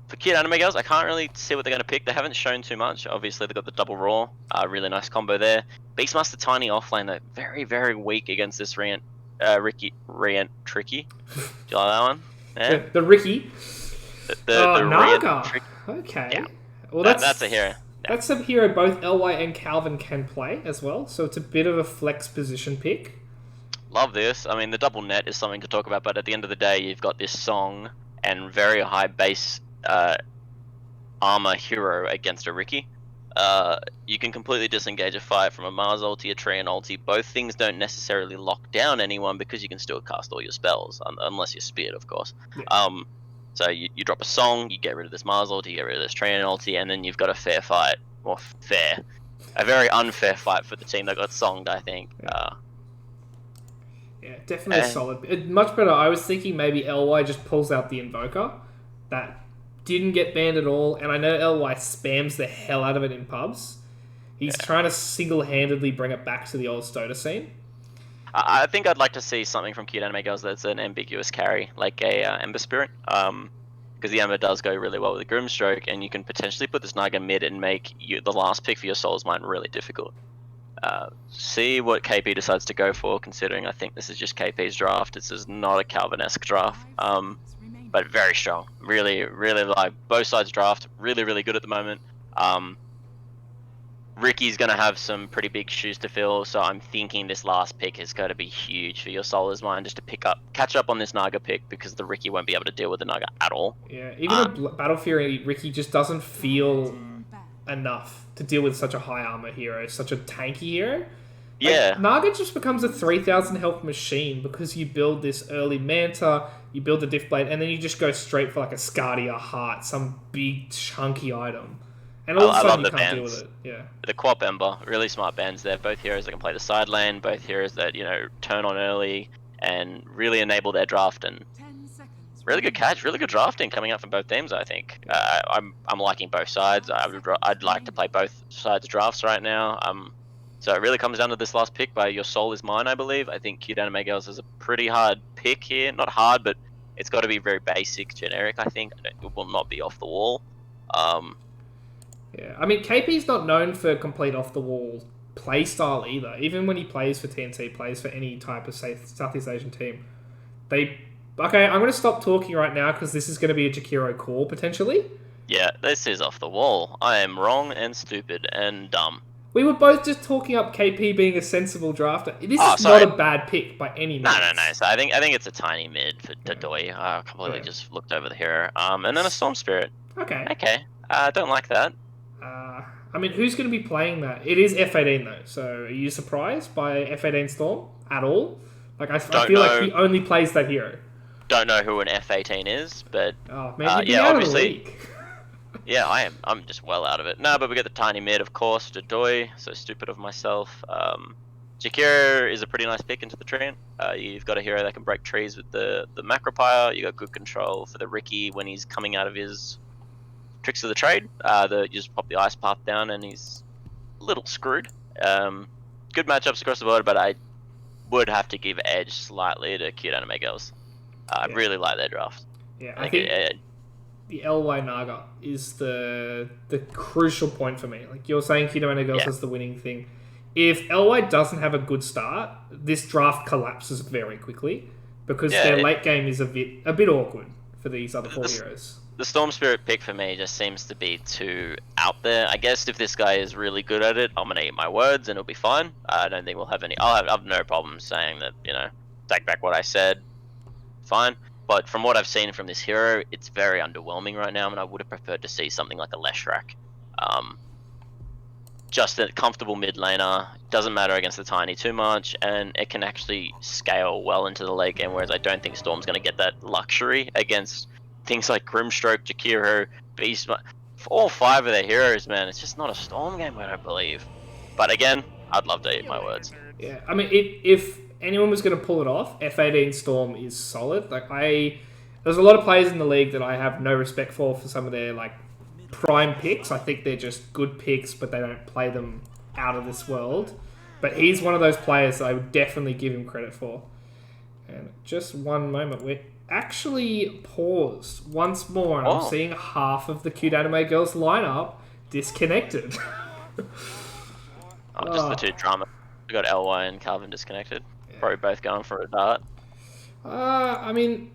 For Cute Anime Girls, I can't really see what they're going to pick. They haven't shown too much. Obviously, they've got the double roar. Really nice combo there. Beastmaster Tiny offlane, though. Very, very weak against this Ricky. Tricky. Do you like that one? Yeah? The Ricky? The Naga. Tricky. Okay. Yeah. Well, That's a hero. Yeah. That's a hero both LY and Calvin can play as well, so it's a bit of a flex position pick. Love this. I mean, the double net is something to talk about, but at the end of the day, you've got this song and very high base armor hero against a Ricky. You can completely disengage a fight from a Mars ulti, a Treant ulti. Both things don't necessarily lock down anyone because you can still cast all your spells, unless you're speared, of course. Yeah. So you drop a song, you get rid of this Mars ulti, you get rid of this Treant ulti, and then you've got a fair fight. Or a very unfair fight for the team that got songed, I think. Yeah, definitely solid. Much better. I was thinking maybe LY just pulls out the Invoker. That didn't get banned at all, and I know LY spams the hell out of it in pubs. He's trying to single-handedly bring it back to the old Dota scene. I think I'd like to see something from Cute Anime Girls that's an ambiguous carry, like a Ember Spirit. Because the Ember does go really well with the Grimstroke, and you can potentially put this Naga mid and make the last pick for your Soul's Mind really difficult. See what KP decides to go for, considering I think this is just KP's draft. This is not a Calvin-esque draft, but very strong. Really, really like both sides draft. Really, really good at the moment. Ricky's going to have some pretty big shoes to fill, so I'm thinking this last pick is going to be huge for your Solar's Mind, just to catch up on this Naga pick, because the Ricky won't be able to deal with the Naga at all. Yeah, even a Battle Fury, Ricky just doesn't feel enough to deal with such a high armor hero, such a tanky hero. Yeah. Naga just becomes a 3,000 health machine because you build this early Manta, you build the Diff Blade, and then you just go straight for like a Scardia Heart, some big chunky item. And all of a sudden you can't deal with it. Yeah. The Quap Ember, really smart bands there. Both heroes that can play the side lane, both heroes that, turn on early and really enable their draft and really good catch, really good drafting coming out from both teams. I think I'm liking both sides. I'd like to play both sides drafts right now. So it really comes down to this last pick by Your Soul Is Mine, I believe. I think Cute Anime Girls is a pretty hard pick here. Not hard, but it's got to be very basic, generic. I think it will not be off the wall. Yeah, I mean, KP's not known for complete off the wall play style either. Even when he plays for TNT, plays for any type of Southeast Asian team, okay, I'm going to stop talking right now because this is going to be a Jakiro call potentially. Yeah, this is off the wall. I am wrong and stupid and dumb. We were both just talking up KP being a sensible drafter. This is sorry. not a bad pick by any means. No. So I think it's a tiny mid for Dodoi. I completely just looked over the hero. And then a Storm Spirit. Okay. I don't like that. I mean, who's going to be playing that? It is F18 though, so are you surprised by F18 Storm at all? Like, I feel like he only plays that hero. Don't know who an F18 is, but man, you'd be out of the league. Yeah, I am. I'm just well out of it. No, but we get the tiny mid, of course, Dodoi. So stupid of myself. Jakiro is a pretty nice pick into the train. You've got a hero that can break trees with the Macropire. You got good control for the Ricky when he's coming out of his tricks of the trade. You just pop the ice path down and he's a little screwed. Good matchups across the board, but I would have to give edge slightly to Cute Anime Girls. I really like their draft. Yeah, I think the LY Naga is the crucial point for me. Like you're saying, Cute Anime Girls is the winning thing. If LY doesn't have a good start, this draft collapses very quickly because their late game is a bit awkward for these other four heroes. The Storm Spirit pick for me just seems to be too out there. I guess if this guy is really good at it, I'm gonna eat my words and it'll be fine. I don't think we'll have any. I'll have no problem saying that. Take back what I said. Fine. But from what I've seen from this hero, it's very underwhelming right now, and I would have preferred to see something like a Leshrac. Just a comfortable mid laner, doesn't matter against the tiny too much, and it can actually scale well into the late game, whereas I don't think Storm's going to get that luxury against things like Grimstroke, Jakiro, Beast. All five of their heroes, man, it's just not a Storm game, I don't believe. But again, I'd love to eat my words. Yeah, I mean, if anyone was going to pull it off, F18 Storm is solid. Like there's a lot of players in the league that I have no respect for some of their prime picks. I think they're just good picks, but they don't play them out of this world. But he's one of those players that I would definitely give him credit for. And just one moment, we're actually paused once more, and I'm seeing half of the Cute Anime Girls lineup disconnected. Just the two drama. We got LY and Calvin disconnected. Probably both going for a dart. I mean,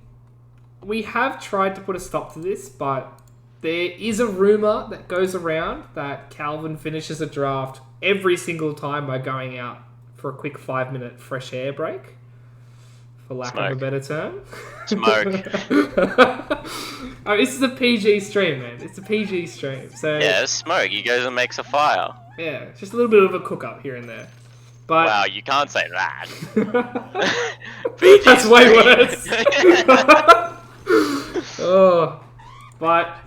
we have tried to put a stop to this, but there is a rumor that goes around that Calvin finishes a draft every single time by going out for a quick 5-minute fresh air break, for lack of a better term. Smoke. This is a PG stream, man. It's a PG stream. So yeah, smoke. He goes and makes a fire. Yeah, just a little bit of a cook up here and there. But wow, you can't say that. That's way worse. But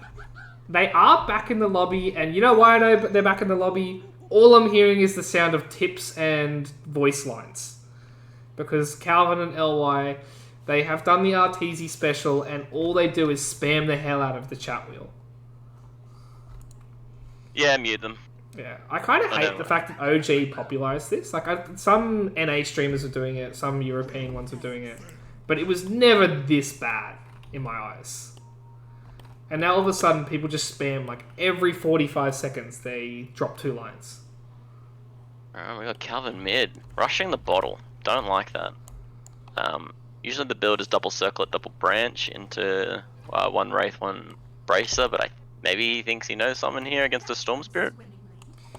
they are back in the lobby, and you know why I know they're back in the lobby? All I'm hearing is the sound of tips and voice lines. Because Calvin and LY, they have done the Arteezy special, and all they do is spam the hell out of the chat wheel. Yeah, mute them. Yeah, I kind of hate the fact that OG popularized this. Some NA streamers are doing it, some European ones are doing it, but it was never this bad in my eyes. And now all of a sudden, people just spam every 45 seconds. They drop 2 lines. We got Calvin mid rushing the bottle. Don't like that. Usually the build is double circlet, double branch into one Wraith, one Bracer, but maybe he thinks he knows something here against a Storm Spirit.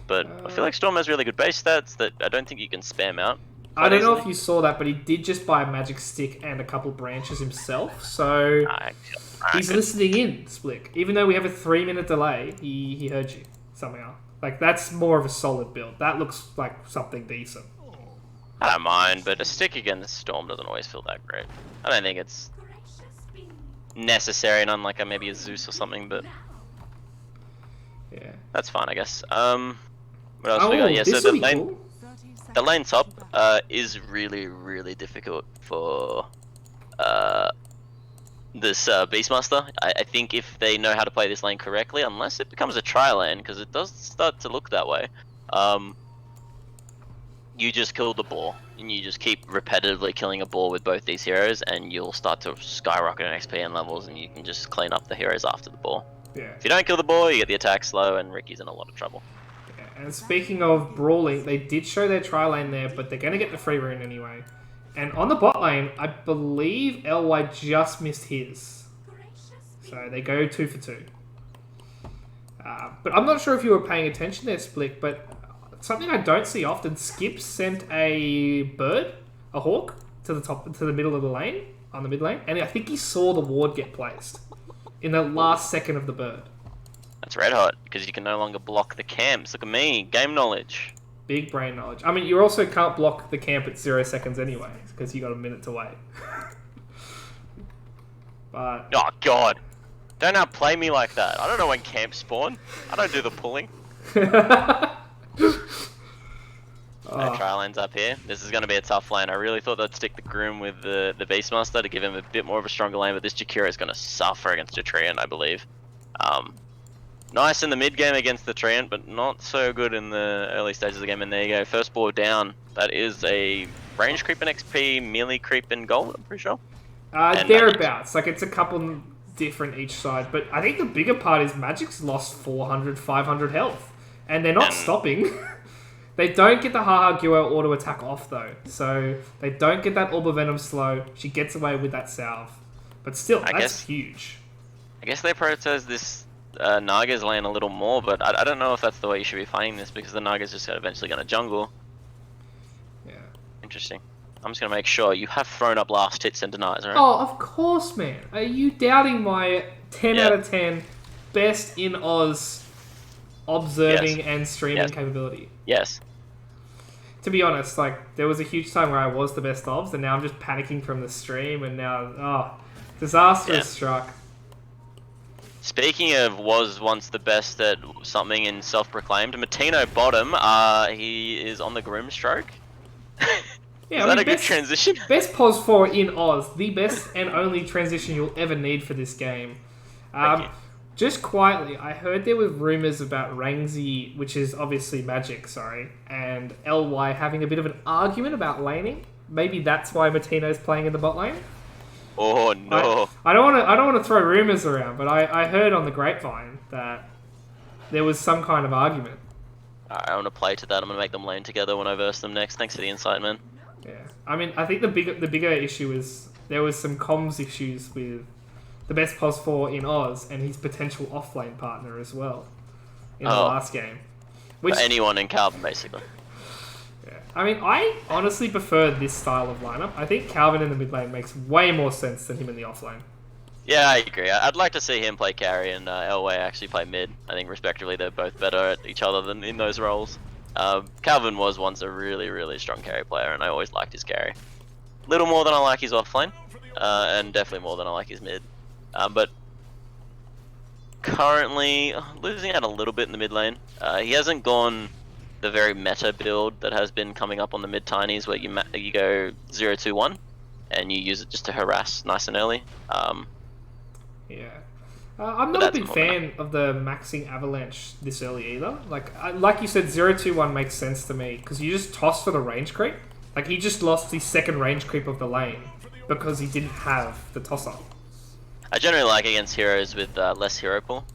But I feel like Storm has really good base stats that I don't think you can spam out. I don't know if you saw that, but he did just buy a magic stick and a couple branches himself, so he's listening in, Splick. Even though we have a 3-minute delay, he heard you somehow. That's more of a solid build. That looks like something decent. I don't mind, but a stick against Storm doesn't always feel that great. I don't think it's necessary, and unlike maybe a Zeus or something, but yeah, that's fine, I guess. What else we got? Yeah, so the lane top is really, really difficult for this Beastmaster. I think if they know how to play this lane correctly, unless it becomes a tri lane, because it does start to look that way, you just kill the boar, and you just keep repetitively killing a boar with both these heroes, and you'll start to skyrocket in XP and levels, and you can just clean up the heroes after the boar. Yeah. If you don't kill the boar, you get the attack slow, and Ricky's in a lot of trouble. Yeah. And speaking of brawling, they did show their tri lane there, but they're going to get the free rune anyway. And on the bot lane, I believe LY just missed his. So they go 2 for 2. But I'm not sure if you were paying attention there, Splik, but something I don't see often, Skip sent a bird, a hawk, to the middle of the lane, on the mid lane, and I think he saw the ward get placed in the last second of the bird. That's red hot, because you can no longer block the camps. Look at me, game knowledge. Big brain knowledge. I mean, you also can't block the camp at 0 seconds anyway, because you got a minute to wait. But Oh god, don't outplay me like that. I don't know when camps spawn. I don't do the pulling. No tri lanes up here. This is going to be a tough lane. I really thought they'd stick the Groom with the Beastmaster to give him a bit more of a stronger lane, but this Jakiro is going to suffer against a Treant, I believe. Nice in the mid game against the Treant, but not so good in the early stages of the game. And there you go, first ball down. That is a range creep in XP, melee creep in gold, I'm pretty sure. Thereabouts. Like, it's a couple different each side, but I think the bigger part is Magic's lost 400, 500 health, and they're not stopping. They don't get the Haha Guo auto attack off though, so they don't get that Orb of Venom slow. She gets away with that salve, but still, that's huge. I guess they prioritize this Naga's lane a little more, but I don't know if that's the way you should be fighting this, because the Naga's just eventually going to jungle. Yeah. Interesting. I'm just going to make sure you have thrown up last hits and denies, right? Oh, of course, man. Are you doubting my 10 out of 10 best in Oz observing and streaming capability? Yes. To be honest, like, there was a huge time where I was the best obs, and now I'm just panicking from the stream, and now, disaster has struck. Speaking of was once the best at something in self-proclaimed, Matino bottom, he is on the Groom stroke. Yeah, is that a good transition? Best pos 4 in Oz, the best and only transition you'll ever need for this game. Just quietly, I heard there were rumours about Rangzi, which is obviously Magic, and LY having a bit of an argument about laning. Maybe that's why Matino's playing in the bot lane. Oh no! I don't want to throw rumours around, but I heard on the grapevine that there was some kind of argument. Alright, I want to play to that. I'm gonna make them lane together when I verse them next. Thanks for the insight, man. Yeah, I mean, I think the bigger issue is there was some comms issues with the best pos 4 in Oz and his potential offlane partner as well in the last game. For anyone in Calvin, basically. Yeah. I mean, I honestly prefer this style of lineup. I think Calvin in the mid lane makes way more sense than him in the offlane. Yeah, I agree. I'd like to see him play carry and Elway actually play mid. I think respectively they're both better at each other than in those roles. Calvin was once a really, really strong carry player, and I always liked his carry. Little more than I like his offlane, and definitely more than I like his mid. But currently losing out a little bit in the mid lane. He hasn't gone the very meta build that has been coming up on the mid tinies, where you go 0-2-1 and you use it just to harass nice and early. Yeah. I'm not a big fan of the maxing Avalanche this early either. Like you said, 0-2-1 makes sense to me, because you just toss for the range creep. Like, he just lost the second range creep of the lane because he didn't have the toss-up. I generally like against heroes with less hero pool,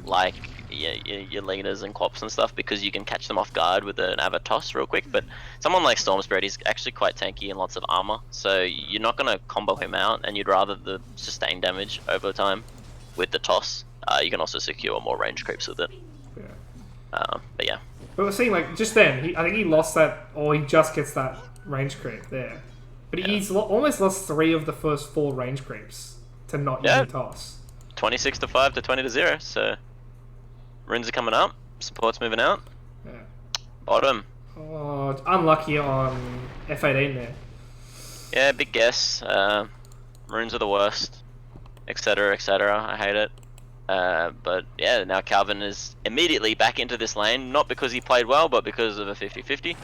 like your leaders and Quops and stuff, because you can catch them off guard with an Ava toss real quick. But someone like Storm Spirit, he's actually quite tanky and lots of armor, so you're not going to combo him out, and you'd rather the sustained damage over time with the toss. You can also secure more range creeps with it. Yeah. But yeah. But we're seeing, like, just then, I think he lost that, or he just gets that range creep there. But he's almost lost 3 of the first 4 range creeps to not use the toss. 26-5 to 20-0, so runes are coming up, support's moving out. Yeah. Bottom. Oh, unlucky on F18 there. Yeah, big guess. Runes are the worst, etc, etc. I hate it. But yeah, now Calvin is immediately back into this lane, not because he played well, but because of a 50-50.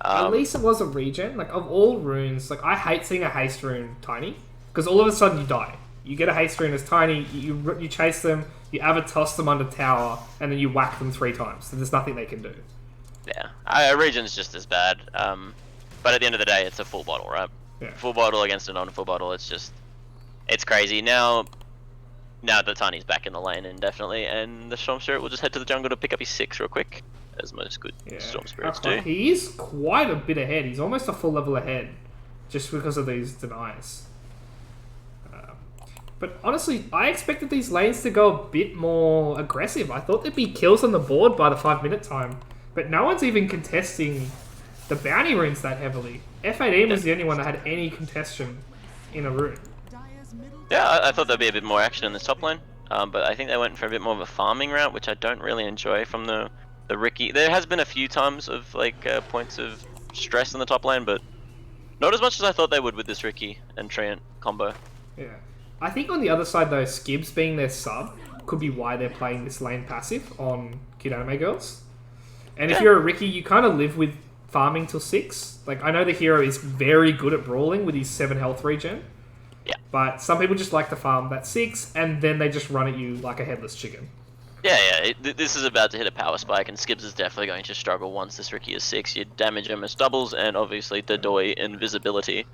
At least it was a regen. Like, of all runes, like, I hate seeing a haste rune tiny, because all of a sudden you die. You get a haste rune as Tiny, you chase them, you toss them under tower, and then you whack them 3 times. So there's nothing they can do. Yeah, Region's just as bad. But at the end of the day, it's a full bottle, right? Yeah. Full bottle against a non-full bottle, it's crazy. Now the Tiny's back in the lane indefinitely, and the Storm Spirit will just head to the jungle to pick up his 6 real quick, as most good Storm Spirits do. He is quite a bit ahead. He's almost a full level ahead, just because of these denies. But honestly, I expected these lanes to go a bit more aggressive. I thought there'd be kills on the board by the 5-minute time, but no one's even contesting the bounty runes that heavily. F18 was the only one that had any contestation in a rune. Yeah, I thought there'd be a bit more action in this top lane, but I think they went for a bit more of a farming route, which I don't really enjoy from the Riki. There has been a few times of points of stress in the top lane, but not as much as I thought they would with this Riki and Treant combo. Yeah. I think on the other side though, Skibs being their sub could be why they're playing this lane passive on Cute Anime Girls. And if you're a Riki, you kind of live with farming till 6. Like, I know the hero is very good at brawling with his 7 health regen. Yeah. But some people just like to farm that 6, and then they just run at you like a headless chicken. Yeah. This is about to hit a power spike, and Skibbs is definitely going to struggle once this Riki is 6. You damage him as doubles, and obviously Dodoi invisibility.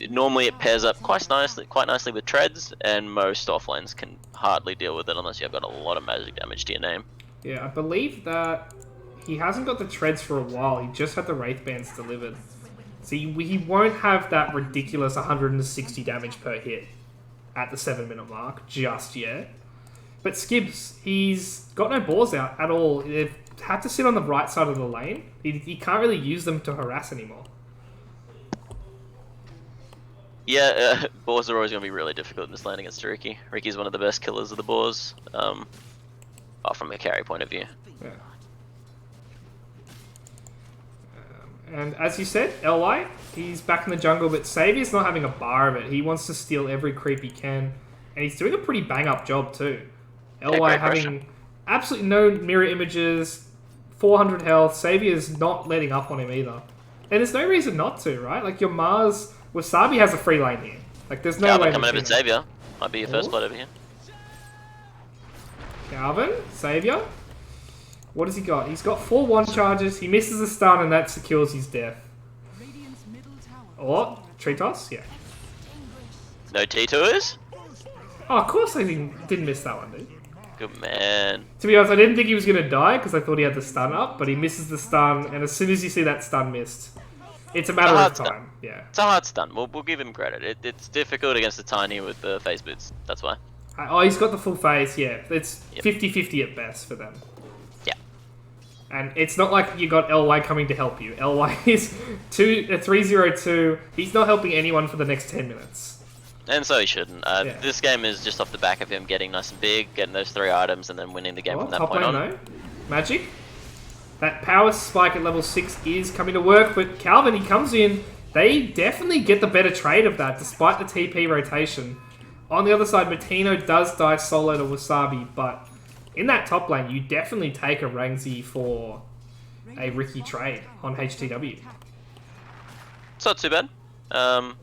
Normally it pairs up quite nicely with treads, and most offlanes can hardly deal with it unless you've got a lot of magic damage to your name. Yeah, I believe that he hasn't got the treads for a while. He just had the Wraith Bands delivered. So he won't have that ridiculous 160 damage per hit at the 7-minute mark just yet. But Skibbs, he's got no balls out at all. They've had to sit on the right side of the lane. He can't really use them to harass anymore. Yeah, boars are always going to be really difficult in this lane against Riki. Riki's one of the best killers of the boars, from a carry point of view. Yeah. And as you said, LY, he's back in the jungle, but Saviour's not having a bar of it. He wants to steal every creep he can, and he's doing a pretty bang-up job too. LY having absolutely no mirror images, 400 health. Saviour's not letting up on him either. And there's no reason not to, right? Like, your Mars... Wasabi has a free lane here. Like, there's no way... coming over to Xavier. Might be your first blood over here. Calvin, Xavier. What has he got? He's got 4 1 charges. He misses a stun, and that secures his death. Or, tree toss? Yeah. No T2s? Oh, of course I didn't miss that one, dude. Good man. To be honest, I didn't think he was going to die, because I thought he had the stun up, but he misses the stun, and as soon as you see that stun missed... It's a matter of time, yeah. It's a hard stun. We'll give him credit. It's difficult against the Tiny with the face boots. That's why. Oh, he's got the full face, yeah. It's 50-50 at best for them. Yeah. And it's not like you got LY coming to help you. LY is 3-0-2. He's not helping anyone for the next 10 minutes. And so he shouldn't. This game is just off the back of him getting nice and big, getting those 3 items, and then winning the game from that point on. No. Magic. That power spike at level 6 is coming to work, but Calvin, he comes in. They definitely get the better trade of that, despite the TP rotation. On the other side, Matino does die solo to Wasabi, but in that top lane, you definitely take a Rangzi for a Riki trade on HTW. It's not too bad. I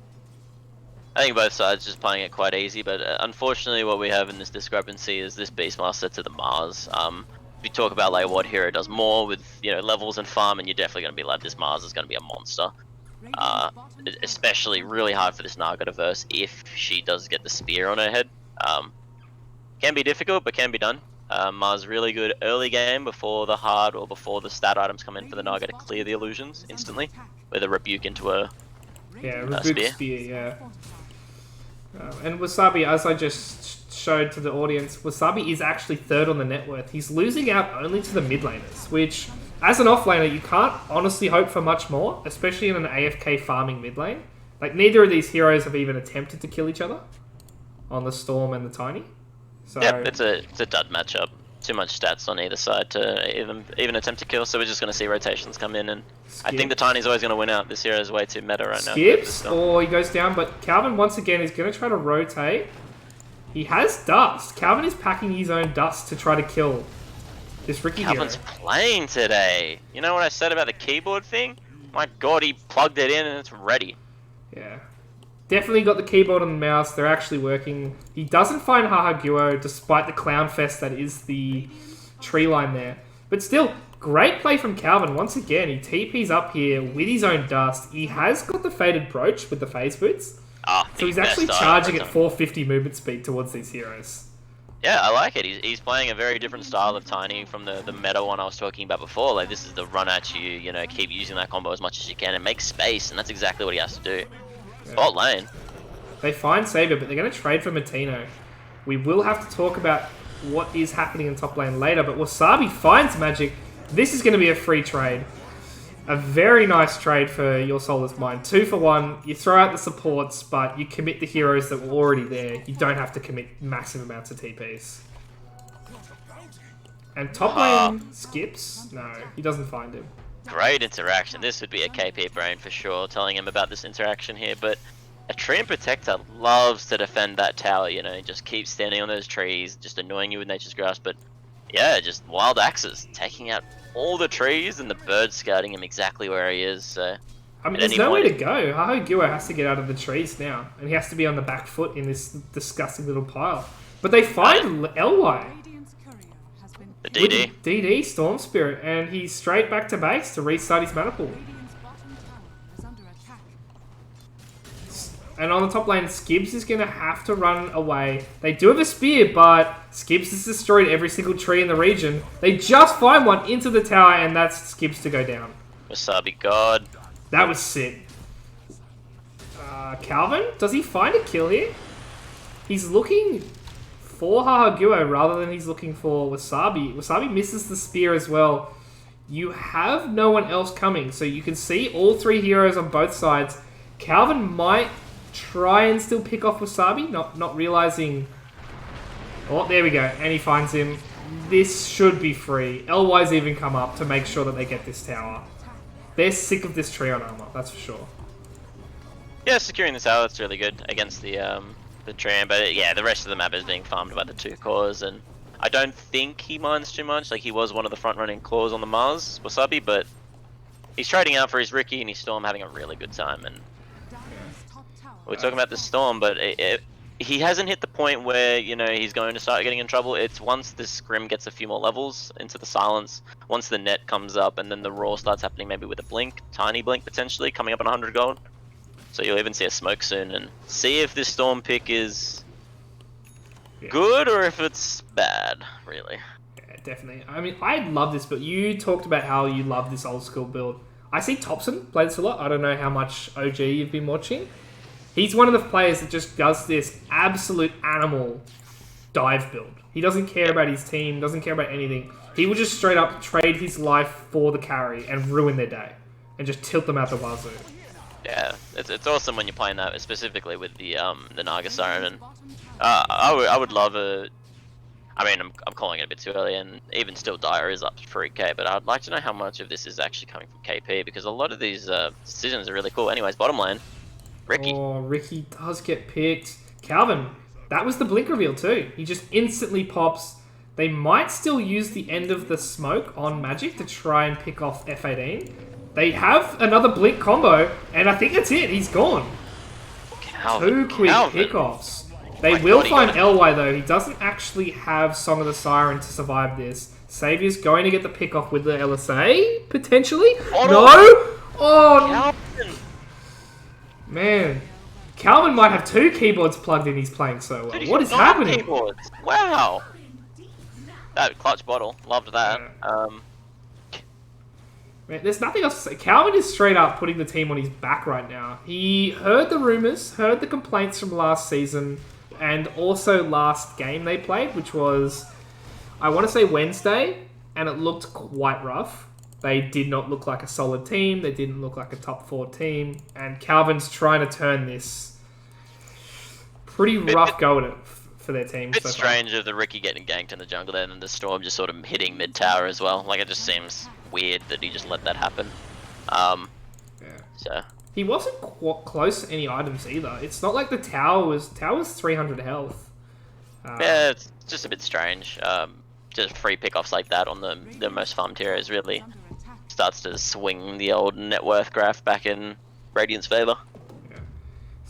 think both sides just playing it quite easy, but unfortunately what we have in this discrepancy is this Beastmaster to the Mars. We talk about like what hero does more with levels and farm, and you're definitely going to be like, this Mars is going to be a monster. Especially really hard for this Naga to verse if she does get the spear on her head. Can be difficult, but can be done. Mars really good early game before the hard or before the stat items come in for the Naga to clear the illusions instantly, with a rebuke into a spear, yeah. And Wasabi, as I just showed to the audience, Wasabi is actually 3rd on the net worth. He's losing out only to the mid laners, which, as an offlaner, you can't honestly hope for much more, especially in an AFK farming mid lane. Like, neither of these heroes have even attempted to kill each other on the Storm and the Tiny. So, yep, it's a dud matchup. Too much stats on either side to even attempt to kill, so we're just going to see rotations come in, and I think the Tiny's always going to win out. This hero is way too meta right now. Skips, or he goes down, but Calvin once again is going to try to rotate. He has dust. Calvin is packing his own dust to try to kill this Riki Calvin's hero. playing today. You know what I said about the keyboard thing? My god, he plugged it in and it's ready. Yeah. Definitely got the keyboard and the mouse. They're actually working. He doesn't find Hahaguo despite the clown fest that is the tree line there. But still, great play from Calvin. Once again, he TP's up here with his own dust. He has got the faded brooch with the phase boots. So he's actually charging at 450 movement speed towards these heroes. Yeah, I like it. He's playing a very different style of Tiny from the meta one I was talking about before. Like, this is the run at you, you know, keep using that combo as much as you can and make space, and that's exactly what he has to do. Yeah. Bot lane. They find Savior, but they're going to trade for Matino. We will have to talk about what is happening in top lane later, but Wasabi finds Magic. This is going to be a free trade. A very nice trade for Your Soul Is Mine. 2 for 1. You throw out the supports, but you commit the heroes that were already there. You don't have to commit massive amounts of TPs. And top lane skips? No, he doesn't find him. Great interaction. This would be a KP brain for sure, telling him about this interaction here, but a Tree and Protector loves to defend that tower, you know, just keep standing on those trees, just annoying you with Nature's Grasp, but yeah, just wild axes, taking out all the trees and the birds scouting him exactly where he is, so... I mean, there's nowhere to go. Hahaguo has to get out of the trees now, and he has to be on the back foot in this disgusting little pile. But they find LY. The DD. With DD, Storm Spirit, and he's straight back to base to restart his mana pool. And on the top lane, Skibbs is going to have to run away. They do have a spear, but Skibbs has destroyed every single tree in the region. They just find one into the tower, and that's Skibbs to go down. Wasabi God. That was sick. Calvin? Does he find a kill here? He's looking for Hahaguo rather than he's looking for Wasabi. Wasabi misses the spear as well. You have no one else coming, so you can see all 3 heroes on both sides. Calvin might try and still pick off Wasabi, not realizing... Oh, there we go, and he finds him. This should be free. LY's even come up to make sure that they get this tower. They're sick of this tree on armor, that's for sure. Yeah, securing the tower, that's really good against the Tram, but yeah, the rest of the map is being farmed by the 2 cores, and I don't think he minds too much. Like, he was one of the front-running cores on the Mars, Wasabi, but he's trading out for his Ricky and his Storm, having a really good time, and we're talking about the Storm, but he hasn't hit the point where, you know, he's going to start getting in trouble. It's once the Scrim gets a few more levels into the Silence, once the net comes up, and then the Roar starts happening maybe with a Blink, tiny Blink potentially, coming up on 100 gold. So you'll even see a Smoke soon, and see if this Storm pick is good or if it's bad, really. Yeah, definitely. I mean, I love this, but you talked about how you love this old school build. I see Thompson play this a lot. I don't know how much OG you've been watching. He's one of the players that just does this absolute animal dive build. He doesn't care about his team, doesn't care about anything. He will just straight up trade his life for the carry and ruin their day. And just tilt them out the wazoo. Yeah, it's awesome when you're playing that, specifically with the Naga Siren. And I would love a... I mean, I'm calling it a bit too early, and even still Dire is up to 3k, but I'd like to know how much of this is actually coming from KP, because a lot of these decisions are really cool. Anyways, bottom lane. Ricky. Oh, Ricky does get picked. Calvin, that was the blink reveal too. He just instantly pops. They might still use the end of the smoke on Magic to try and pick off F18. They have another blink combo, and I think that's it. He's gone. Calvin. 2 quick pickoffs. They will find LY though. He doesn't actually have Song of the Siren to survive this. Saviour's going to get the pick off with the LSA, potentially? No! Oh, Calvin. Man, Calvin might have 2 keyboards plugged in. He's playing so well. Dude, What is happening? Keyboards. Wow. That clutch bottle. Loved that. Man, there's nothing else to say. Calvin is straight up putting the team on his back right now. He heard the rumors, heard the complaints from last season, and also last game they played, which was, I want to say Wednesday, and it looked quite rough. They did not look like a solid team. They didn't look like a top 4 team. And Calvin's trying to turn this pretty rough go at it for their team. It's strange of the Ricky getting ganked in the jungle then, and the Storm just sort of hitting mid-tower as well. Like, it just seems weird that he just let that happen. So he wasn't close to any items either. It's not like the tower was 300 health. Yeah, it's just a bit strange. Just free pickoffs like that on the most farmed heroes really starts to swing the old net worth graph back in Radiant's favor. Yeah.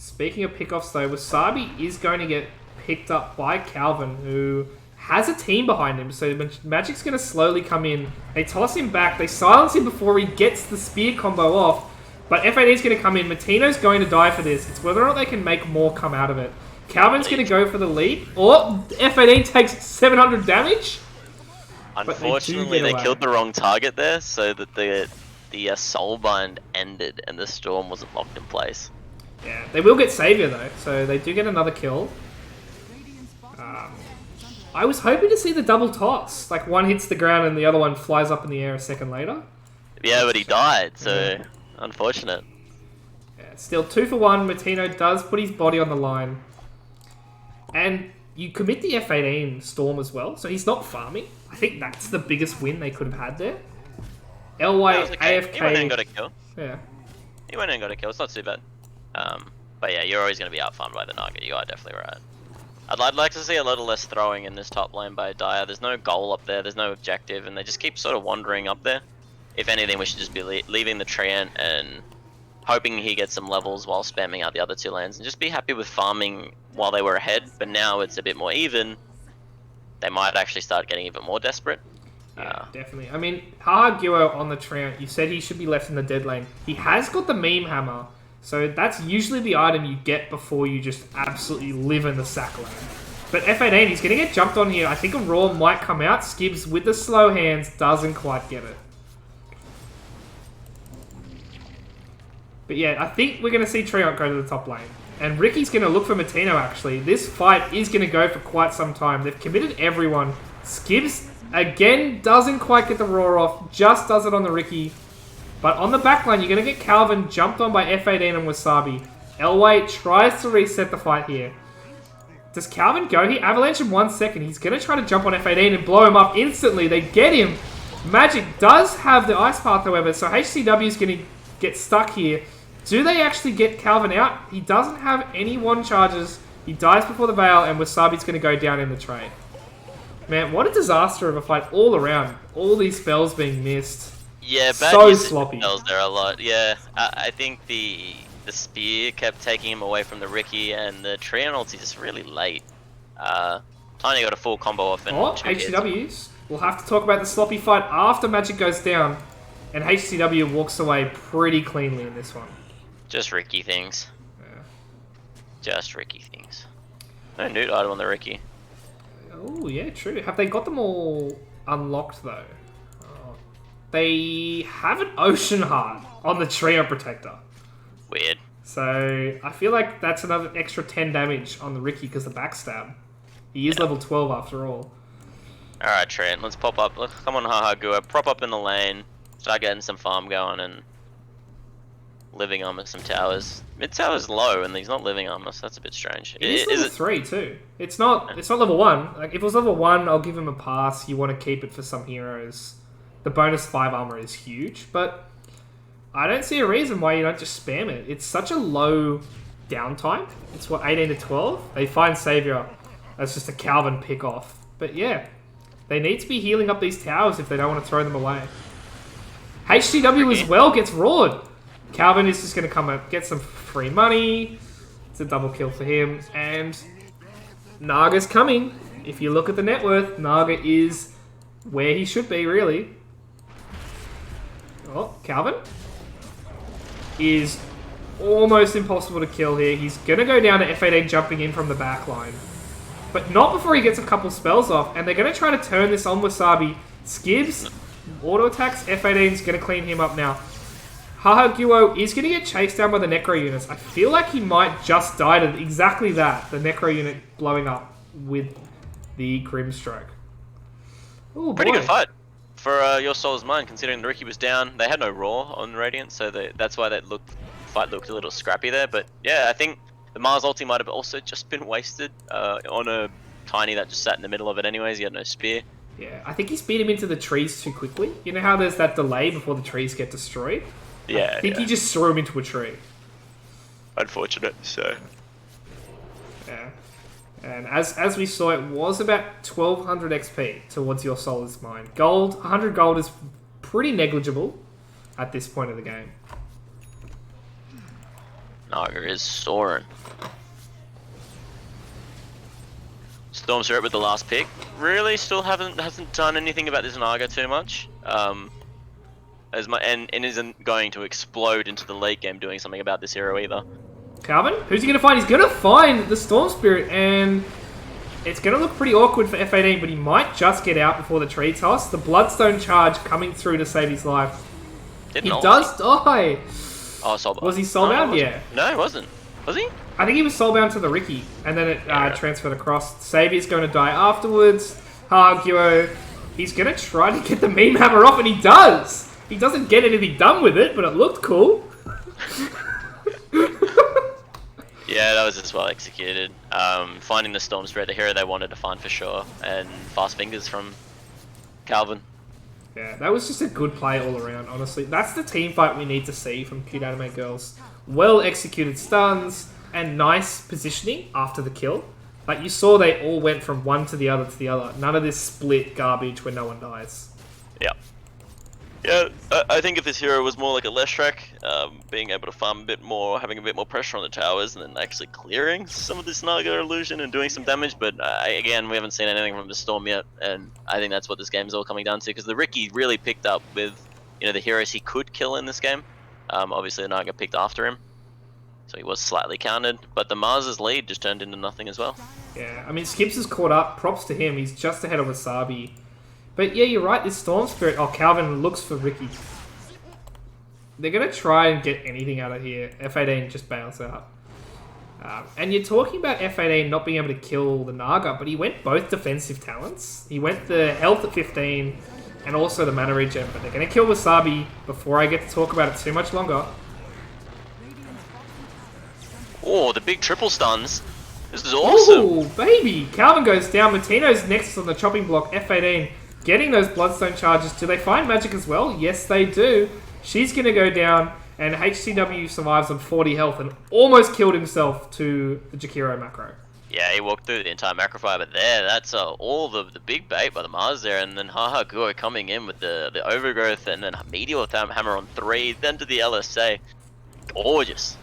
Speaking of pickoffs, though, Wasabi is going to get picked up by Calvin, who has a team behind him. So Magic's going to slowly come in. They toss him back. They silence him before he gets the spear combo off. But F18's going to come in. Matino's going to die for this. It's whether or not they can make more come out of it. Calvin's going to go for the leap. Or F18 takes 700 damage. Unfortunately, they killed the wrong target there, so that the soulbind ended and the storm wasn't locked in place. Yeah, they will get Savior though, so they do get another kill. I was hoping to see the double toss. Like, one hits the ground and the other one flies up in the air a second later. Yeah, but he died, so unfortunate. Yeah, still 2 for 1. Matino does put his body on the line. And you commit the F18 Storm as well, so he's not farming. I think that's the biggest win they could have had there. LY AFK. He went and got a kill. Yeah. He went and got a kill, it's not too bad. But yeah, you're always going to be outfarmed by the Naga, you are definitely right. I'd like to see a little less throwing in this top lane by Dire. There's no goal up there, there's no objective, and they just keep sort of wandering up there. If anything, we should just be leaving the Treant and hoping he gets some levels while spamming out the other 2 lanes, and just be happy with farming while they were ahead, but now it's a bit more even. They might actually start getting even more desperate. Yeah, definitely. I mean, Haha Guo on the Treant, you said he should be left in the dead lane. He has got the meme hammer, so that's usually the item you get before you just absolutely live in the sack lane. But F18, he's going to get jumped on here. I think a Raw might come out. Skibbs with the slow hands doesn't quite get it. But yeah, I think we're going to see Treant go to the top lane. And Ricky's going to look for Matino, actually. This fight is going to go for quite some time. They've committed everyone. Skibbs, again, doesn't quite get the Raw off. Just does it on the Ricky. But on the backline, you're going to get Calvin jumped on by F18 and Wasabi. Elway tries to reset the fight here. Does Calvin go here? Avalanche in 1 second. He's going to try to jump on F18 and blow him up instantly. They get him. Magic does have the Ice Path, however, so HCW is going to get stuck here. Do they actually get Calvin out? He doesn't have any 1 charges. He dies before the Veil, and Wasabi's going to go down in the trade. Man, what a disaster of a fight all around. All these spells being missed. Yeah, bad so usage sloppy. Spells there a lot. Yeah, I think the spear kept taking him away from the Ricky, and the Treant ulti just really late. Tiny got a full combo off in 2 hits. HCWs. We'll have to talk about the sloppy fight after Magic goes down, and HCW walks away pretty cleanly in this one. Just Ricky things. Yeah. Just Ricky things. No nude item on the Ricky. Oh, yeah, true. Have they got them all unlocked, though? Oh. They have an Ocean Heart on the Trio Protector. Weird. So, I feel like that's another extra 10 damage on the Ricky because the backstab. He is level 12 after all. Alright, Treant, let's pop up. Come on, Haha Gua. Prop up in the lane. Start getting some farm going and living armor some towers. Mid tower's low and he's not living armor, so that's a bit strange. It is level 3 too. It's not level 1. Like, if it was level 1, I'll give him a pass. You want to keep it for some heroes. The bonus 5 armor is huge, but I don't see a reason why you don't just spam it. It's such a low downtime. It's what, 18 to 12? They find Savior. That's just a Calvin pick off. But yeah, they need to be healing up these towers if they don't want to throw them away. HCW as well gets roared. Calvin is just going to come up, get some free money. It's a double kill for him. And Naga's coming. If you look at the net worth, Naga is where he should be, really. Oh, Calvin is almost impossible to kill here. He's going to go down to F18 jumping in from the back line. But not before he gets a couple spells off. And they're going to try to turn this on Wasabi. Skibbs, auto attacks. F18 is going to clean him up now. Haha Guo is going to get chased down by the Necro units. I feel like he might just die to exactly that. The Necro unit blowing up with the Grimstroke. Ooh, pretty boy. good fight for Your Soul is Mine, considering the Ricky was down. They had no Raw on Radiant, so that's why that fight looked a little scrappy there. But yeah, I think the Mars ulti might have also just been wasted on a Tiny that just sat in the middle of it anyways. He had no spear. Yeah, I think he speed him into the trees too quickly. You know how there's that delay before the trees get destroyed? Yeah, I think he just threw him into a tree. Unfortunate, so. Yeah. And as we saw, it was about 1200 XP towards Your Soul is Mine. Gold, 100 gold is pretty negligible at this point of the game. Naga is soaring. Storm Spirit with the last pick. Really, still hasn't done anything about this Naga too much. And isn't going to explode into the late game doing something about this hero either. Calvin, who's he going to find? He's going to find the Storm Spirit, and it's going to look pretty awkward for F18, but he might just get out before the tree toss. The Bloodstone charge coming through to save his life. He does die. Oh, soulbound. Was he soulbound? Yeah. No, he wasn't. Was he? I think he was soulbound to the Ricky, and then it transferred across. Saviour's going to die afterwards. Haguo, he's going to try to get the meme hammer off, and he does. He doesn't get anything done with it, but it looked cool. Yeah, that was just well executed. Finding the Storm Spirit, the hero they wanted to find for sure, and fast fingers from Calvin. Yeah, that was just a good play all around, honestly. That's the team fight we need to see from Cute Anime Girls. Well executed stuns and nice positioning after the kill. Like, you saw they all went from one to the other to the other. None of this split garbage where no one dies. Yeah. Yeah, I think if this hero was more like a Leshrac, being able to farm a bit more, having a bit more pressure on the towers, and then actually clearing some of this Naga illusion and doing some damage, but again, we haven't seen anything from the Storm yet, and I think that's what this game's all coming down to, because the Ricky really picked up with, you know, the heroes he could kill in this game. Obviously the Naga picked after him, so he was slightly countered, but the Mars's lead just turned into nothing as well. Yeah, I mean, Skips is caught up, props to him, he's just ahead of Wasabi. But yeah, you're right, this Storm Spirit... Oh, Calvin looks for Ricky. They're going to try and get anything out of here. F18 just bails out. And you're talking about F18 not being able to kill the Naga, but he went both defensive talents. He went the health at 15 and also the mana regen, but they're going to kill Wasabi before I get to talk about it too much longer. Oh, the big triple stuns. This is awesome. Oh, baby. Calvin goes down. Martino's next on the chopping block. F18 getting those Bloodstone charges. Do they find magic as well? Yes, they do. She's going to go down, and HCW survives on 40 health and almost killed himself to the Jakiro macro. Yeah, he walked through the entire macro fiber there. That's all the big bait by the Mars there, and then Hahaguo coming in with the overgrowth, and then Meteor Hammer on 3, then to the LSA. Gorgeous.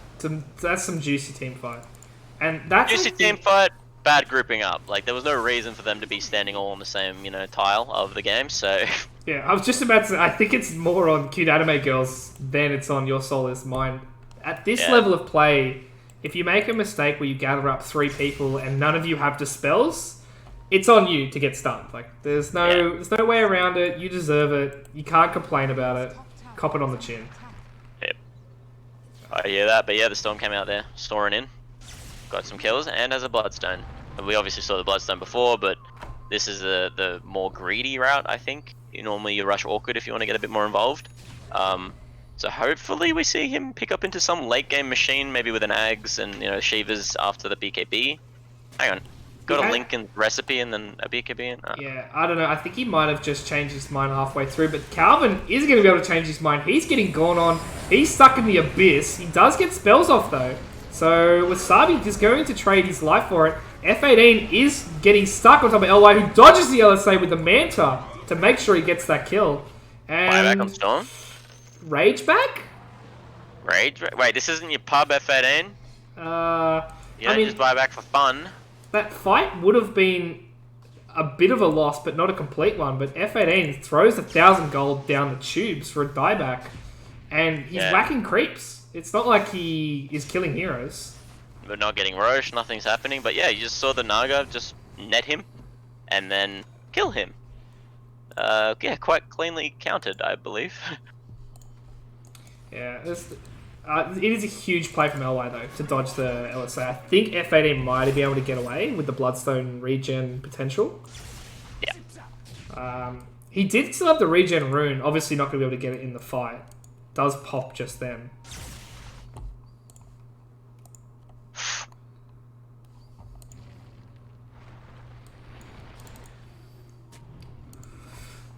That's some juicy team fight. And that's juicy team fight. Bad grouping up. Like, there was no reason for them to be standing all on the same, you know, tile of the game, so... Yeah, I was just about to say, I think it's more on Cute Anime Girls than it's on Your Soul Is Mine. At this level of play, if you make a mistake where you gather up 3 people and none of you have dispels, it's on you to get stunned. Like, there's no way around it. You deserve it. You can't complain about it. Cop it on the chin. Yep. I hear that, but yeah, the Storm came out there, storing in. Got some kills, and has a Bloodstone. We obviously saw the Bloodstone before, but this is the more greedy route, I think. Normally you rush Awkward if you want to get a bit more involved. So hopefully we see him pick up into some late game machine, maybe with an Ags and, you know, Shivas after the BKB. Hang on. Got a Lincoln recipe and then a BKB in? Oh. Yeah, I don't know. I think he might have just changed his mind halfway through, but Calvin is going to be able to change his mind. He's getting gone on. He's stuck in the abyss. He does get spells off, though. So Wasabi is going to trade his life for it. F18 is getting stuck on top of LY, who dodges the LSA with the Manta to make sure he gets that kill. And Buyback on Storm? Rage back? Wait, this isn't your pub F18? You don't just buy back for fun. That fight would have been a bit of a loss, but not a complete one. But F18 throws 1,000 gold down the tubes for a dieback. And he's whacking creeps. It's not like he is killing heroes. We're not getting Roche, nothing's happening. But yeah, you just saw the Naga just net him and then kill him. Yeah, quite cleanly counted, I believe. Yeah, it is a huge play from LY, though, to dodge the LSA. I think F18 might be able to get away with the Bloodstone regen potential. Yeah. He did still have the regen rune. Obviously not going to be able to get it in the fight. Does pop just then.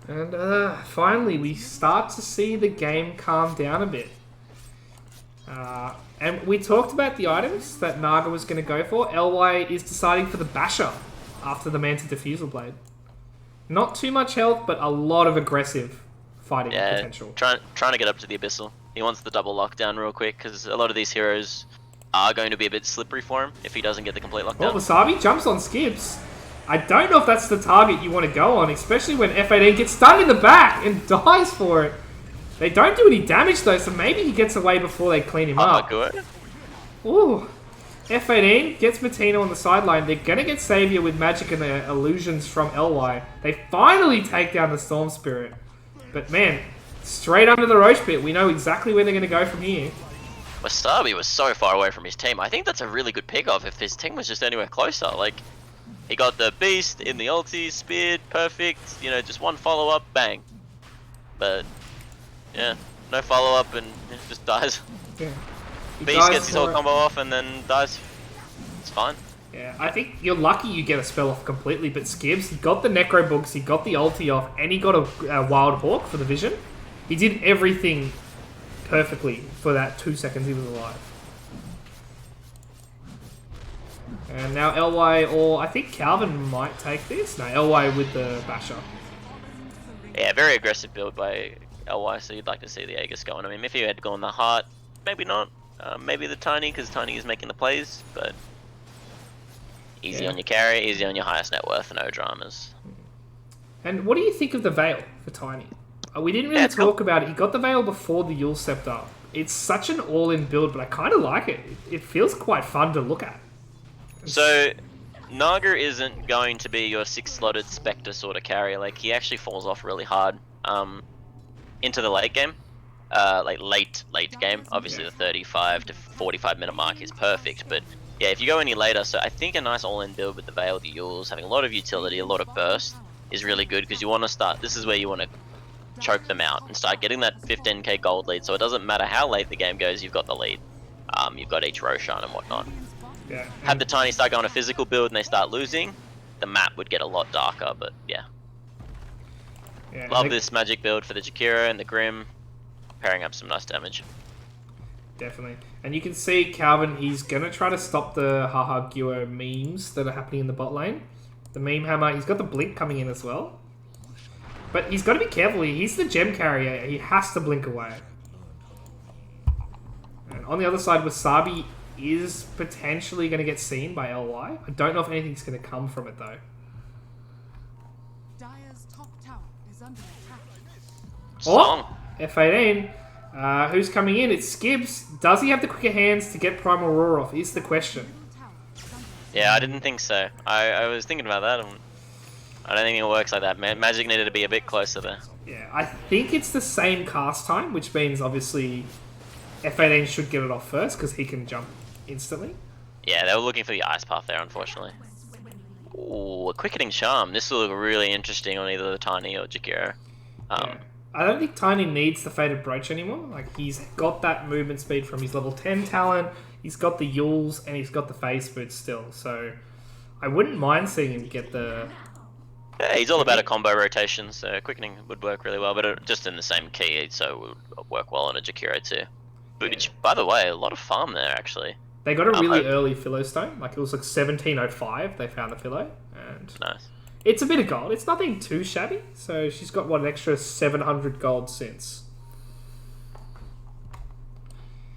And finally, we start to see the game calm down a bit. And we talked about the items that Naga was going to go for. LY is deciding for the Basher after the Manta Diffusal Blade. Not too much health, but a lot of aggressive fighting potential. Trying to get up to the Abyssal. He wants the double lockdown real quick, because a lot of these heroes are going to be a bit slippery for him if he doesn't get the complete Well, lockdown. Wasabi jumps on Skips. I don't know if that's the target you want to go on, especially when F18 gets stunned in the back and dies for it. They don't do any damage though, so maybe he gets away before they clean him up. Good. Ooh. F18 gets Matino on the sideline. They're going to get Savior with magic and the illusions from LY. They finally take down the Storm Spirit. But man, straight under the Roach Pit. We know exactly where they're going to go from here. Wasabi was so far away from his team. I think that's a really good pick-off if his team was just anywhere closer. Like, he got the Beast in the ulti, speared, perfect. You know, just one follow-up, bang. But, yeah, no follow-up and just dies. Yeah. Beast gets his whole combo off and then dies. It's fine. Yeah, I think you're lucky you get a spell off completely, but Skibbs, he got the Necro Books, he got the ulti off, and he got a Wild Hawk for the vision. He did everything perfectly for that 2 seconds he was alive. And now LY, or I think Calvin might take this. No, LY with the Basher. Yeah, very aggressive build by LY, so you'd like to see the Aegis going. I mean, if he had gone the Heart, maybe not. Maybe the Tiny, because Tiny is making the plays, but easy on your carry, easy on your highest net worth, no dramas. And what do you think of the Veil for Tiny? We didn't really talk about it. He got the Veil before the Yule Scepter. It's such an all-in build, but I kind of like it. It feels quite fun to look at. So, Naga isn't going to be your 6-slotted Spectre sort of carry. Like, he actually falls off really hard into the late game. Like late game. Obviously the 35 to 45 minute mark is perfect, but yeah, if you go any later, so I think a nice all-in build with the Veil, the Yules, having a lot of utility, a lot of burst is really good, because you want to start, this is where you want to choke them out and start getting that 15k gold lead, so it doesn't matter how late the game goes, you've got the lead. You've got each Roshan and whatnot. Yeah. Have the Tiny start going a physical build and they start losing, the map would get a lot darker, but yeah. Love this magic build for the Jakiro and the Grim. Pairing up some nice damage. Definitely. And you can see Calvin, he's going to try to stop the Haha Guo memes that are happening in the bot lane. The meme hammer, he's got the blink coming in as well. But he's got to be careful. He's the gem carrier. He has to blink away. And on the other side, Wasabi is potentially going to get seen by LY. I don't know if anything's going to come from it though. Dire's top tower is under attack. Strong. F18. Who's coming in? It's Skibbs. Does he have the quicker hands to get Primal Roar off? Is the question. Yeah, I didn't think so. I was thinking about that, and I don't think it works like that. Magic needed to be a bit closer there. Yeah, I think it's the same cast time, which means obviously F18 should get it off first because he can jump instantly. Yeah, they were looking for the Ice Path there, unfortunately. Ooh, a Quickening Charm. This will look really interesting on either the Tiny or Jakiro. Yeah. I don't think Tiny needs the Fated Brooch anymore. Like, he's got that movement speed from his level 10 talent, he's got the Yules, and he's got the Phase Boot still. So, I wouldn't mind seeing him get the... Yeah, he's all about a combo rotation, so Quickening would work really well, but just in the same key, so it would work well on a Jakiro too. Which, by the way, a lot of farm there, actually. They got a really early Philo Stone. Like, it was like 1705 they found the Philo. And nice. It's a bit of gold. It's nothing too shabby. So she's got, what, an extra 700 gold since.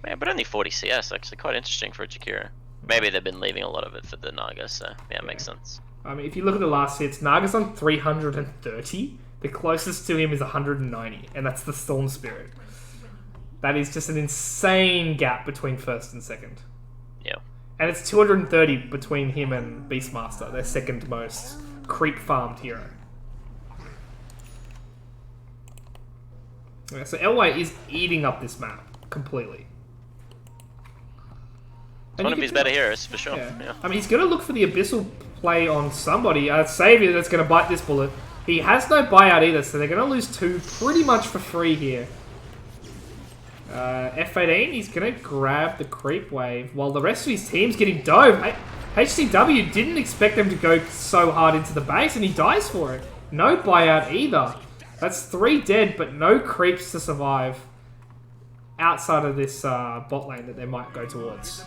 Man, but only 40 CS, actually quite interesting for a Jakiro. Maybe they've been leaving a lot of it for the Naga, so yeah, it makes sense. I mean, if you look at the last hits, Naga's on 330. The closest to him is 190, and that's the Storm Spirit. That is just an insane gap between first and second. Yeah. And it's 230 between him and Beastmaster, their second most creep farmed hero. Yeah, so LY is eating up this map completely. It's one of his better heroes, for sure. Yeah. I mean, he's going to look for the Abyssal play on somebody. Savior that's going to bite this bullet. He has no buyout either, so they're going to lose two pretty much for free here. F18, he's going to grab the creep wave while the rest of his team's getting dove. HCW didn't expect them to go so hard into the base, and he dies for it. No buyout either. That's 3 dead, but no creeps to survive outside of this bot lane that they might go towards.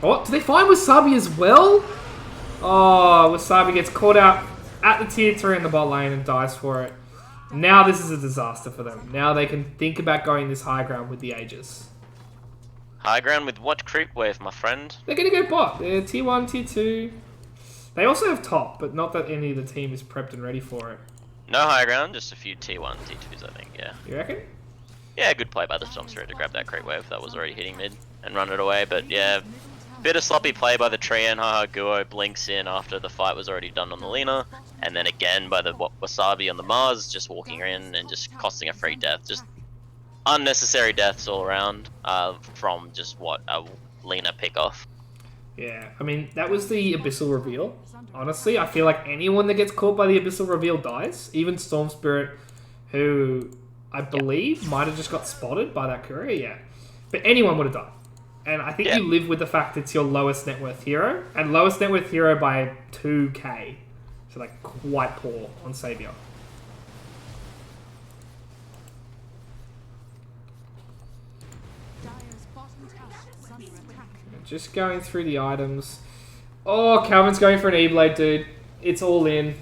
Oh, do they find Wasabi as well? Oh, Wasabi gets caught out at the tier 3 in the bot lane and dies for it. Now this is a disaster for them. Now they can think about going this high ground with the Aegis. High ground with what creep wave, my friend? They're going to go bot. They're tier 1, tier 2. They also have top, but not that any of the team is prepped and ready for it. No high ground, just a few T1, T2s, I think, yeah. You reckon? Yeah, good play by the Storm Spirit to grab that creep wave that was already hitting mid and run it away, but yeah. Bit of sloppy play by the Tree, and Haha Guo blinks in after the fight was already done on the Lina, and then again by the Wasabi on the Mars, just walking in and just costing a free death. Just unnecessary deaths all around from just what a Lina pick off. Yeah, I mean, that was the Abyssal reveal. Honestly, I feel like anyone that gets caught by the Abyssal reveal dies. Even Storm Spirit, who I believe might have just got spotted by that courier, yeah. But anyone would have died. And I think you live with the fact it's your lowest net worth hero, and lowest net worth hero by 2k. So, like, quite poor on Savior. Dire's bottom tower is under attack. Just going through the items. Oh, Calvin's going for an E-Blade, dude. It's all in.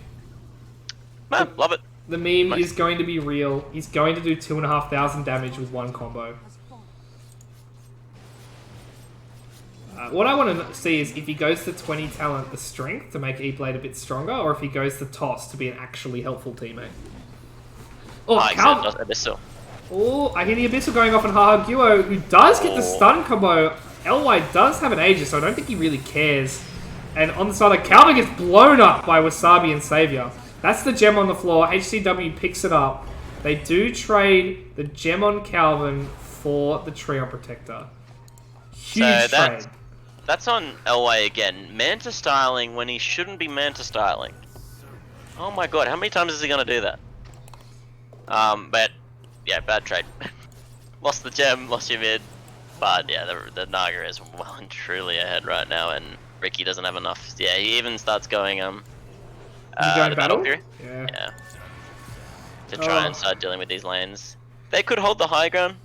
Man, love it. The meme Nice. is going to be real. He's going to do 2,500 damage with one combo. What I want to see is if he goes to 20 talent, the strength to make E-Blade a bit stronger, or if he goes to toss to be an actually helpful teammate. Oh, Calvin. Abyssal. Oh, I hear the Abyssal going off on Haha Guo, who does get the stun combo. LY does have an Aegis, so I don't think he really cares. And on the side of Calvin gets blown up by Wasabi and Savior. That's the gem on the floor. HCW picks it up. They do trade the gem on Calvin for the Treon Protector. Huge trade. That's on LY again. Manta styling when he shouldn't be Manta styling. Oh my god, how many times is he gonna do that? But yeah, bad trade. Lost the gem, lost your mid. But yeah, the Naga is well and truly ahead right now, and Ricky doesn't have enough. Yeah, he even starts going You going battle? Fury. Yeah. To try and start dealing with these lanes. They could hold the high ground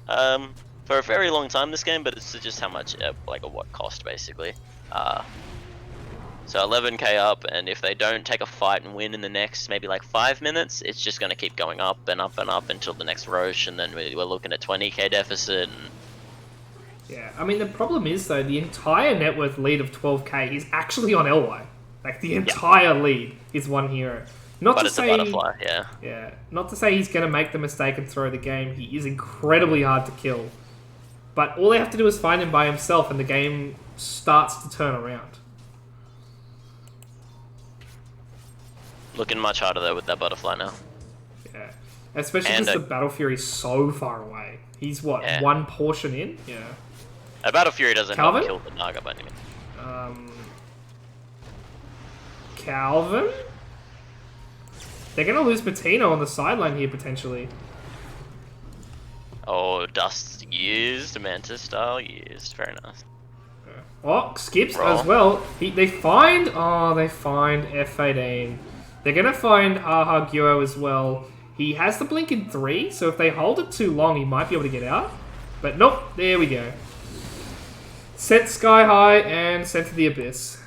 for a very long time this game, but it's just how much, like, at what cost, basically. So 11k up, and if they don't take a fight and win in the next maybe like 5 minutes, it's just going to keep going up and up and up until the next Roche, and then we're looking at 20k deficit. And Yeah, I mean, the problem is, though, the entire net worth lead of 12k is actually on LY. Like, the entire lead is one hero. Not but to it's say, a butterfly, yeah. Yeah, not to say he's going to make the mistake and throw the game. He is incredibly hard to kill. But all they have to do is find him by himself, and the game starts to turn around. Looking much harder, though, with that butterfly now. Yeah. Especially because the Battle Fury is so far away. He's, what, one portion in? Yeah. A Battle Fury doesn't help kill the Naga by any means. Calvin? They're going to lose Patino on the sideline here, potentially. Oh, Dust used, Manta style used. Very nice. Oh, skips as well. They find F18. They're going to find Aha Guo as well. He has the blink in 3, so if they hold it too long, he might be able to get out. But nope, there we go. Sent sky high and sent to the abyss.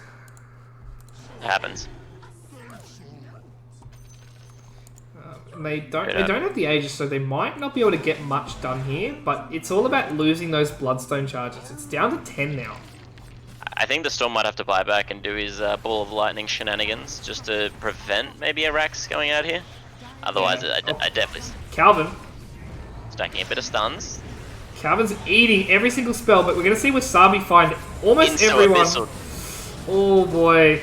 It happens. They don't have the Aegis, so they might not be able to get much done here, but it's all about losing those Bloodstone charges. It's down to 10 now. I think the Storm might have to buy back and do his Ball of Lightning shenanigans just to prevent maybe a Rax going out here. Otherwise, I definitely... Calvin. Stacking a bit of stuns. Calvin's eating every single spell, but we're going to see Wasabi find almost everyone. Abyssal. Oh boy.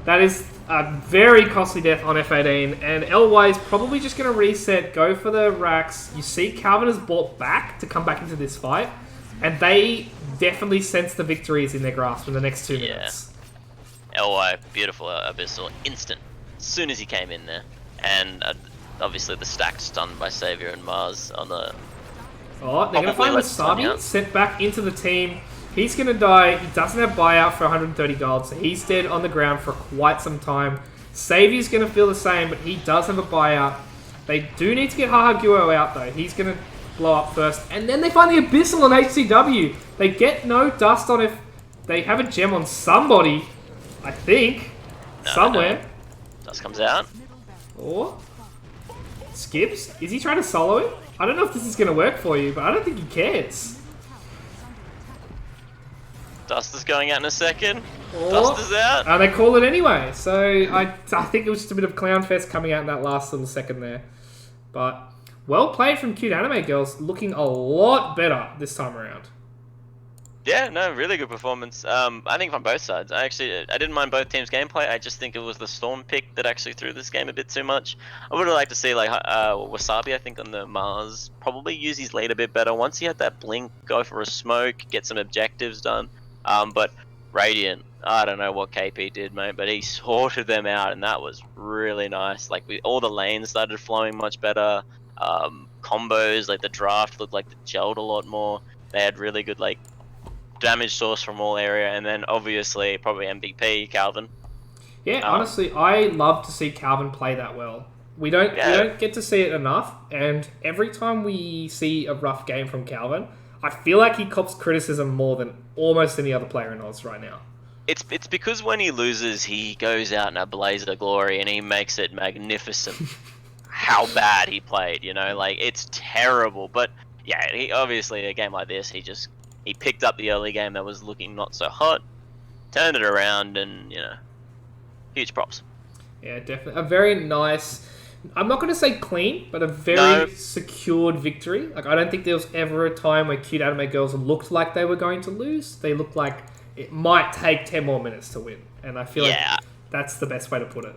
That is a very costly death on F18, and LY is probably just going to reset, go for the Rax. You see Calvin has bought back to come back into this fight, and they definitely sense the victory is in their grasp in the next 2 minutes. LY, beautiful Abyssal, instant, as soon as he came in there. And obviously the stacked stun by Savior and Mars on the... Oh, they're going to find Wasabi, sent back into the team. He's going to die. He doesn't have buyout for 130 gold, so he's dead on the ground for quite some time. Savior's going to feel the same, but he does have a buyout. They do need to get Haha Guo out, though. He's going to blow up first. And then they find the Abyssal on HCW. They get no dust on if they have a gem on somebody, I think. Somewhere. No. Dust comes out. Or skips. Is he trying to solo it? I don't know if this is going to work for you, but I don't think he cares. Duster's going out in a second. Oh, Duster's out. and they call it anyway. So I think it was just a bit of clown fest coming out in that last little second there. But well played from Cute Anime Girls, looking a lot better this time around. Yeah, no, really good performance. I think from both sides. I didn't mind both teams' gameplay. I just think it was the Storm pick that actually threw this game a bit too much. I would have liked to see like Wasabi. I think on the Mars probably use his lead a bit better. Once he had that blink, go for a smoke, get some objectives done. But Radiant, I don't know what KP did, mate, but he sorted them out, and that was really nice. Like all the lanes started flowing much better. Combos like the draft looked like it gelled a lot more. They had really good like damage source from all area, and then obviously probably MVP Calvin. Yeah, honestly, I love to see Calvin play that well. We don't get to see it enough, and every time we see a rough game from Calvin, I feel like he cops criticism more than almost any other player in Oz right now. It's because when he loses, he goes out in a blaze of glory and he makes it magnificent. How bad he played, you know, like it's terrible. But yeah, he obviously a game like this, he picked up the early game that was looking not so hot, turned it around, and huge props. Yeah, definitely. A very nice, I'm not going to say clean, but a very secured victory. Like, I don't think there was ever a time where Cute Anime Girls looked like they were going to lose. They looked like it might take 10 more minutes to win. And I feel like that's the best way to put it.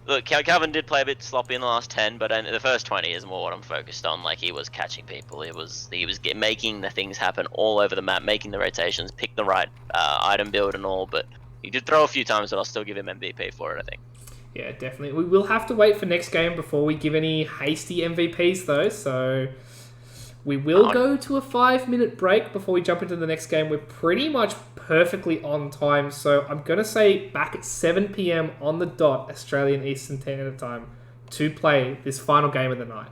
Look, Calvin did play a bit sloppy in the last 10, but in the first 20 is more what I'm focused on. Like, he was catching people. He was making the things happen all over the map, making the rotations, pick the right item build and all, but he did throw a few times, but I'll still give him MVP for it, I think. Yeah, definitely. We will have to wait for next game before we give any hasty MVPs, though, so we will go to a 5-minute break before we jump into the next game. We're pretty much perfectly on time, so I'm going to say back at 7 p.m. on the dot, Australian Eastern Standard Time, to play this final game of the night.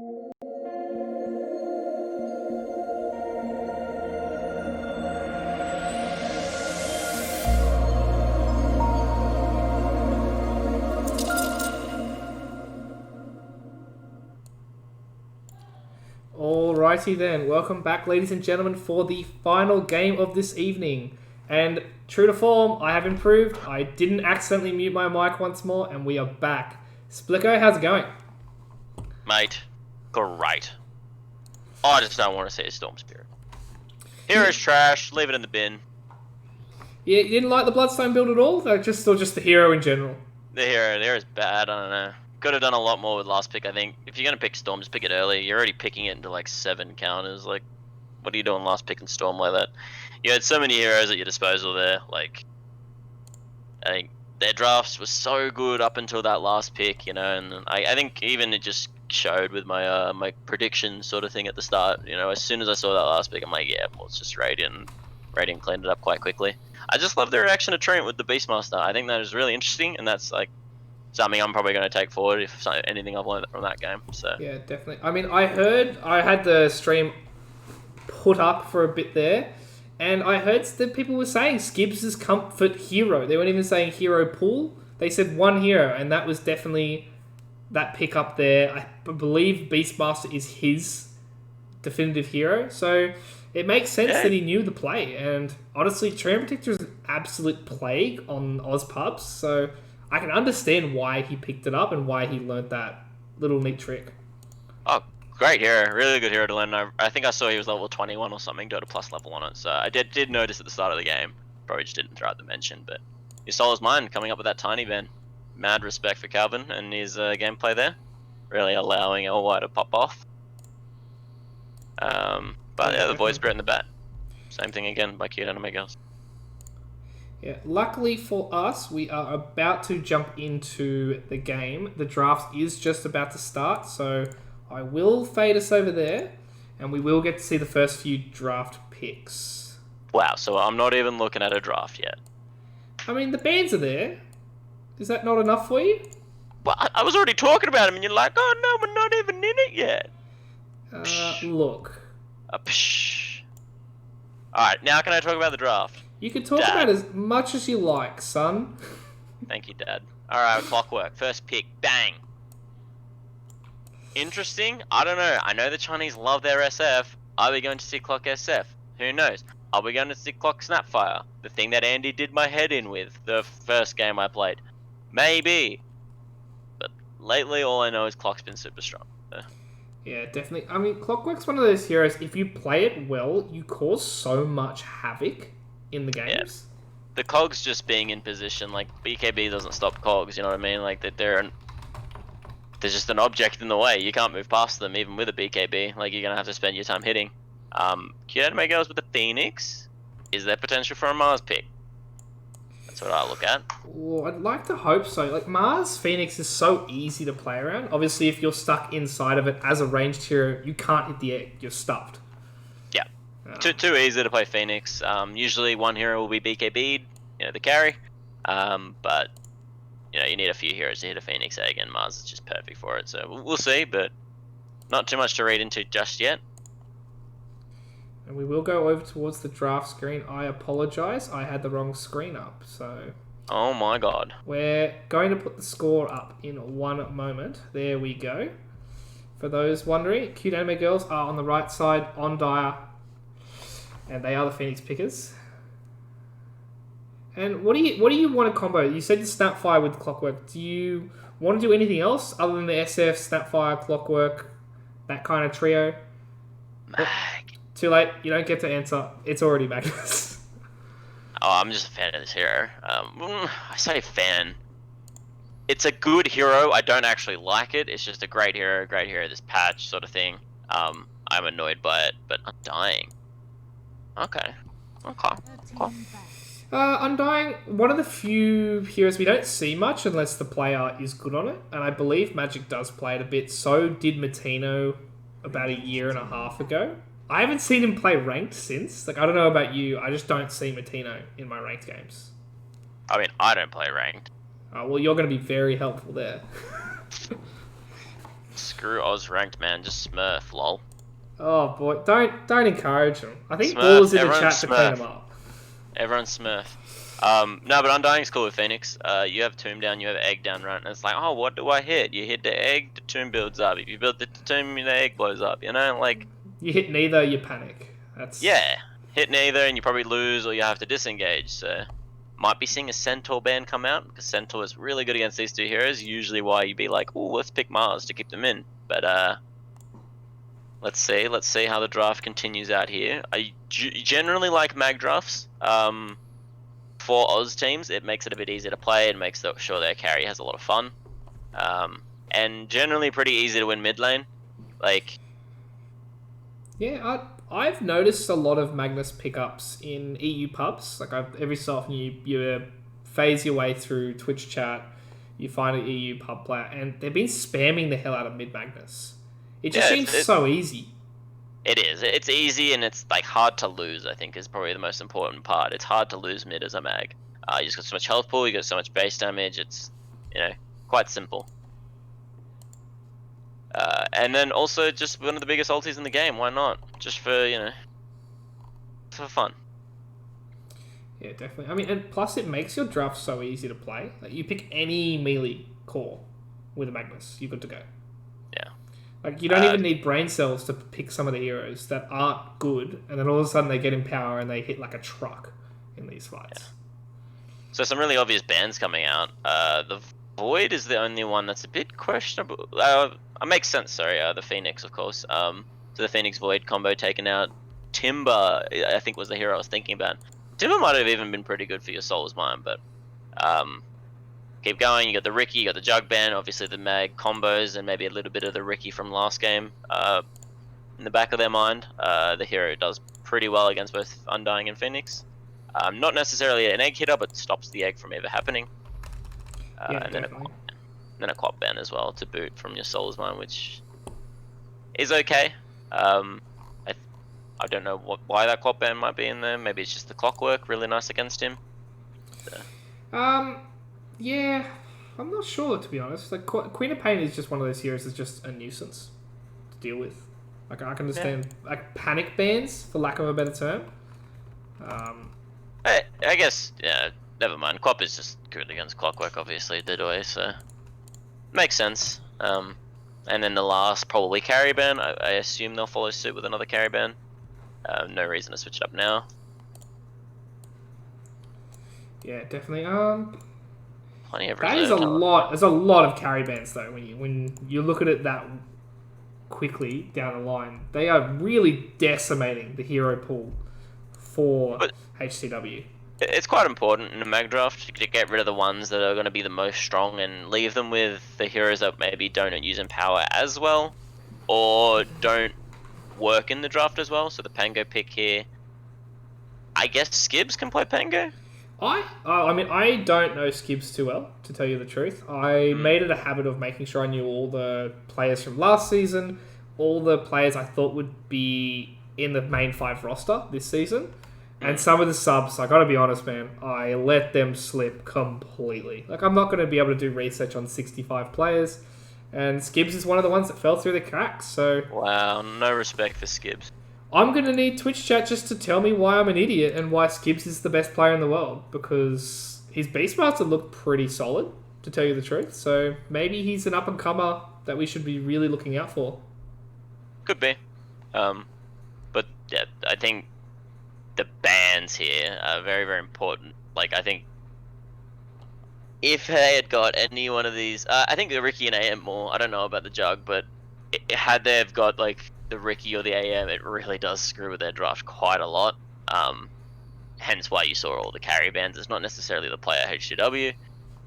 Alrighty then, welcome back ladies and gentlemen for the final game of this evening. And true to form, I have improved. I didn't accidentally mute my mic once more and we are back. Splicko, how's it going? Mate, great. I just don't want to see a Storm Spirit. Hero's trash, leave it in the bin. Yeah, you didn't like the Bloodstone build at all? Or just the hero in general? The hero's bad, I don't know. Could have done a lot more with last pick, I think. If you're going to pick Storm, just pick it early. You're already picking it into like 7 counters. Like, what are you doing last pick in Storm like that? You had so many heroes at your disposal there. Like, I think their drafts were so good up until that last pick, you know. And I think even it just showed with my my prediction sort of thing at the start. You know, as soon as I saw that last pick, I'm like, yeah, well, it's just Radiant. Radiant cleaned it up quite quickly. I just love the reaction to Trent with the Beastmaster. I think that is really interesting, and that's like something I'm probably going to take forward if anything I've learned from that game. So yeah, definitely. I mean, I had the stream put up for a bit there, and I heard that people were saying Skibbs' comfort hero. They weren't even saying hero pool. They said one hero, and that was definitely that pick up there. I believe Beastmaster is his definitive hero, so it makes sense that he knew the play. And honestly, Treant Protector is an absolute plague on Ozpubs, so I can understand why he picked it up and why he learnt that little neat trick. Oh, great hero. Really good hero to learn. I think I saw he was level 21 or something, Dota Plus level on it. So I did notice at the start of the game. Probably just didn't throw out the mention, but your soul is mine coming up with that tiny Ben. Mad respect for Calvin and his gameplay there. Really allowing LY to pop off. But yeah, the voice Brett in the bat. Same thing again by Cute Anime Girls. Yeah, luckily for us, we are about to jump into the game. The draft is just about to start, so I will fade us over there, and we will get to see the first few draft picks. Wow, so I'm not even looking at a draft yet. I mean, the bands are there. Is that not enough for you? Well, I was already talking about him, and you're like, oh no, we're not even in it yet. Look. Alright, now can I talk about the draft? You can talk about as much as you like, son. Thank you, Dad. Alright, Clockwork. First pick. Bang. Interesting? I don't know. I know the Chinese love their SF. Are we going to see Clock SF? Who knows? Are we going to see Clock Snapfire? The thing that Andy did my head in with the first game I played. Maybe. But lately all I know is Clock's been super strong. So. Yeah, definitely. I mean, Clockwork's one of those heroes, if you play it well, you cause so much havoc in the games. Yeah. The cogs just being in position, like BKB doesn't stop cogs, you know what I mean? Like that there's just an object in the way. You can't move past them even with a BKB. Like you're gonna have to spend your time hitting. Cute Anime Girls with the Phoenix. Is there potential for a Mars pick? That's what I look at. Well, I'd like to hope so. Like Mars Phoenix is so easy to play around. Obviously, if you're stuck inside of it as a ranged hero, you can't hit the egg. You're stuffed. Yeah. Too easy to play Phoenix. Usually one hero will be BKB'd, you know, the carry. But you know, you need a few heroes to hit a Phoenix egg, and Mars is just perfect for it. So we'll see, but not too much to read into just yet. And we will go over towards the draft screen. I apologise, I had the wrong screen up. So oh my god. We're going to put the score up in one moment. There we go. For those wondering, Cute Anime Girls are on the right side on Dire, and they are the Phoenix pickers. And what do you want to combo? You said the Snapfire with Clockwork. Do you want to do anything else other than the SF, Snapfire, Clockwork, that kind of trio? Mag. Too late. You don't get to answer. It's already Magnus. Oh, I'm just a fan of this hero. I say fan. It's a good hero. I don't actually like it. It's just a great hero this patch sort of thing. I'm annoyed by it, but Undying. Okay. Cool. Undying, one of the few heroes we don't see much unless the player is good on it, and I believe Magic does play it a bit. So did Matino about a year and a half ago. I haven't seen him play ranked since. Like, I don't know about you, I just don't see Matino in my ranked games. I mean, I don't play ranked. Well, you're going to be very helpful there. Screw Oz ranked, man. Just Smurf, lol. Oh boy, don't encourage them. I think Smurf, Ball's in the everyone chat to clean Smurf. them up. Everyone Smurf. No, but Undying's cool with Phoenix. You have Tomb down, you have Egg down, right? And it's like, oh, what do I hit? You hit the Egg, the Tomb builds up. If you build the Tomb, the Egg blows up. You know, like, You hit neither, you panic. That's yeah, hit neither, and you probably lose, or you have to disengage. So, might be seeing a Centaur ban come out because Centaur is really good against these two heroes. Usually, why you'd be like, oh, let's pick Mars to keep them in. But let's see how the draft continues out here. I generally like mag drafts. For Oz teams, it makes it a bit easier to play and makes sure their carry has a lot of fun. And generally pretty easy to win mid lane. Like, yeah. I've noticed a lot of Magnus pickups in EU pubs. Like every so often you phase your way through Twitch chat, you find an EU pub player, and they've been spamming the hell out of mid Magnus. It just seems so easy. It is. It's easy and it's like hard to lose. I think is probably the most important part. It's hard to lose mid as a mag. You just got so much health pool. You got so much base damage. It's quite simple. And then also just one of the biggest ultis in the game. Why not? Just for for fun. Yeah, definitely. I mean, and plus it makes your draft so easy to play. Like you pick any melee core with a Magnus, you're good to go. Yeah. Like, you don't even need brain cells to pick some of the heroes that aren't good, and then all of a sudden they get in power and they hit like a truck in these fights. Yeah. So some really obvious bans coming out. The Void is the only one that's a bit questionable. It makes sense, sorry. The Phoenix, of course. So the Phoenix Void combo taken out. Timber, I think, was the hero I was thinking about. Timber might have even been pretty good for your Soul's Mind, but keep going. You got the Ricky, you got the Jug ban, obviously the mag combos, and maybe a little bit of the Ricky from last game in the back of their mind. The hero does pretty well against both Undying and Phoenix. Not necessarily an egg hitter, but stops the egg from ever happening. And then a quap ban as well to boot from your Soul's Mind, which is okay. I don't know why that quap ban might be in there. Maybe it's just the clockwork, really nice against him. So. Yeah, I'm not sure, to be honest. Like, Queen of Pain is just one of those heroes that's just a nuisance to deal with. Like, I can understand like panic bans, for lack of a better term. I guess, yeah, never mind. Quap is just good against Clockwork, obviously, Didoy, so makes sense. And then the last, probably carry ban. I assume they'll follow suit with another carry ban. No reason to switch it up now. Yeah, definitely. Plenty of that is a lot. There's a lot of carry bans though. When you look at it that quickly down the line, they are really decimating the hero pool for HCW. It's quite important in a mag draft to get rid of the ones that are going to be the most strong and leave them with the heroes that maybe don't use Empower as well, or don't work in the draft as well. So the Pango pick here, I guess Skibs can play Pango. I mean, I don't know Skibs too well, to tell you the truth. I made it a habit of making sure I knew all the players from last season, all the players I thought would be in the main 5 roster this season, and some of the subs, I gotta be honest, man, I let them slip completely. Like, I'm not going to be able to do research on 65 players, and Skibs is one of the ones that fell through the cracks, so... Wow, no respect for Skibs. I'm going to need Twitch chat just to tell me why I'm an idiot and why Skibs is the best player in the world, because his Beastmaster looked pretty solid, to tell you the truth. So maybe he's an up-and-comer that we should be really looking out for. Could be. But yeah, I think the bans here are very, very important. Like, I think if they had got any one of these... I think the Ricky and AM more. I don't know about the Jug, but had they have got, like, the Ricky or the AM, it really does screw with their draft quite a lot. Hence why you saw all the carry bans. It's not necessarily the player HGW.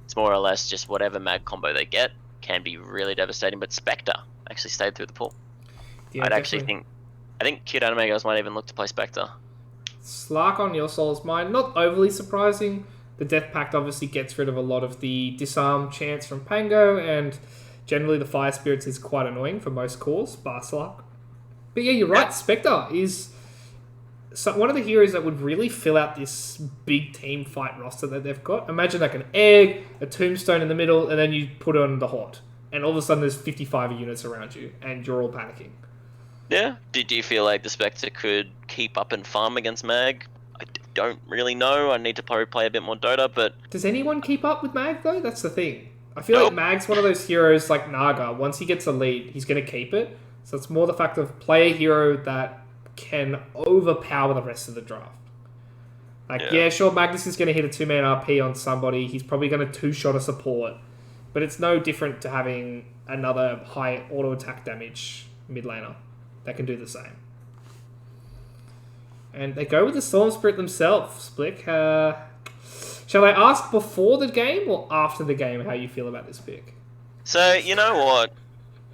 It's more or less just whatever mag combo they get can be really devastating. But Spectre actually stayed through the pool. Yeah, I think Cute Anime Girls might even look to play Spectre. Slark on your Soul's Mind, not overly surprising. The Death Pact obviously gets rid of a lot of the disarm chance from Pango, and generally the Fire Spirits is quite annoying for most cores, bar Slark. But yeah, you're right. Spectre is one of the heroes that would really fill out this big team fight roster that they've got. Imagine like an egg, a tombstone in the middle, and then you put on the Horde. and all of a sudden there's 55 units around you, and you're all panicking. Yeah. Do you feel like the Spectre could keep up and farm against Mag? I don't really know. I need to probably play a bit more Dota, but Does anyone keep up with Mag, though? That's the thing. I feel like Nope. Mag's one of those heroes like Naga. Once he gets a lead, he's going to keep it. So it's more the fact of play a hero that can overpower the rest of the draft. Like, yeah sure, Magnus is going to hit a 2-man RP on somebody. He's probably going to 2-shot a support. But it's no different to having another high auto-attack damage mid laner that can do the same. And they go with the Storm Spirit themselves, Splick. Shall I ask before the game or after the game how you feel about this pick? So, you know what?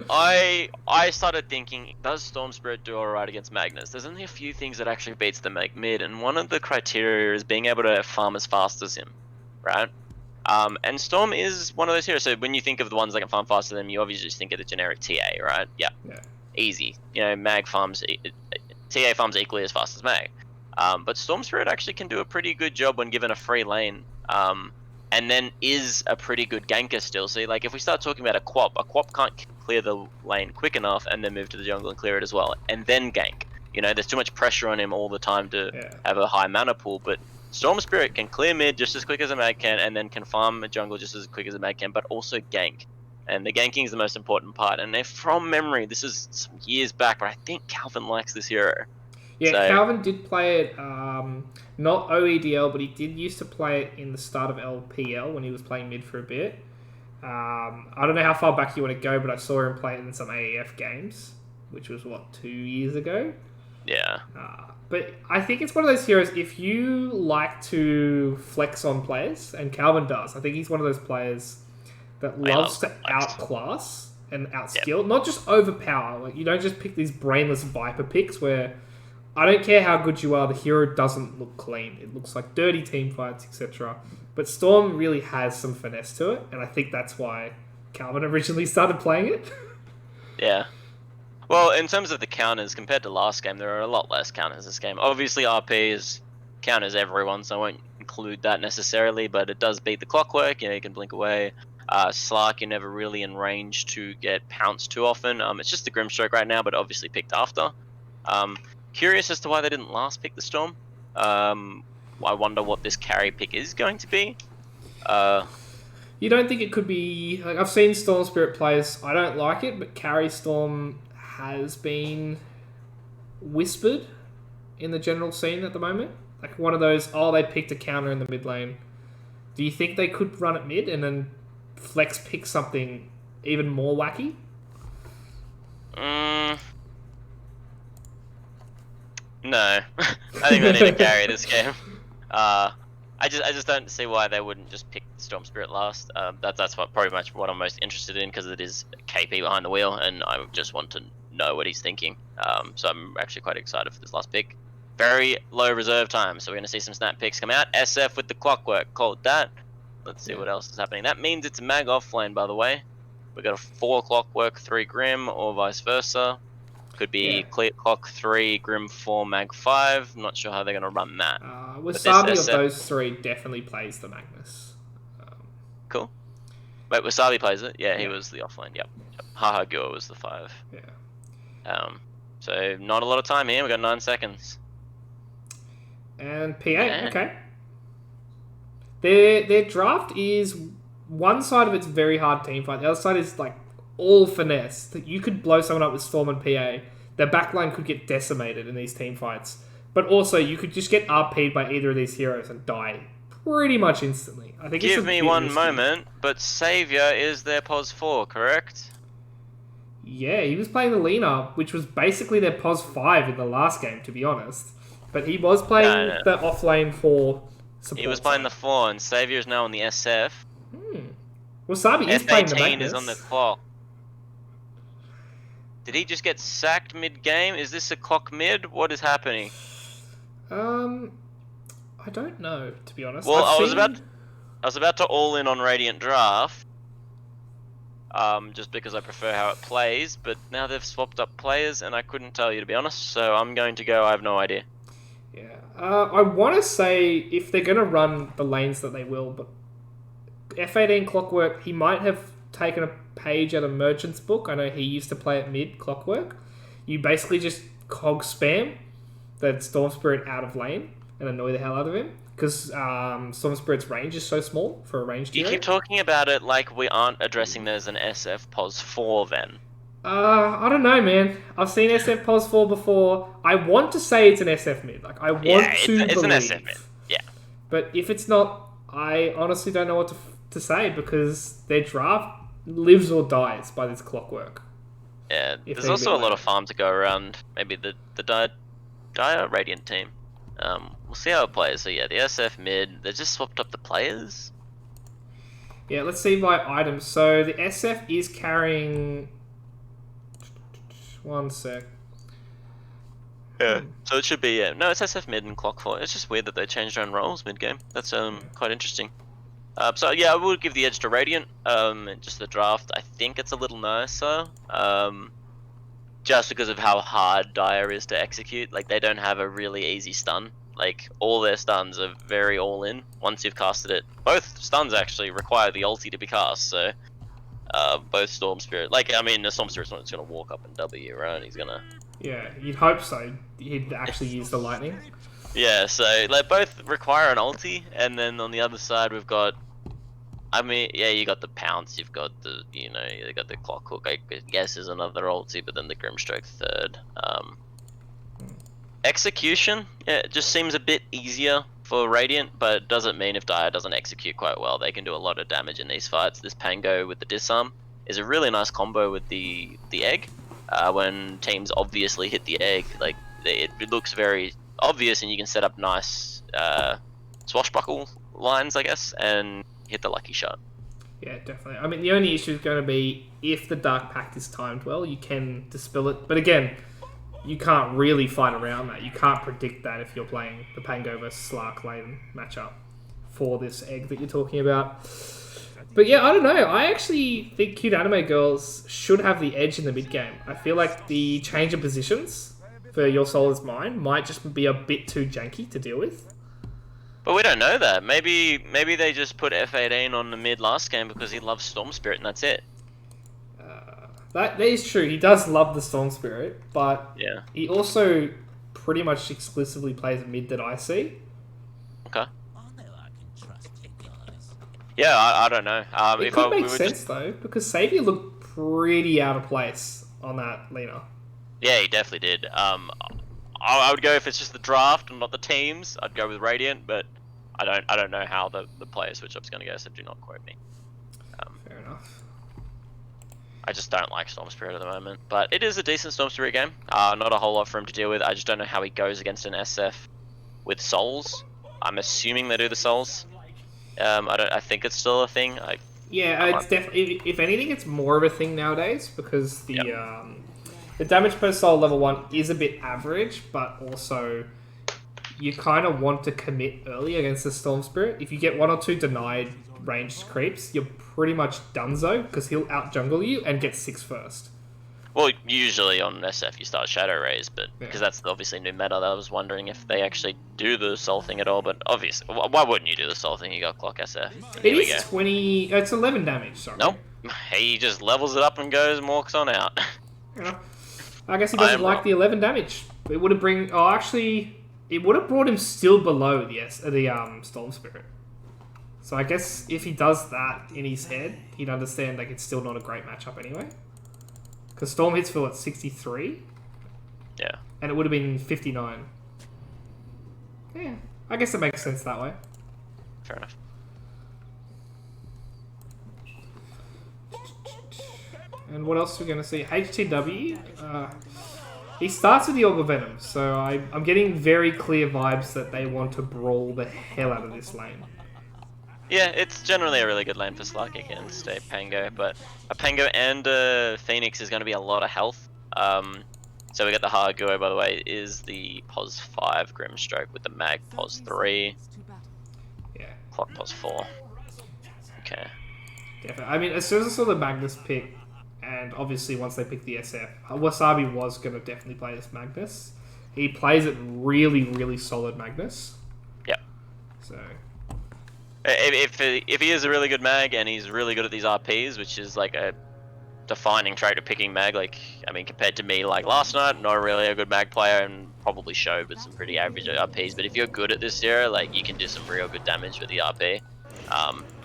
I started thinking, does Storm Spirit do alright against Magnus? There's only a few things that actually beats the Mag mid, and one of the criteria is being able to farm as fast as him, right? And Storm is one of those heroes, so when you think of the ones that can farm faster than him, you obviously just think of the generic TA, right? Yeah. Easy. You know, Mag farms, TA farms equally as fast as Mag. But Storm Spirit actually can do a pretty good job when given a free lane. And then is a pretty good ganker still. So, like, if we start talking about a Quap can't clear the lane quick enough and then move to the jungle and clear it as well, and then gank. You know, there's too much pressure on him all the time to have a high mana pool, but Storm Spirit can clear mid just as quick as a Mag can, and then can farm a jungle just as quick as a Mag can, but also gank. And the ganking is the most important part. And if from memory, this is some years back, but I think Calvin likes this hero. Yeah, So, Calvin did play it, not OEDL, but he did used to play it in the start of LPL when he was playing mid for a bit. I don't know how far back you want to go, but I saw him play it in some AEF games, which was, 2 years ago? Yeah. But I think it's one of those heroes, if you like to flex on players, and Calvin does, I think he's one of those players that loves to outclass and outskill, not just overpower. Like, you don't just pick these brainless Viper picks where I don't care how good you are, the hero doesn't look clean. It looks like dirty team fights, etc. But Storm really has some finesse to it, and I think that's why Calvin originally started playing it. Yeah. Well, in terms of the counters, compared to last game, there are a lot less counters this game. Obviously, RP counters everyone, so I won't include that necessarily, but it does beat the clockwork. You know, you can blink away. Slark, you're never really in range to get pounced too often. It's just the Grimstroke right now, but obviously picked after. Curious as to why they didn't last pick the Storm. I wonder what this carry pick is going to be. You don't think it could be... Like, I've seen Storm Spirit players, I don't like it, but carry Storm has been whispered in the general scene at the moment. Like one of those, they picked a counter in the mid lane. Do you think they could run it mid and then flex pick something even more wacky? No. I think they need to carry this game. I just don't see why they wouldn't just pick Storm Spirit last. That's probably what I'm most interested in, because it is KP behind the wheel, and I just want to know what he's thinking. So I'm actually quite excited for this last pick. Very low reserve time, so we're going to see some snap picks come out. SF with the clockwork, called that. Let's see what else is happening. That means it's Mag offlane, by the way. We got a 4 clockwork, 3 Grim, or vice versa. Could be clock 3, Grim 4, Mag 5. I'm not sure how they're going to run that. Wasabi of those 3 definitely plays the Magnus. Cool. Wait, Wasabi plays it? Yeah, he was the offlane. Yep. Haha Gua was the 5. Yeah. So not a lot of time here. We got 9 seconds. And PA, okay. Their draft is, one side of it's very hard team fight. The other side is like all finesse. That you could blow someone up with Storm and PA. Their backline could get decimated in these team fights. But also, you could just get RP'd by either of these heroes and die pretty much instantly. I think Give me one moment, but Savior is their POS 4, correct? Yeah, he was playing the Lena, which was basically their POS 5 in the last game, to be honest. But he was playing the offlane for support. He was playing the 4, and Savior is now on the SF. Wasabi is playing the Magnus. F18 is on the clock. Did he just get sacked mid-game? Is this a clock mid? What is happening? I don't know, to be honest. Well, I was about to all in on Radiant Draft. Just because I prefer how it plays, but now they've swapped up players, and I couldn't tell you, to be honest. So I'm going to go. I have no idea. Yeah, I want to say if they're going to run the lanes that they will, but F18 Clockwork, he might have taken a Page at a Merchant's Book. I know he used to play at mid Clockwork. You basically just cog spam the Storm Spirit out of lane and annoy the hell out of him. Because Storm Spirit's range is so small for a ranged You hero. keep talking about it like we aren't addressing there's an SF POS 4 then. I don't know, man. I've seen SF POS 4 before. I want to say it's an SF mid. Like, I want to it's believe. an SF mid. Yeah. But if it's not, I honestly don't know what to say because their draft lives or dies by this Clockwork. Yeah, If there's they also a win lot that. of farm to go around. Maybe the Dire Radiant team. We'll see how it plays. So yeah, the SF mid, they just swapped up the players. Yeah, let's see by items. So the SF is carrying... One sec. Yeah. So it should be, no, it's SF mid and Clock 4. It's just weird that they changed their own roles mid-game. That's quite interesting. So yeah, I would give the edge to Radiant. Just the draft, I think it's a little nicer. Just because of how hard Dire is to execute. Like, they don't have a really easy stun. Like, all their stuns are very all-in once you've casted it. Both stuns actually require the ulti to be cast, so... both Storm Spirit. Like, I mean, the Storm Spirit's not just gonna walk up and W, right? He's gonna... Yeah, you'd hope so. He'd actually use the lightning. Yeah, so, like, both require an ulti, and then on the other side we've got... I mean, yeah, you got the Pounce, you've got the, you know, you got the Clock Hook, I guess is another ulti, but then the Grimstroke third. Execution, yeah, it just seems a bit easier for Radiant, but it doesn't mean if Dire doesn't execute quite well, they can do a lot of damage in these fights. This Pango with the disarm is a really nice combo with the egg. When teams obviously hit the egg, like it looks very obvious, and you can set up nice swashbuckle lines, I guess, and hit the lucky shot. Yeah, definitely. I mean, the only issue is going to be if the Dark Pact is timed well, you can dispel it. But again, you can't really fight around that. You can't predict that if you're playing the Pango versus Slark lane matchup for this egg that you're talking about. But yeah, I don't know. I actually think Cute Anime Girls should have the edge in the mid game. I feel like the change of positions for Your Soul Is Mine might just be a bit too janky to deal with. But we don't know that. Maybe they just put F18 on the mid last game because he loves Storm Spirit and that's it. That is true. He does love the Storm Spirit, but Yeah. he also pretty much exclusively plays mid that I see. Okay. Yeah, I don't know. It could make sense though, because Xavier looked pretty out of place on that Lena. Yeah, he definitely did. I would go if it's just the draft and not the teams. I'd go with Radiant, but I don't know how the player switch up's going to go, so do not quote me. Fair enough. I just don't like Storm Spirit at the moment, but it is a decent Storm Spirit game. Not a whole lot for him to deal with. I just don't know how he goes against an SF with souls. I'm assuming they do the souls. I think it's still a thing. It's definitely. If anything, it's more of a thing nowadays because the damage per soul level 1 is a bit average, but also you kind of want to commit early against the Storm Spirit. If you get 1 or 2 denied ranged creeps, you're pretty much donezo because he'll out jungle you and get 6 first. Well, usually on SF you start Shadow Rays, but because that's obviously new meta, I was wondering if they actually do the soul thing at all. But obviously, why wouldn't you do the soul thing? You got Clock SF. It is 20. It's 11 damage. Sorry. Nope. He just levels it up and goes and walks on out. Yeah. I guess he doesn't like the 11 damage. It would have it would have brought him still below the Storm Spirit. So I guess if he does that in his head, he'd understand like it's still not a great matchup anyway. Because Storm hits for 63? Yeah. And it would have been 59. Yeah, I guess it makes sense that way. Fair enough. And what else are we going to see? HTW. He starts with the Orb of Venom, so I'm getting very clear vibes that they want to brawl the hell out of this lane. Yeah, it's generally a really good lane for Slark against a Pango, but a Pango and a Phoenix is going to be a lot of health. So we got the Harguo, by the way, is the POS 5 Grimstroke with the Mag POS 3. Yeah. Clock POS 4. Okay. Definitely. I mean, as soon as I saw the Magnus pick, and obviously once they picked the SF, Wasabi was going to definitely play this Magnus. He plays it really, really solid Magnus. Yep. So... If he is a really good mag and he's really good at these RPs, which is like a defining trait of picking mag. Like, I mean, compared to me, like last night, not really a good mag player and probably show, but some pretty average RPs. But if you're good at this era, like you can do some real good damage with the RP.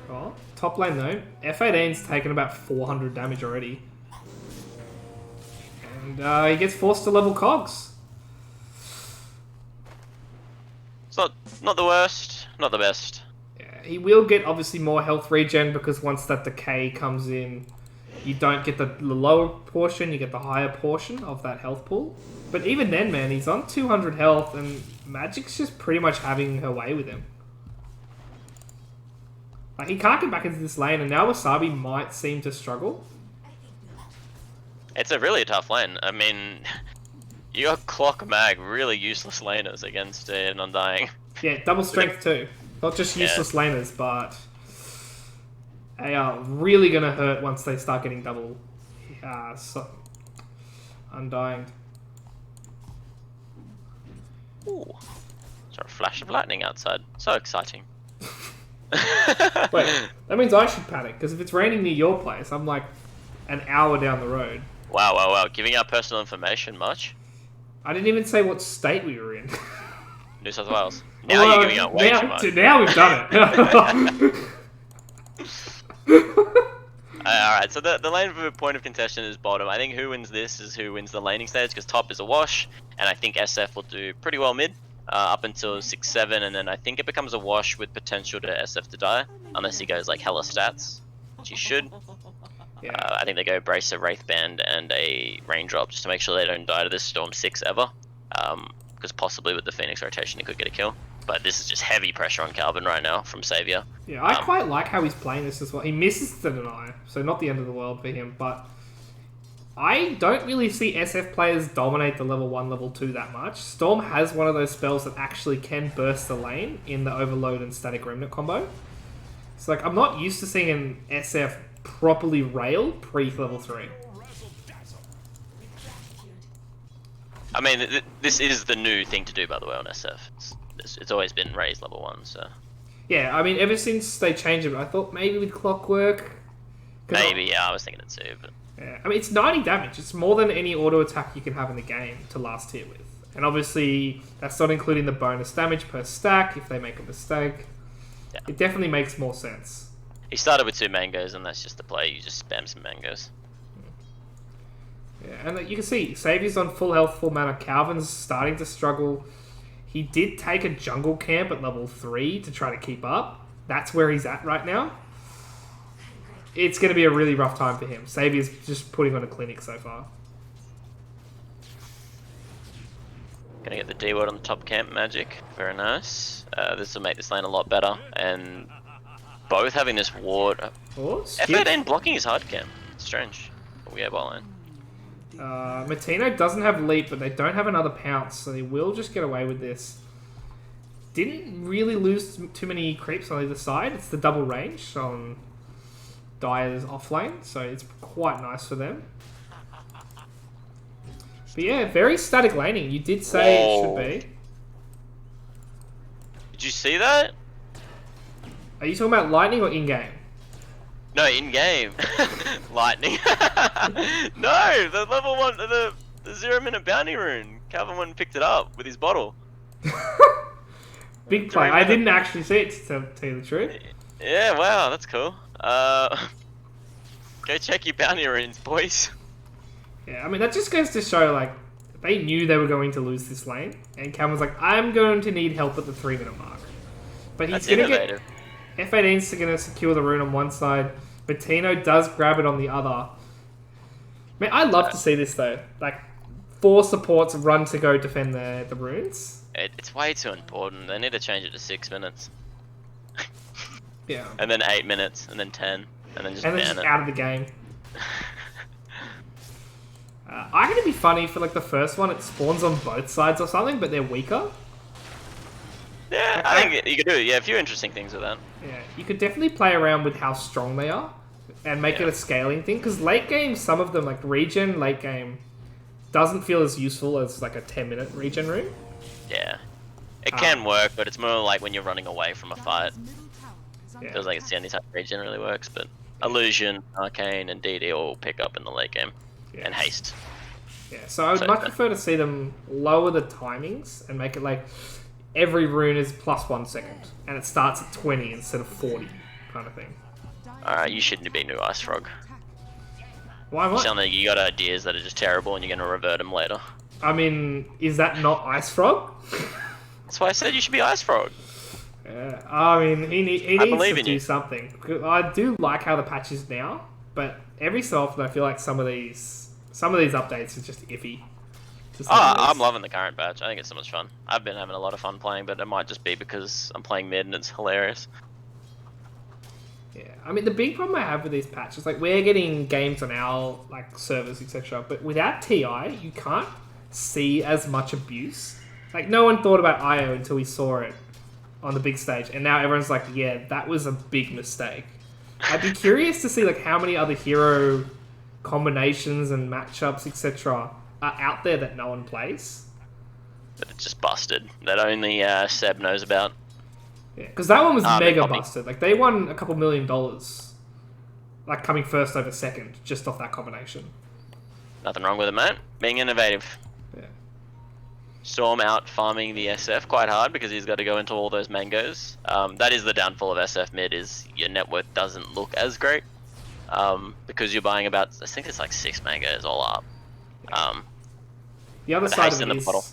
Oh, top lane though. F18's taken about 400 damage already. And he gets forced to level cogs. It's not the worst, not the best. Yeah, he will get obviously more health regen because once that decay comes in, you don't get the lower portion, you get the higher portion of that health pool. But even then, man, he's on 200 health and Magic's just pretty much having her way with him. Like, he can't get back into this lane, and now Wasabi might seem to struggle. It's a really tough lane. I mean, you got Clock Mag, really useless laners against an Undying. Yeah, double strength too. Not just useless laners, but they are really going to hurt once they start getting double Undying. Ooh. Sorry, a flash of lightning outside. So exciting. Wait, that means I should panic, because if it's raining near your place, I'm like an hour down the road. Wow. Giving out personal information much? I didn't even say what state we were in. New South Wales. Now you're giving out way too much. Now we've done it. Alright, so the lane for point of contention is bottom. I think who wins this is who wins the laning stage, because top is a wash, and I think SF will do pretty well mid. Up until 6-7, and then I think it becomes a wash with potential to SF to die, unless he goes like hella stats, which he should. Yeah. I think they go Bracer, Wraith Band, and a Raindrop just to make sure they don't die to this Storm 6 ever. Because possibly with the Phoenix rotation he could get a kill. But this is just heavy pressure on Calvin right now from Savior. Yeah, I quite like how he's playing this as well. He misses the deny, so not the end of the world for him, but I don't really see SF players dominate the level 1, level 2 that much. Storm has one of those spells that actually can burst the lane in the Overload and Static Remnant combo. So like, I'm not used to seeing an SF properly rail pre-level 3. I mean, this is the new thing to do, by the way, on SF. It's always been raised level 1, so... Yeah, I mean, ever since they changed it, I thought maybe with Clockwork... Maybe, yeah, I was thinking it too, but... Yeah, I mean, it's 90 damage. It's more than any auto attack you can have in the game to last tier with. And obviously, that's not including the bonus damage per stack if they make a mistake. Yeah. It definitely makes more sense. He started with 2 mangoes, and that's just the play. You just spam some mangoes. Yeah, and you can see, Saviour's on full health, full mana. Calvin's starting to struggle. He did take a jungle camp at level 3 to try to keep up. That's where he's at right now. It's going to be a really rough time for him. Saviour's just putting on a clinic so far. Gonna get the D word on the top camp, Magic. Very nice. This will make this lane a lot better. And both having this ward. Oh, F18 blocking his hard camp. Strange. But yeah, bot lane. Matino doesn't have leap, but they don't have another pounce, so they will just get away with this. Didn't really lose too many creeps on either side. It's the double range on Dire's offlane, so it's quite nice for them. But yeah, very static laning. You did say it should be. Did you see that? Are you talking about lightning or in-game? No, in-game. Lightning. No, the level 1, the 0-minute bounty rune. Calvin went and picked it up with his bottle. Big play. I didn't actually see it, to tell you the truth. Yeah, wow, that's cool. Go check your bounty runes, boys. Yeah, I mean, that just goes to show, like, they knew they were going to lose this lane, and Cam was like, I'm going to need help at the 3-minute mark. But he's going to get... F18's going to secure the rune on one side, Bettino does grab it on the other. Man, I love to see this, though. Like, 4 supports run to go defend the runes. It's way too important. They need to change it to 6 minutes. Yeah. And then 8 minutes, and then 10, and then just ban it. Out of the game. I reckon it'd be funny for like the first one, it spawns on both sides or something, but they're weaker. Yeah, I think you could do a few interesting things with that. Yeah, you could definitely play around with how strong they are and make it a scaling thing. Because late game, some of them, like regen late game, doesn't feel as useful as like a 10-minute regen rune. Yeah, it can work, but it's more like when you're running away from a fight. Yeah. Feels like it's the only type of regen really works, but Illusion, Arcane, and DD all pick up in the late game. Yeah. And Haste. Yeah, so I would much prefer to see them lower the timings and make it like every rune is plus 1 second, and it starts at 20 instead of 40, kind of thing. Alright, you shouldn't be new Ice Frog. Why You not? sound like you got ideas that are just terrible and you're going to revert them later. I mean, is that not Ice Frog? That's why I said you should be Ice Frog. Yeah, I mean, he needs believe to in do you. something. I do like how the patch is now, but every so often I feel like some of these updates is just iffy. I'm loving the current patch. I think it's so much fun. I've been having a lot of fun playing, but it might just be because I'm playing mid and it's hilarious. Yeah, I mean, the big problem I have with these patches, like, we're getting games on our like servers, etc., but without TI, you can't see as much abuse. Like, no one thought about IO until we saw it on the big stage, and now everyone's like, yeah, that was a big mistake. I'd be curious to see like how many other hero combinations and matchups, etc., are out there that no one plays. But it's just busted. That only Seb knows about. Yeah, because that one was they mega probably- busted. Like, they won a couple $1 million, like coming first over second, just off that combination. Nothing wrong with it, mate. Being innovative. Yeah. Storm out farming the SF quite hard because he's got to go into all those mangoes. That is the downfall of SF mid, is your net worth doesn't look as great. Because you're buying about, I think it's like 6 mangoes all up. The other The side haste of in it the is bottle.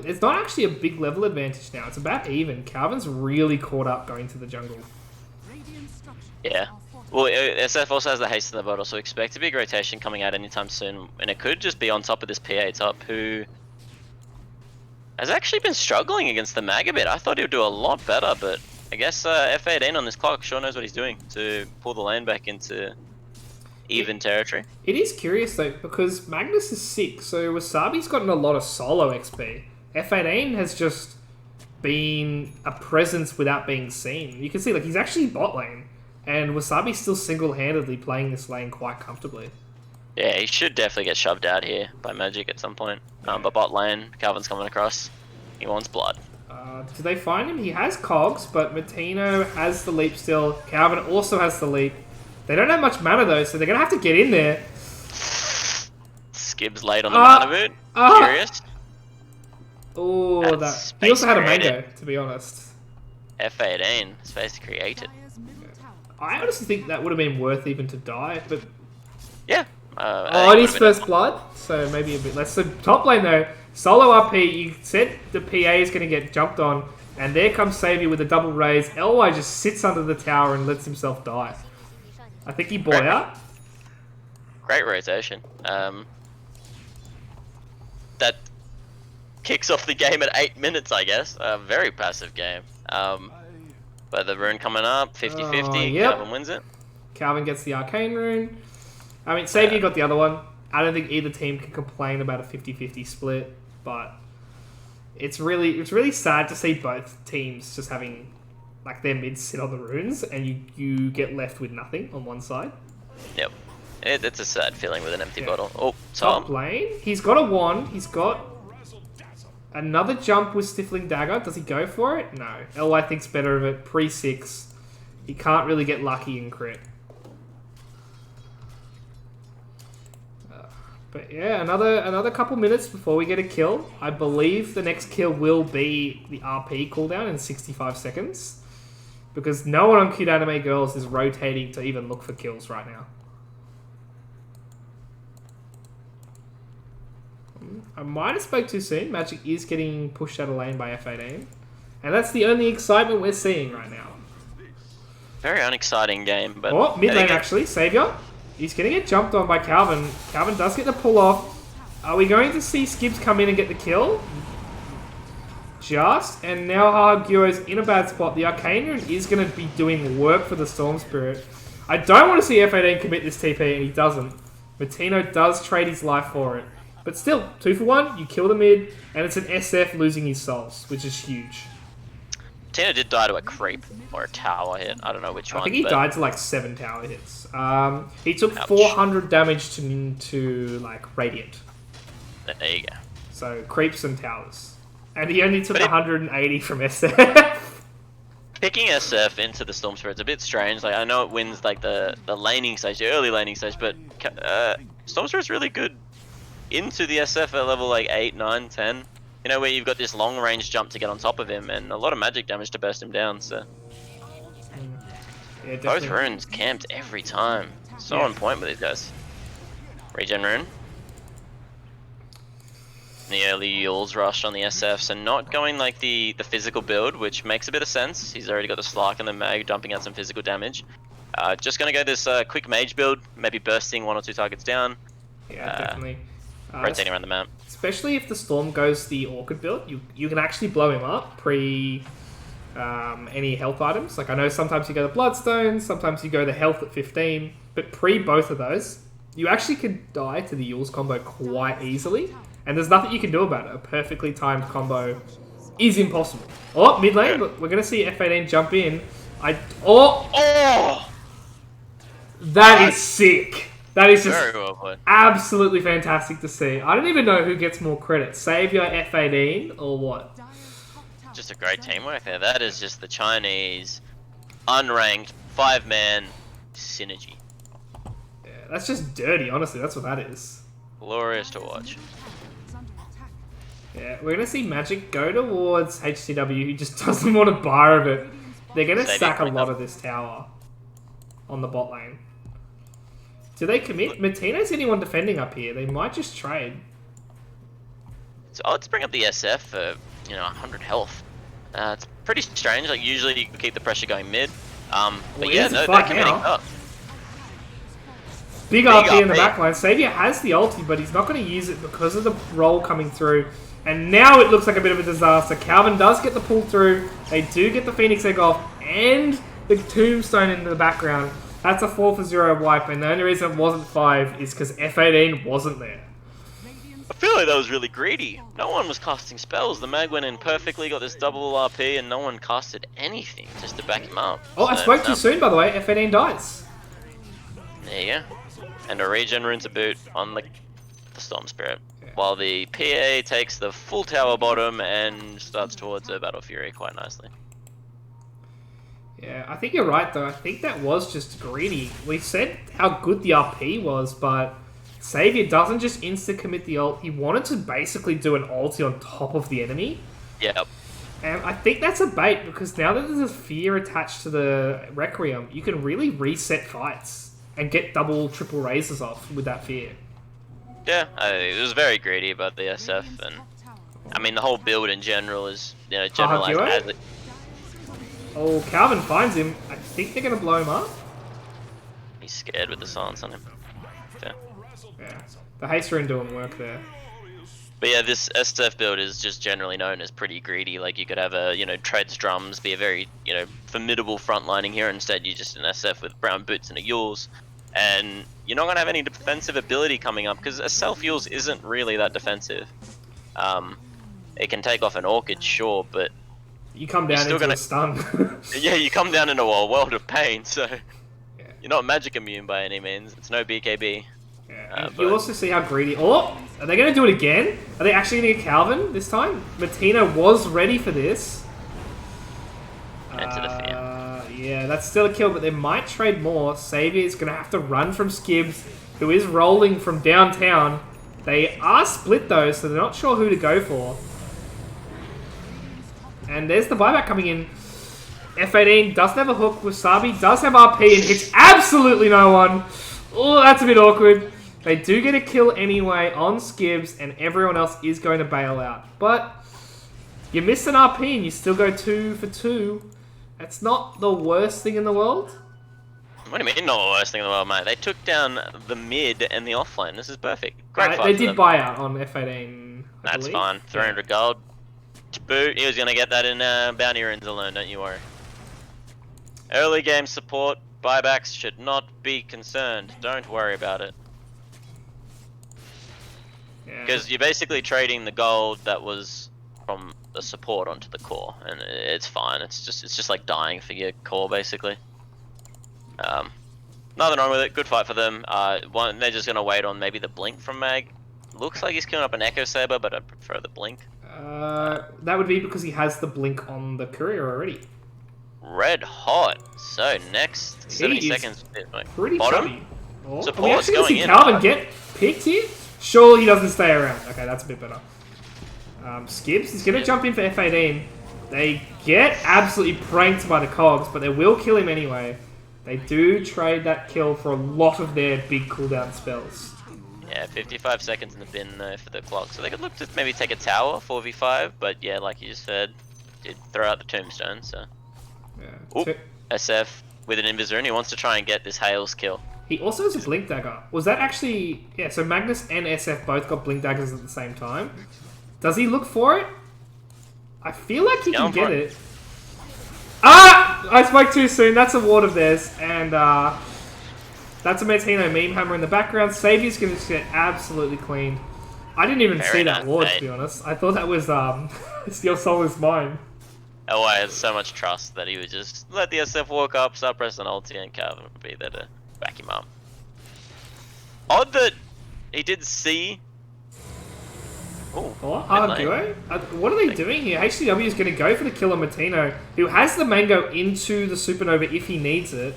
it's not actually a big level advantage now. It's about even. Calvin's really caught up going to the jungle. Radiant structures Yeah. are fortified. Well, SF also has the haste in the bottle, so expect a big rotation coming out anytime soon. And it could just be on top of this PA top, who has actually been struggling against the mag a bit. I thought he would do a lot better, but I guess F18 on this clock sure knows what he's doing to pull the lane back into even territory. It is curious though, because Magnus is sick, so Wasabi's gotten a lot of solo XP. F18 has just been a presence without being seen. You can see, like, he's actually bot lane, and Wasabi's still single-handedly playing this lane quite comfortably. Yeah, he should definitely get shoved out here by Magic at some point. But bot lane, Calvin's coming across. He wants blood. Do they find him? He has cogs, but Matino has the leap still. Calvin also has the leap. They don't have much mana though, so they're going to have to get in there. Skib's late on the mana boot. Curious. Oh, That's that. He also had a space mango, to be honest. F18, space created. Dire's middle tower I honestly think that would have been worth even to die, but Yeah. oh, it is first blood, so maybe a bit less. So top lane though, solo RP, you said the PA is going to get jumped on, and there comes Saviour with a double raise. LY just sits under the tower and lets himself die. I think he bought out. Great rotation. That kicks off the game at 8 minutes, I guess. A very passive game. But the rune coming up, 50-50, yep. Calvin wins it. Calvin gets the arcane rune. I mean, Saviour got the other one. I don't think either team can complain about a 50-50 split, but it's really sad to see both teams just having like their mids sit on the runes and you get left with nothing on one side. Yep. It's a sad feeling with an empty Yeah. bottle. Oh, Top Tom. lane. He's got a wand. He's got another jump with Stifling Dagger. Does he go for it? No. LY thinks better of it. Pre-6. He can't really get lucky and crit. But yeah, another couple minutes before we get a kill. I believe the next kill will be the RP cooldown in 65 seconds. Because no one on Cute Anime Girls is rotating to even look for kills right now. I might have spoke too soon. Magic is getting pushed out of lane by F18. And that's the only excitement we're seeing right now. Very unexciting game, but... Oh, mid I lane think actually. Saviour. He's going to get jumped on by Calvin. Calvin does get the pull off. Are we going to see Skips come in and get the kill? Just. And now Haguro's in a bad spot. The Arcane Rune is going to be doing work for the Storm Spirit. I don't want to see F18 commit this TP, and he doesn't. Martino does trade his life for it. But still, 2 for 1, you kill the mid, and it's an SF losing his souls, which is huge. Tina did die to a creep or a tower hit. I don't know which one. I think he but died to like 7 tower hits. He took Ouch. 400 damage to like Radiant. There you go. So creeps and towers. And he only took But it- 180 from SF. picking SF into the Storm Spirit's a bit strange. Like I know it wins like the laning stage, the early laning stage, but Storm Spirit's really good into the SF at level like 8, 9, 10. You know, where you've got this long range jump to get on top of him and a lot of magic damage to burst him down. So Yeah, both definitely. runes camped every time. So Yeah. on point with these guys. Regen rune. The early Yules rush on the SFs and not going like the physical build, which makes a bit of sense. He's already got the Slark and the Mag dumping out some physical damage. Just gonna go this quick mage build, maybe bursting 1 or 2 targets down, Yeah, definitely. rotating around the map. Especially if the Storm goes the Orchid build, you can actually blow him up pre any health items. Like I know sometimes you go the Bloodstone, sometimes you go the health at 15, but pre both of those, you actually could die to the Yules combo quite easily, and there's nothing you can do about it. A perfectly timed combo is impossible. Oh, mid lane, but we're gonna see F18 jump in. Oh! That is sick. That is just Very well played. absolutely fantastic to see. I don't even know who gets more credit, Savior, F18, or what. Just a great teamwork there. That is just the Chinese unranked 5-man synergy. Yeah, that's just dirty, honestly. That's what that is. Glorious to watch. Yeah, we're gonna see Magic go towards HCW, who just doesn't want a bar of it. They're gonna Savior sack a coming lot up. of this tower on the bot lane. Do they commit? Matino's anyone defending up here. They might just trade. So let's bring up the SF for 100 health. It's pretty strange. Like usually you keep the pressure going mid. But Well, yeah, here's the no, fight they're committing now. up. Big RP in the RP. backline. Savior has the ulti, but he's not going to use it because of the roll coming through. And now it looks like a bit of a disaster. Calvin does get the pull through. They do get the Phoenix Egg off. And the Tombstone in the background. That's a 4 for 0 wipe. And the only reason it wasn't 5 is because F18 wasn't there. I feel like that was really greedy. No one was casting spells. The mag went in perfectly, got this double RP, and no one casted anything just to back him up. Oh, I So, spoke too no. soon, by the way. F18 dies. There you go. And a regen rune to boot on the Storm Spirit. While the PA takes the full tower bottom and starts towards a Battle Fury quite nicely. Yeah, I think you're right, though. I think that was just greedy. We said how good the RP was, but Savior doesn't just insta-commit the ult. He wanted to basically do an ulti on top of the enemy. Yep. And I think that's a bait, because now that there's a fear attached to the Requiem, you can really reset fights and get double, triple raises off with that fear. Yeah, it was very greedy about the SF, and I mean the whole build in general is generalized duo? as it. Oh, Calvin finds him. I think they're going to blow him up. He's scared with the silence on him. Okay. Yeah, the haste rune doing work there. But yeah, this SF build is just generally known as pretty greedy. Like you could have a treads drums be a very formidable frontlining here. Instead, you're just an SF with brown boots and a Yules, and you're not gonna have any defensive ability coming up because a self Yules isn't really that defensive. It can take off an Orchid, sure, but You come down still into gonna- a stun. yeah, you come down into a world of pain. So Yeah. you're not magic immune by any means. It's no BKB. Yeah. But- You also see how greedy... Oh! Are they going to do it again? Are they actually going to get Calvin this time? Martina was ready for this. Enter the fear. Yeah, that's still a kill, but they might trade more. Savior is going to have to run from Skibbs, who is rolling from downtown. They are split, though, so they're not sure who to go for. And there's the buyback coming in. F18 doesn't have a hook. Wasabi does have RP and hits absolutely no one. Oh, that's a bit awkward. They do get a kill anyway on Skibbs, and everyone else is going to bail out. But you miss an RP and you still go 2 for 2. That's not the worst thing in the world. What do you mean not the worst thing in the world, mate? They took down the mid and the offlane. This is perfect. Great fight They for did them. buy out on F18. I That's believe. fine. 300 gold. Boot. He was going to get that in bounty runes alone, don't you worry. Early game support. Buybacks should not be concerned. Don't worry about it. Yeah. Because you're basically trading the gold that was from the support onto the core, and it's fine. It's just like dying for your core, basically. Nothing wrong with it. Good fight for them. They're just gonna wait on maybe the blink from Mag. Looks like he's killing up an Echo Saber, but I prefer the blink. That would be because he has the blink on the courier already. red hot. So next 70 He is seconds. Pretty Bottom? chubby. Oh, are we Support's actually going to going see in. Calvin get picked here? Surely he doesn't stay around. Okay, that's a bit better. Skips, he's going to jump in for F18. They get absolutely pranked by the cogs, but they will kill him anyway. They do trade that kill for a lot of their big cooldown spells. Yeah, 55 seconds in the bin though for the clock. So they could look to maybe take a tower, 4v5, but yeah, like you just said, did throw out the tombstone, so. Yeah. Oop, SF with an Invisrune, he wants to try and get this Hales kill. He also has a Blink Dagger. Was that actually... Yeah, so Magnus and SF both got Blink Daggers at the same time. Does he look for it? I feel like he can get it. Ah! I spoke too soon. That's a ward of theirs. And that's a Martino meme hammer in the background. Saviour's going to just get absolutely cleaned. I didn't even see that ward, to be honest. I thought that was Your Soul Is Mine. LY has so much trust that he would just let the SF walk up, start pressing ulti, and Calvin would be there to back him up. Odd that he did see. Ooh, Hard duo? What are they doing here? HCW is going to go for the killer Martino, who has the mango into the supernova if he needs it.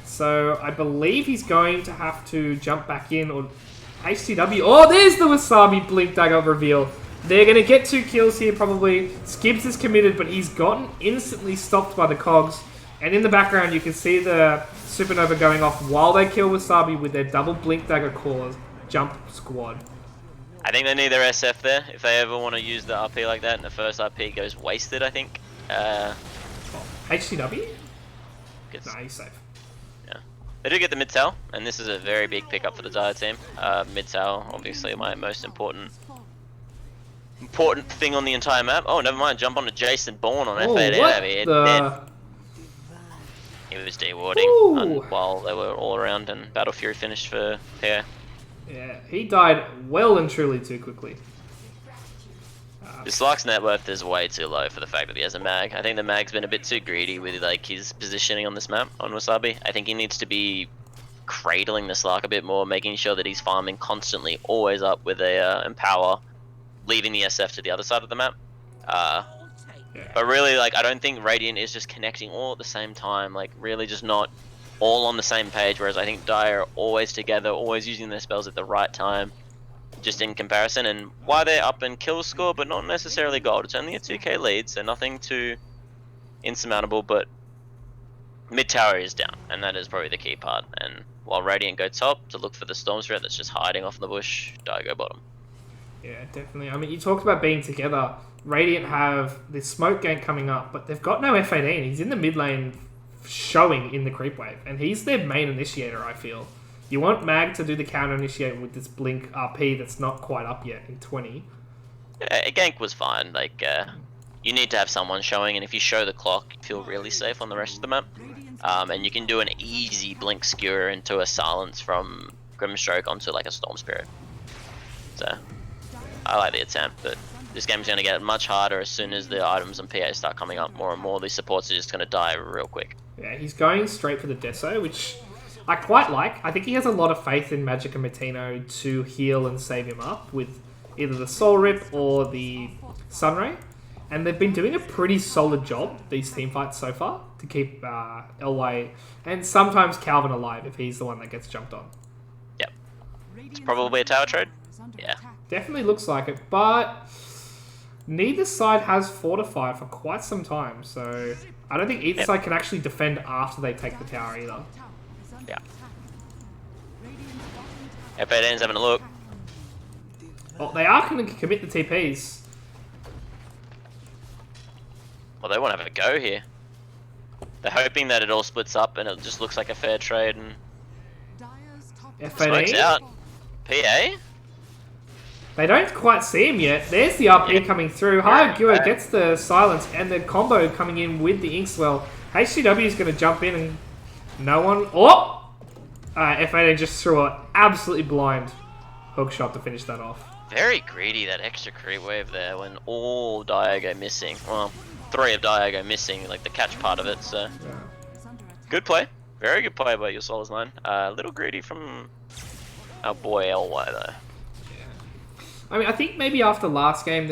So I believe he's going to have to jump back in, or HCW. Oh, there's the Wasabi Blink Dagger reveal. They're going to get 2 kills here probably. Skibbs is committed, but he's gotten instantly stopped by the cogs. And in the background, you can see the supernova going off while they kill Wasabi with their double Blink Dagger cores. Jump squad. I think they need their SF there if they ever want to use the RP like that, and the first RP goes wasted, I think. HCW? Gets, Nah, he's safe. yeah. They do get the mid-tower, and this is a very big pickup for the Dire team. Mid-tower, obviously my most important thing on the entire map. Oh, never mind, jump on to Jason Bourne on F8 what over here. the... He was dewarding while they were all around, and Battle Fury finished for PA. Yeah, he died well and truly too quickly. This Lark's net worth is way too low for the fact that he has a mag. I think the mag's been a bit too greedy with like his positioning on this map on Wasabi. I think he needs to be cradling the Slark a bit more, making sure that he's farming constantly, always up with a Empower, leaving the SF to the other side of the map. But really, like, I don't think Radiant is just connecting all at the same time, like really just not all on the same page, whereas I think Dire are always together, always using their spells at the right time, just in comparison. And why they're up in kill score, but not necessarily gold. It's only a 2k lead, so nothing too insurmountable, but mid tower is down, and that is probably the key part. And while Radiant go top to look for the Storm Spirit that's just hiding off in the bush, Dire go bottom. Yeah, definitely. I mean, you talked about being together. Radiant have this smoke gank coming up, but they've got no F18. He's in the mid lane showing in the creep wave, and he's their main initiator, I feel. You want Mag to do the counter initiate with this Blink RP that's not quite up yet in 20. Yeah, a gank was fine. Like, you need to have someone showing, and if you show the clock, you feel really safe on the rest of the map. And you can do an easy Blink skewer into a silence from Grimstroke onto like a Storm Spirit. So, I like the attempt, but this game's going to get much harder as soon as the items and PA start coming up more and more. These supports are just going to die real quick. Yeah, he's going straight for the Deso, which I quite like. I think he has a lot of faith in Magic and Martino to heal and save him up with either the Soul Rip or the Sunray. And they've been doing a pretty solid job, these team fights so far, to keep LY and sometimes Calvin alive if he's the one that gets jumped on. Yep. It's probably a tower trade. Yeah. Definitely looks like it, but neither side has fortified for quite some time, so I don't think either side can actually defend after they take the tower either. Yeah. F8N's having a look. Oh, they are going to commit the TPs. Well, they want to have a go here. They're hoping that it all splits up and it just looks like a fair trade and smokes F18? out. PA? They don't quite see him yet. There's the RP coming through. Hayagua gets the silence and the combo coming in with the Inkswell. HCW is going to jump in and no one... Oh! F18 just threw an absolutely blind hook shot to finish that off. Very greedy, that extra creep wave there when all Dire go missing. Well, 3 of Dire go missing, like the catch part of it, so... Yeah. Good play. Very good play by your Solar's line. A little greedy from our boy LY though. I mean, I think maybe after last game,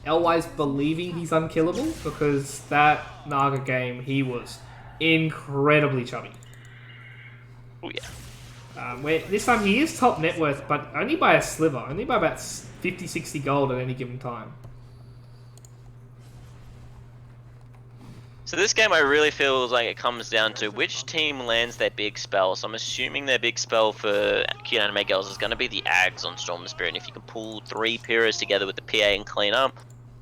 LY's believing he's unkillable because that Naga game, he was incredibly chubby. Oh yeah. Where this time he is top net worth, but only by a sliver, only by about 50, 60 gold at any given time. So this game, I really feel like it comes down to which team lands their big spell. So I'm assuming their big spell for Cute Anime Girls is going to be the Ags on Storm Spirit. And if you can pull 3 Piras together with the PA and clean up,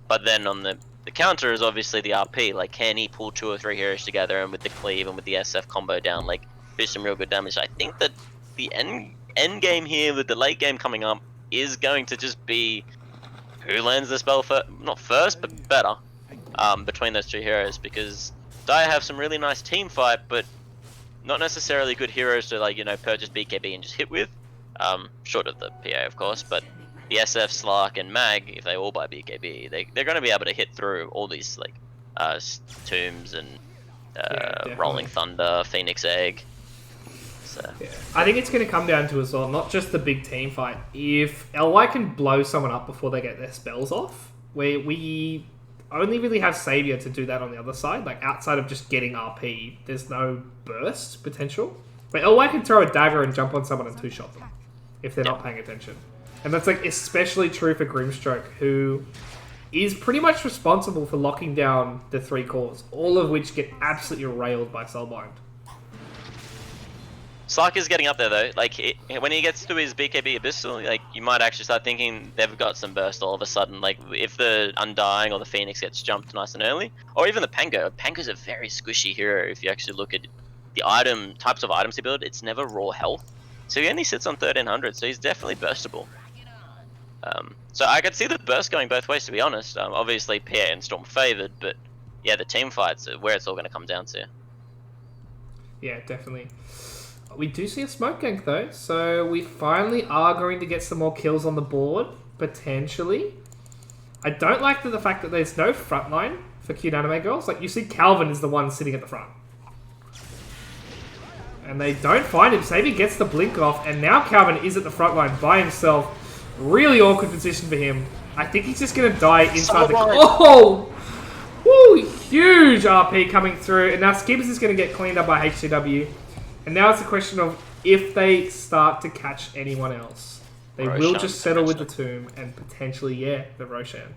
but then on the counter is obviously the RP. Like, can he pull 2 or 3 heroes together and with the cleave and with the SF combo down, like, do some real good damage? I think that the end game here with the late game coming up is going to just be who lands the spell not first, but better. Between those 2 heroes, because Dire have some really nice team fight, but not necessarily good heroes to, like, you know, purchase BKB and just hit with. Short of the PA, of course, but the SF, Slark, and Mag, if they all buy BKB, they're going to be able to hit through all these, like, Tombs and Rolling Thunder, Phoenix Egg. So. Yeah. I think it's going to come down to as well, not just the big team fight. If LY can blow someone up before they get their spells off, where we only really have Savior to do that on the other side. Like, outside of just getting RP, there's no burst potential. But LY can throw a dagger and jump on someone and 2-shot them if they're not paying attention. And that's, like, especially true for Grimstroke, who is pretty much responsible for locking down the 3 cores, all of which get absolutely railed by Soulbind. Slark is getting up there though. Like, when he gets to his BKB Abyssal, like, you might actually start thinking they've got some burst all of a sudden. Like, if the Undying or the Phoenix gets jumped nice and early, or even the Pango. Pango's a very squishy hero. If you actually look at the types of items he built, it's never raw health. So he only sits on 1300, so he's definitely burstable. So I could see the burst going both ways, to be honest. Obviously PA and Storm favored, but yeah, the team fights are where it's all going to come down to. Yeah, definitely. We do see a smoke gank though, so we finally are going to get some more kills on the board, potentially. I don't like the fact that there's no front line for Cute Anime Girls. Like, you see Calvin is the one sitting at the front. And they don't find him. Sabi gets the blink off, and now Calvin is at the front line by himself. Really awkward position for him. I think he's just going to die inside the... Oh! Woo! Huge RP coming through, and now Skibbs is going to get cleaned up by HCW. And now it's a question of if they start to catch anyone else. They will just settle with the Tomb and potentially, the Roshan.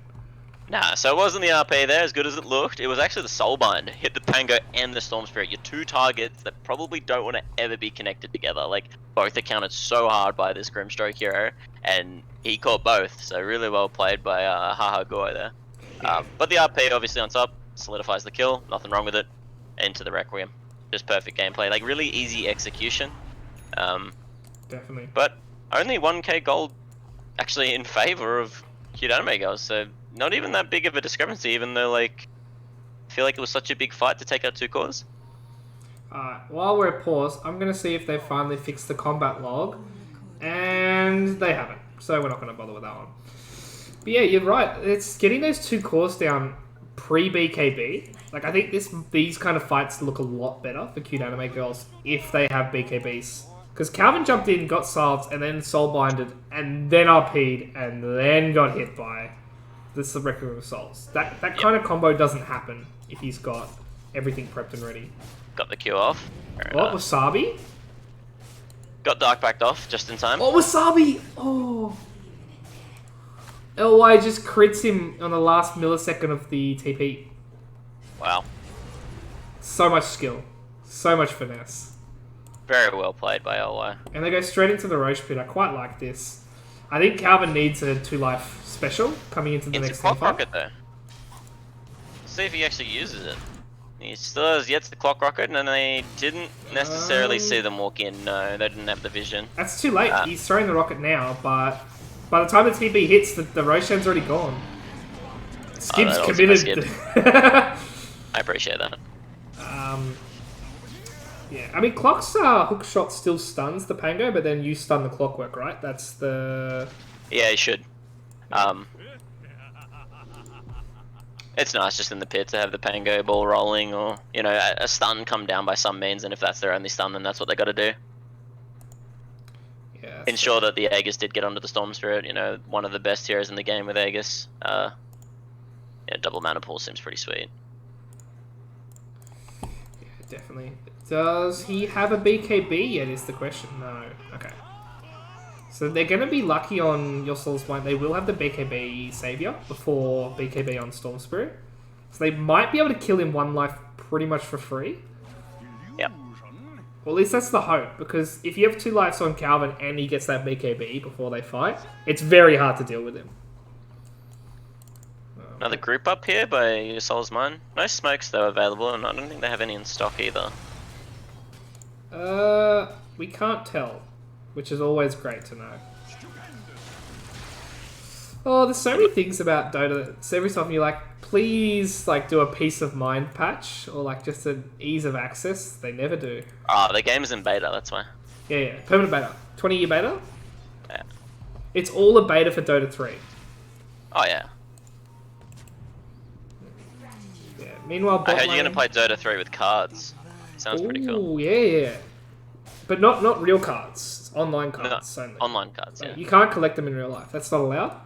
Nah, so it wasn't the RP there, as good as it looked. It was actually the Soulbind. Hit the Pango and the Storm Spirit. Your 2 targets that probably don't want to ever be connected together. Like, both are counted so hard by this Grimstroke hero, and he caught both. So really well played by Haha Goy there. But the RP obviously on top solidifies the kill. Nothing wrong with it. Into the Requiem. Just perfect gameplay, like really easy execution. Definitely. But only 1k gold actually in favor of Cute Anime Girls, so not even that big of a discrepancy, even though, like, I feel like it was such a big fight to take out 2 cores. While we're at pause, I'm going to see if they finally fixed the combat log, and they haven't, so we're not going to bother with that one. But yeah, you're right, it's getting those 2 cores down pre-BKB. Like, I think these kind of fights look a lot better for Cute Anime Girls if they have BKBs. Because Calvin jumped in, got silenced, and then soulbinded, and then RP'd, and then got hit by the Requiem of Souls. That kind of combo doesn't happen if he's got everything prepped and ready. Got the Q off. What, Wasabi? Got Dark backed off just in time. Oh, Wasabi! Oh! LY just crits him on the last millisecond of the TP. Wow. So much skill. So much finesse. Very well played by LY. And they go straight into the Roche Pit. I quite like this. I think Calvin needs a 2-life special coming into the next It's a clock fight. rocket though. See if he actually uses it. He still has yet to clock rocket, and they didn't necessarily see them walk in. No, they didn't have the vision. That's too late. He's throwing the rocket now, but by the time the TP hits, the Roshan's already gone. Skib's committed. I appreciate that. Yeah, I mean, Clock's hook shot still stuns the Pango, but then you stun the Clockwork, right? That's the... Yeah, he should. It's nice just in the pit to have the Pango ball rolling, or, you know, a stun come down by some means, and if that's their only stun, then that's what they got to do. Yeah, Ensure that the Aegis did get onto the Storm Spirit, you know, one of the best heroes in the game with Aegis. Yeah, double mana pool seems pretty sweet. Yeah, definitely. Does he have a BKB yet is the question? No. Okay. So they're going to be lucky on Your Soul's Mind. They will have the BKB Savior before BKB on Storm Spirit. So they might be able to kill him one life pretty much for free. Yep. Well, at least that's the hope, because if you have 2 lives on Calvin and he gets that BKB before they fight, it's very hard to deal with him. Another group up here by Your Soul's Mine. No smokes though available, and I don't think they have any in stock either. We can't tell, which is always great to know. Oh, there's so many things about Dota that every so often you're like, please, like, do a peace of mind patch, or like just an ease of access. They never do. Oh, the game is in beta, that's why. Yeah, permanent beta. 20-year beta? Yeah. It's all a beta for Dota 3. Oh yeah. Yeah. Meanwhile, I heard you're gonna play Dota 3 with cards. Sounds pretty cool. Oh, yeah. But not real cards. It's online cards only. Online cards, yeah. You can't collect them in real life. That's not allowed.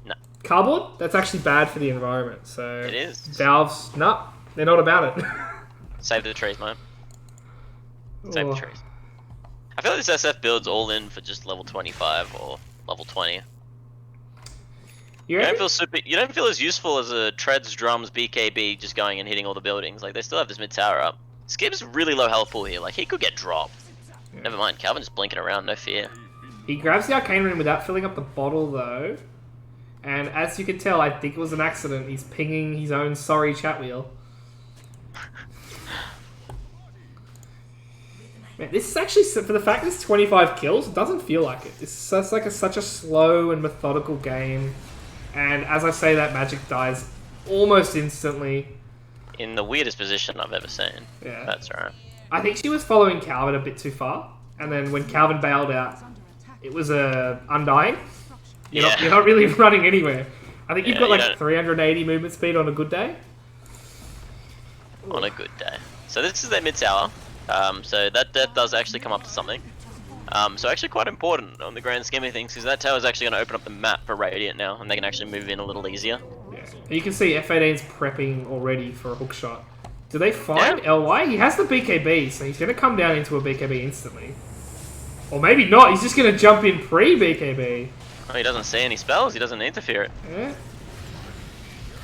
No. Cardboard? That's actually bad for the environment. So It is. Valve's, nah, they're not about it. Save the trees, mate. Save Oh. the trees. I feel like this SF build's all in for just level 25 or level 20. You You don't reckon? feel as useful as a Treads, Drums, BKB just going and hitting all the buildings. Like, they still have this mid tower up. Skip's really low health pool here. Like, he could get dropped. Yeah. Never mind, Calvin just blinking around, no fear. He grabs the Arcane Ring without filling up the bottle, though. And as you can tell, I think it was an accident. He's pinging his own sorry chat wheel. Man, this is actually, for the fact it's 25 kills, it doesn't feel like it. It's just like such a slow and methodical game. And as I say that, Magic dies almost instantly. In the weirdest position I've ever seen. Yeah. That's alright. I think she was following Calvin a bit too far. And then when Calvin bailed out, it was Undying. You're not really running anywhere. I think you've got like 380 movement speed on a good day. On a good day. So this is their mid tower. So that does actually come up to something. So actually quite important on the grand scheme of things, because that tower is actually going to open up the map for Radiant now, and they can actually move in a little easier. Yeah. And you can see F18's prepping already for a hook shot. Do they find LY? He has the BKB, so he's going to come down into a BKB instantly. Or maybe not, he's just going to jump in pre-BKB. Oh, he doesn't see any spells, he doesn't need to fear it. Yeah.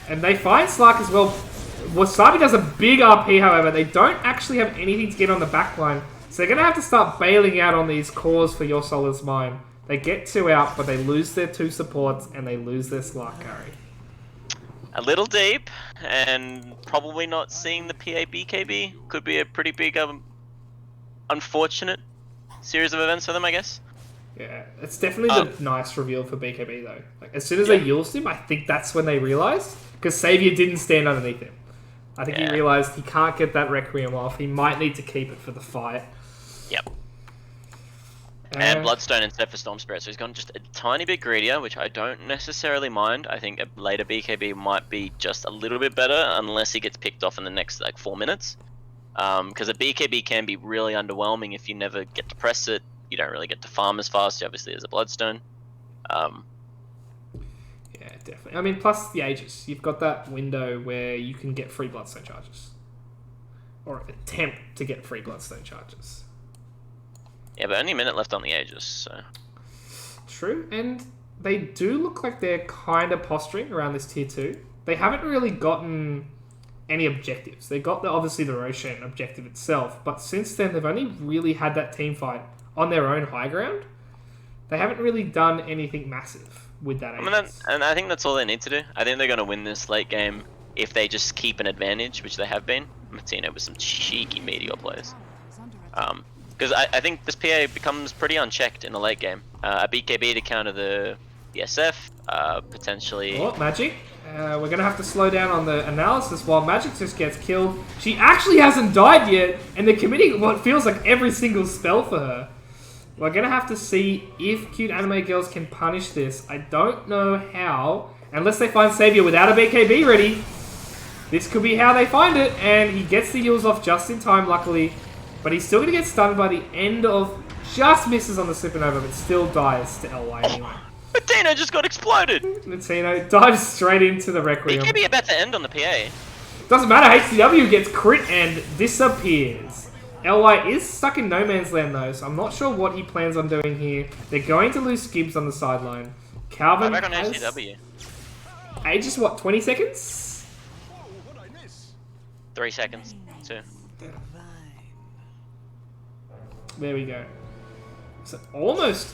And they find Slark as well. Wasabi does a big RP, however. They don't actually have anything to get on the backline. So they're going to have to start bailing out on these cores for Your Soul is Mine. They get 2 out, but they lose their 2 supports, and they lose their Slark carry. A little deep, and probably not seeing the PA BKB could be a pretty big, unfortunate series of events for them, I guess. Yeah, it's definitely the nice reveal for BKB, though. Like, as soon as they used him, I think that's when they realised. Because Savior didn't stand underneath him. I think he realised he can't get that Requiem off. He might need to keep it for the fight. Yep. And Bloodstone instead for Storm Spirit, so he's gone just a tiny bit greedier, which I don't necessarily mind. I think a later BKB might be just a little bit better, unless he gets picked off in the next, like, 4 minutes. Because a BKB can be really underwhelming if you never get to press it. You don't really get to farm as fast, obviously, as a Bloodstone. Yeah, definitely. I mean, plus the Aegis. You've got that window where you can get free Bloodstone charges. Or attempt to get free Bloodstone charges. Yeah, but only a minute left on the Aegis, so... True, and they do look like they're kind of posturing around this tier 2. They haven't really gotten any objectives. They got, obviously, the Roshan objective itself, but since then, they've only really had that team fight on their own high ground. They haven't really done anything massive with that Aegis. And I think that's all they need to do. I think they're going to win this late game if they just keep an advantage, which they have been. Martina with some cheeky Meteor plays. Because I think this PA becomes pretty unchecked in the late game. A BKB to counter the SF, potentially... Oh, Magic. We're going to have to slow down on the analysis while Magic just gets killed. She actually hasn't died yet, and they're committing what feels like every single spell for her. We're going to have to see if Cute Anime Girls can punish this. I don't know how, unless they find Savior without a BKB ready. This could be how they find it, and he gets the heals off just in time, luckily. But he's still going to get stunned by the end of... Just misses on the Supernova, but still dies to LY anyway. Martino just got exploded. Latino dives straight into the Requiem. BKB about to end on the PA. Doesn't matter, HCW gets crit and disappears. LY is stuck in no man's land though, so I'm not sure what he plans on doing here. They're going to lose Skibbs on the sideline. Calvin Back on has... HCW. Ages what, 20 seconds? 3 seconds. 2. There we go. So almost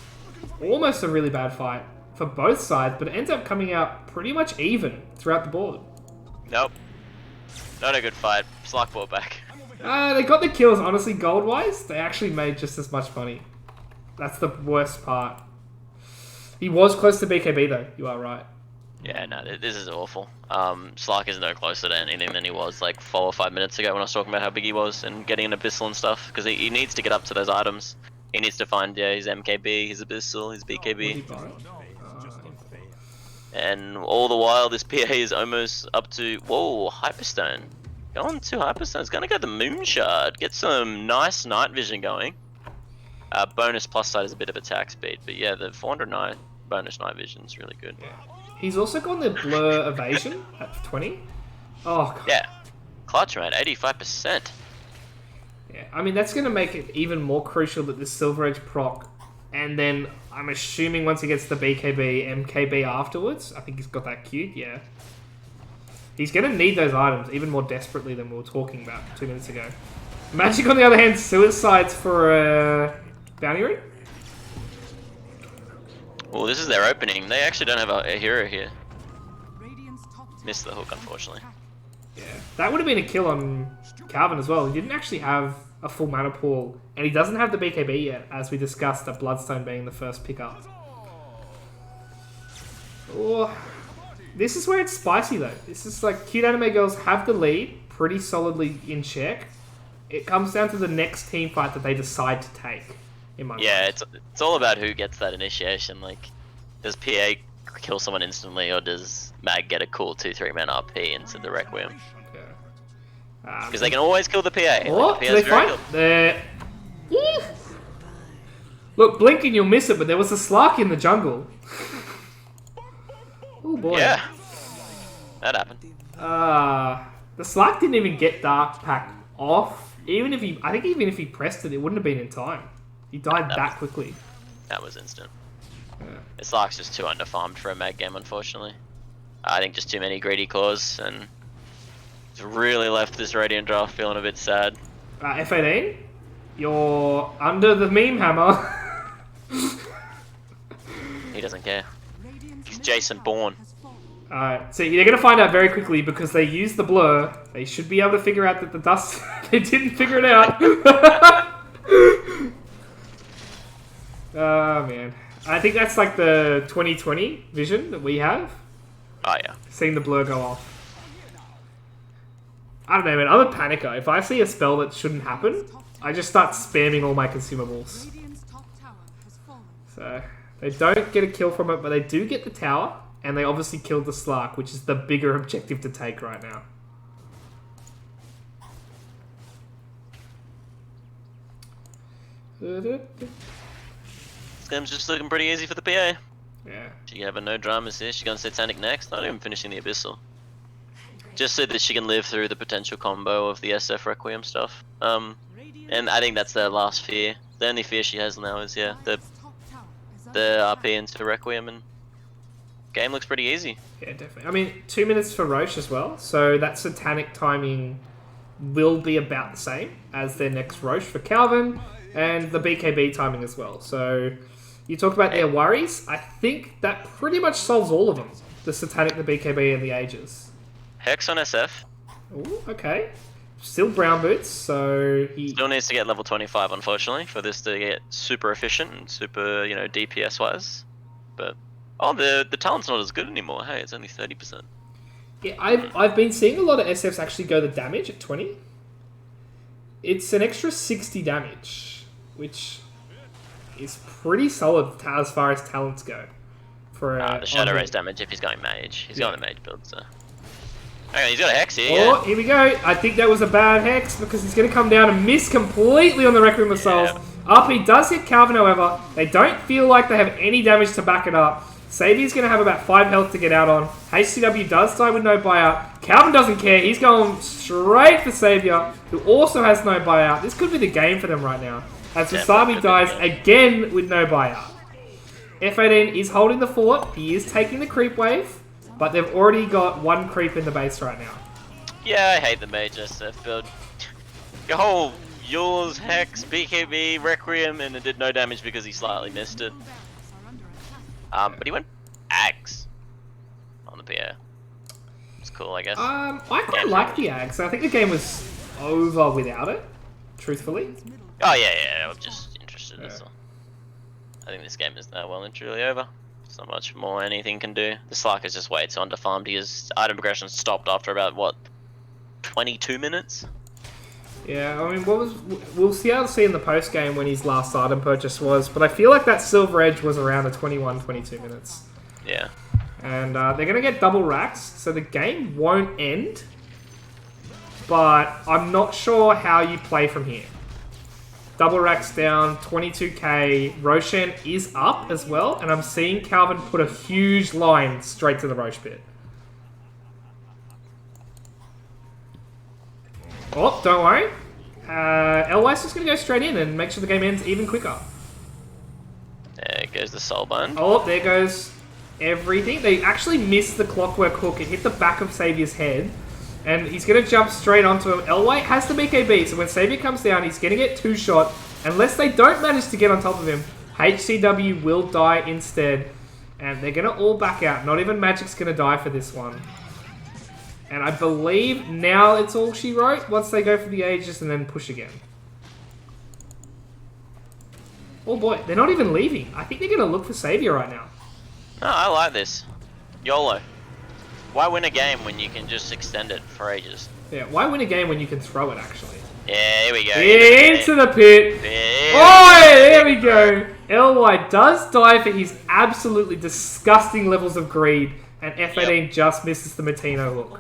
a really bad fight for both sides, but it ends up coming out pretty much even throughout the board. Nope. Not a good fight. Slack ball back. They got the kills, honestly, gold-wise. They actually made just as much money. That's the worst part. He was close to BKB, though. You are right. Yeah, no, this is awful. Slark is no closer to anything than he was like 4 or 5 minutes ago when I was talking about how big he was and getting an Abyssal and stuff. Because he needs to get up to those items. He needs to find his MKB, his Abyssal, his BKB. And all the while, this PA is almost up to... Whoa, Hyperstone. Going to Hyperstone. It's going to go the Moon Shard. Get some nice night vision going. Bonus plus side is a bit of attack speed. But yeah, the 409 bonus night vision is really good. Yeah. He's also got the Blur Evasion at 20. Oh, God. Yeah. Clutch, mate. 85%. Yeah, I mean, that's going to make it even more crucial that the Silver Edge proc, and then I'm assuming once he gets the BKB, MKB afterwards, I think he's got that queued, yeah. He's going to need those items even more desperately than we were talking about 2 minutes ago. Magic, on the other hand, suicides for a bounty room. Well, this is their opening. They actually don't have a hero here. Radiant's top tower Missed the hook, unfortunately. Yeah, that would have been a kill on Calvin as well. He didn't actually have a full mana pool, and he doesn't have the BKB yet, as we discussed, that Bloodstone being the first pickup. Oh, this is where it's spicy though. This is like Cute Anime Girls have the lead pretty solidly in check. It comes down to the next team fight that they decide to take. In my Yeah, mind. it's all about who gets that initiation. Like, does PA kill someone instantly, or does Mag get a cool 2-3 man RP into the Requiem? Because they can always kill the PA. Oh, Like, the do PA's they very fight? good. Look, blink and you'll miss it, but there was a Slark in the jungle. Oh boy. Yeah, that happened. The Slark didn't even get Dark Pack off. Even if he pressed it, it wouldn't have been in time. He died that quickly. That was instant. Yeah. This Lark's just too underfarmed for a Mag game, unfortunately. I think just too many greedy claws, and it's really left this Radiant draft feeling a bit sad. F18, you're under the meme hammer. He doesn't care. Radiant's He's middle Jason tower Bourne. has fallen. Alright, so you're going to find out very quickly because they used the blur. They should be able to figure out that the dust... they didn't figure it out. Oh, man. I think that's like the 2020 vision that we have. Oh yeah. Seeing the blur go off. I don't know, man. I'm a panicker. If I see a spell that shouldn't happen, I just start spamming all my consumables. Radiant's top tower has fallen. So, they don't get a kill from it, but they do get the tower. And they obviously killed the Slark, which is the bigger objective to take right now. This game's just looking pretty easy for the PA. Yeah. She can have a no dramas here. She's going Satanic next. Not even finishing the Abyssal. Just so that she can live through the potential combo of the SF Requiem stuff. And I think that's their last fear. The only fear she has now is, yeah, the RP into Requiem, and game looks pretty easy. Yeah, definitely. I mean, 2 minutes for Roche as well. So that Satanic timing will be about the same as their next Roche for Calvin. And the BKB timing as well. So you talk about their worries. I think that pretty much solves all of them. The Satanic, the BKB, and the Aegis. Hex on SF. Ooh, okay. Still brown boots, so he... Still needs to get level 25, unfortunately, for this to get super efficient and super, you know, DPS-wise. But, oh, the talent's not as good anymore. Hey, it's only 30%. Yeah, I've been seeing a lot of SFs actually go the damage at 20. It's an extra 60 damage, which is pretty solid as far as talents go. For The Shadow Raise damage if he's going Mage. He's going the Mage build, so... Okay, he's got a Hex here, Oh, here we go. I think that was a bad Hex because he's going to come down and miss completely on the Requiem of Souls. RP does hit Calvin, however. They don't feel like they have any damage to back it up. Saviour's going to have about 5 health to get out on. HCW does die with no buyout. Calvin doesn't care. He's going straight for Saviour, who also has no buyout. This could be the game for them right now. As Wasabi dies again with no buyout. F18 is holding the fort. He is taking the creep wave. But they've already got 1 creep in the base right now. Yeah, I hate the mage SF build. Your whole Yule's, Hex, BKB, Requiem, and it did no damage because he slightly missed it. But he went Axe on the PA. It's cool, I guess. I quite like the Axe. I think the game was over without it, truthfully. Oh, yeah, I'm just interested, that's all. I think this game is now well and truly over. There's not much more anything can do. The Slark is just way too underfarmed. His item progression stopped after about, what, 22 minutes? Yeah, I mean, we'll see how to see in the post game when his last item purchase was, but I feel like that Silver Edge was around the 21, 22 minutes. Yeah. And they're going to get double racks, so the game won't end, but I'm not sure how you play from here. Double racks down, 22k, Roshan is up as well, and I'm seeing Calvin put a huge line straight to the Roche pit. Oh, don't worry. LY's just going to go straight in and make sure the game ends even quicker. There goes the Soulbind. Oh, there goes everything. They actually missed the Clockwork Hook. It hit the back of Saviour's head. And he's going to jump straight onto him. LY has the BKB, so when Saviour comes down, he's going to get 2-shot. Unless they don't manage to get on top of him, HCW will die instead. And they're going to all back out. Not even Magic's going to die for this one. And I believe now it's all she wrote once they go for the Aegis and then push again. Oh boy, they're not even leaving. I think they're going to look for Saviour right now. No, I like this. YOLO. Why win a game when you can just extend it for ages? Yeah, why win a game when you can throw it, actually? Yeah, here we go. Into the pit. Oh, there we go. LY does die for his absolutely disgusting levels of greed. And F18 just misses the Matino hook.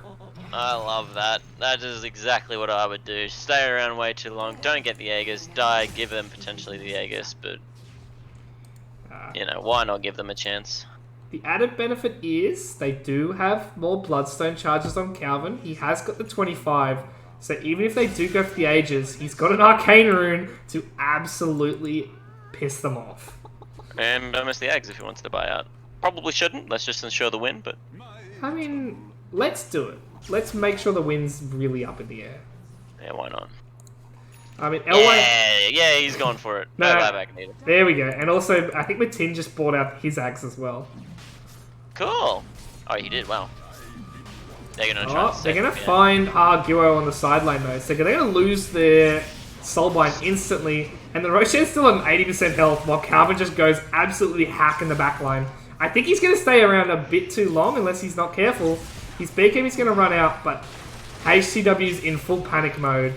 I love that. That is exactly what I would do. Stay around way too long. Don't get the Aegis. Die. Give them potentially the Aegis. But, you know, why not give them a chance? The added benefit is they do have more Bloodstone charges on Calvin. He has got the 25. So even if they do go for the Aegis, he's got an Arcane Rune to absolutely piss them off. And don't miss the eggs if he wants to buy out. Probably shouldn't. Let's just ensure the win, but... I mean, let's do it. Let's make sure the win's really up in the air. Yeah, why not? I mean, LY... Yeah, he's going for it. No buyback needed. There we go. And also, I think Matin just bought out his Axe as well. Cool. Oh, he did. Wow. They're going to try they're going to find Arguo on the sideline though. So they're going to lose their Soulbind instantly. And the Roshan's still on 80% health while Calvin just goes absolutely hack in the backline. I think he's going to stay around a bit too long unless he's not careful. His BKB is going to run out, but HCW's in full panic mode.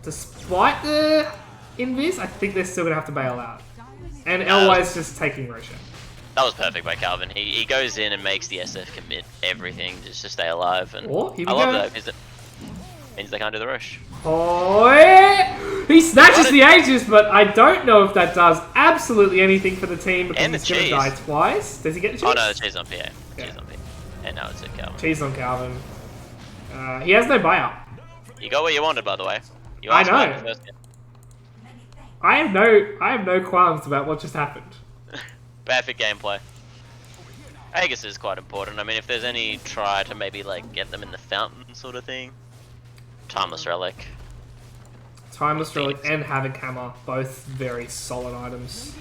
Despite the invis, I think they're still going to have to bail out. And LY's just taking Roshan. That was perfect by Calvin. He goes in and makes the SF commit everything just to stay alive. And I love that because it means they can't do the rush. Oh, yeah. He snatches the Aegis, but I don't know if that does absolutely anything for the team because he's going to die twice. Does he get the cheese? Oh no, the cheese on PA. Cheese on PA. And now it's at Calvin. Cheese on Calvin. He has no buyout. You got what you wanted, by the way. I know. I have no qualms about what just happened. Perfect gameplay. Aegis is quite important. I mean, if there's any try to maybe like get them in the fountain sort of thing. Timeless Relic. Timeless Relic and Havoc Hammer, both very solid items.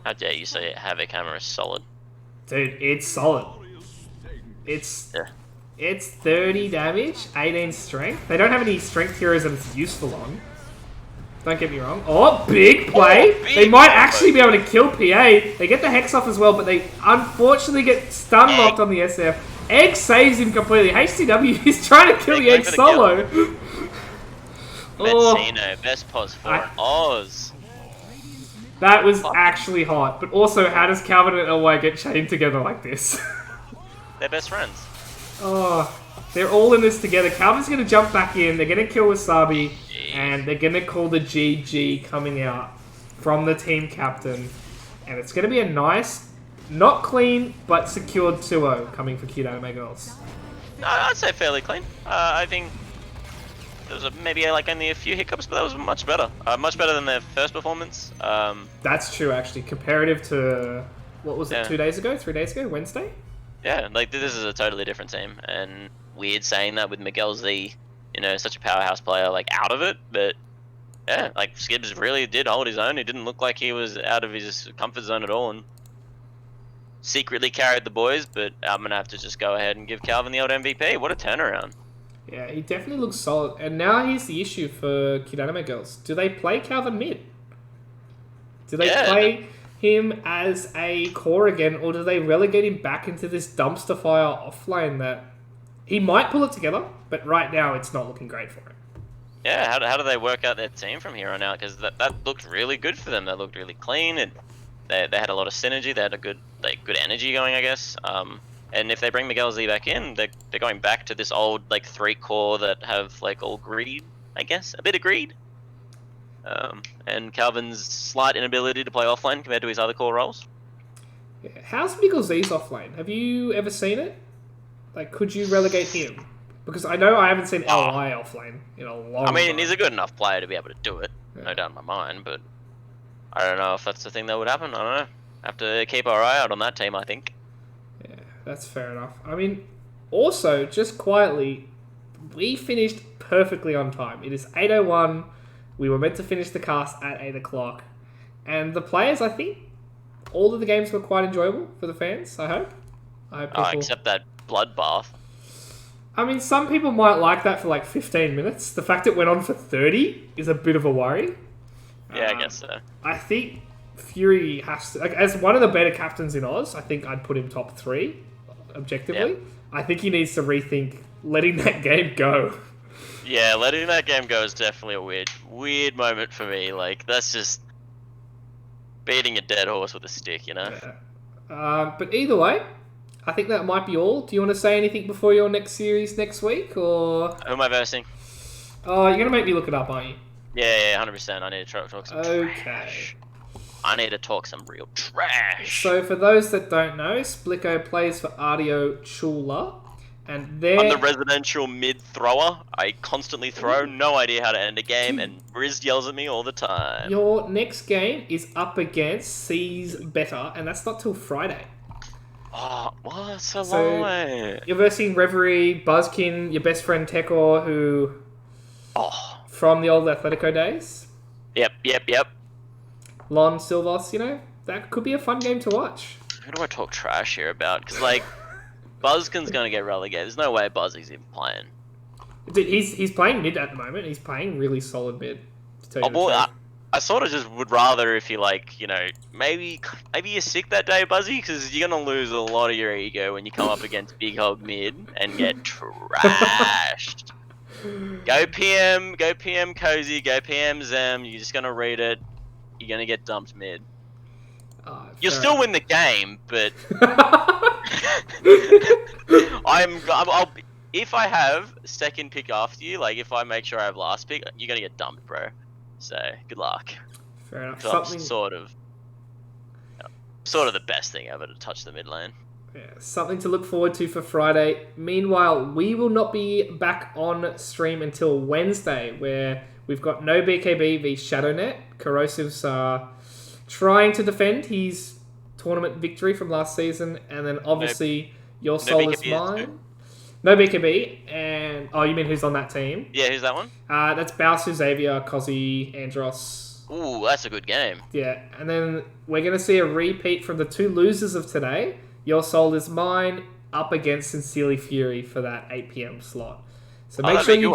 How dare you say Havoc Hammer is solid? Dude, it's solid. It's 30 damage, 18 strength. They don't have any strength heroes that it's useful on. Don't get me wrong. Oh, big play. They might actually be able to kill PA. They get the Hex off as well, but they unfortunately get stun locked on the SF. Egg saves him completely. HCW is trying to kill the Egg solo. Metzino, best pos for Oz. That was actually hot. But also, how does Calvin and LY get chained together like this? They're best friends. Oh, they're all in this together. Calvin's going to jump back in. They're going to kill Wasabi. And they're going to call the GG coming out from the team captain. And it's going to be a nice Not clean, but secured 2-0 coming for Cute Anime Girls. I'd say fairly clean. I think there was maybe like only a few hiccups, but that was much better. Much better than their first performance. That's true, actually. Comparative to, what was it, Yeah. 2 days ago? 3 days ago? Wednesday? Yeah, like this is a totally different team, and weird saying that with Miguel Z, such a powerhouse player, like out of it, but yeah, like Skibbs really did hold his own. He didn't look like he was out of his comfort zone at all, and secretly carried the boys. But I'm gonna have to just go ahead and give Calvin the old MVP. What a turnaround! Yeah, he definitely looks solid. And now here's the issue for Cute Anime Girls. Do they play Calvin mid? Do they play him as a core again, or do they relegate him back into this dumpster fire offlane that he might pull it together, but right now it's not looking great for him? Yeah, how do they work out their team from here on out? Because that looked really good for them. They looked really clean, and they had a lot of synergy. They had a good energy going, I guess. And if they bring Miguel Z back in, they're going back to this old 3 core that have all greed, I guess, a bit of greed. And Calvin's slight inability to play offlane compared to his other core roles. Yeah. How's Miguel Z's offlane? Have you ever seen it? Could you relegate him? Because I know I haven't seen LI offlane in a long time. He's a good enough player to be able to do it, Yeah. no doubt in my mind, but I don't know if that's the thing that would happen. I don't know. Have to keep our eye out on that team, I think. Yeah, that's fair enough. Also, just quietly, we finished perfectly on time. It is 8:01. We were meant to finish the cast at 8 o'clock. And the players, I think, all of the games were quite enjoyable for the fans, I hope. Except that bloodbath. Some people might like that for 15 minutes. The fact it went on for 30 is a bit of a worry. Yeah, I guess so. I think Fury has to... as one of the better captains in Oz, I think I'd put him top 3, objectively. Yep. I think he needs to rethink letting that game go. Yeah, letting that game go is definitely a weird moment for me. That's just beating a dead horse with a stick, Yeah. But either way, I think that might be all. Do you want to say anything before your next series next week, or...? Who am I versing? Oh, you're going to make me look it up, aren't you? Yeah, 100%. I need to talk some trash. I need to talk some real trash. So, for those that don't know, Splicko plays for Ardio Chula, and they're... I'm the residential mid-thrower. I constantly throw, no idea how to end a game, and Riz yells at me all the time. Your next game is up against C's Better, and that's not till Friday. Oh, what? So long way. You're versing Reverie, Buzzkin, your best friend Tekor, who... from the old Atletico days. Yep. Lon, Silvos, that could be a fun game to watch. Who do I talk trash here about? Because, Buzzkin's going to get relegated. There's no way Buzzy's even playing. Dude, he's playing mid at the moment. He's playing really solid mid. To tell you the truth. I sort of just would rather if you maybe you're sick that day, Buzzy, because you're gonna lose a lot of your ego when you come up against Big Hog mid and get trashed. Go PM Cozy, go PM Zem. You're just gonna read it. You're gonna get dumped mid. You'll still win the game, but I'll if I have second pick after you, if I make sure I have last pick, you're gonna get dumped, bro. So good luck. Fair enough. So I'm sort of the best thing ever to touch the mid lane. Yeah, something to look forward to for Friday. Meanwhile, we will not be back on stream until Wednesday, where we've got no BKB v ShadowNet. Corrosive's trying to defend his tournament victory from last season, and then obviously Your Soul is Mine. No BKB, and... oh, you mean who's on that team? Yeah, who's that one? That's Bowser, Xavier, Kozzy, Andros. Ooh, that's a good game. Yeah, and then we're going to see a repeat from the 2 losers of today. Your Soul is Mine up against Sincerely Fury for that 8 PM slot. So make sure you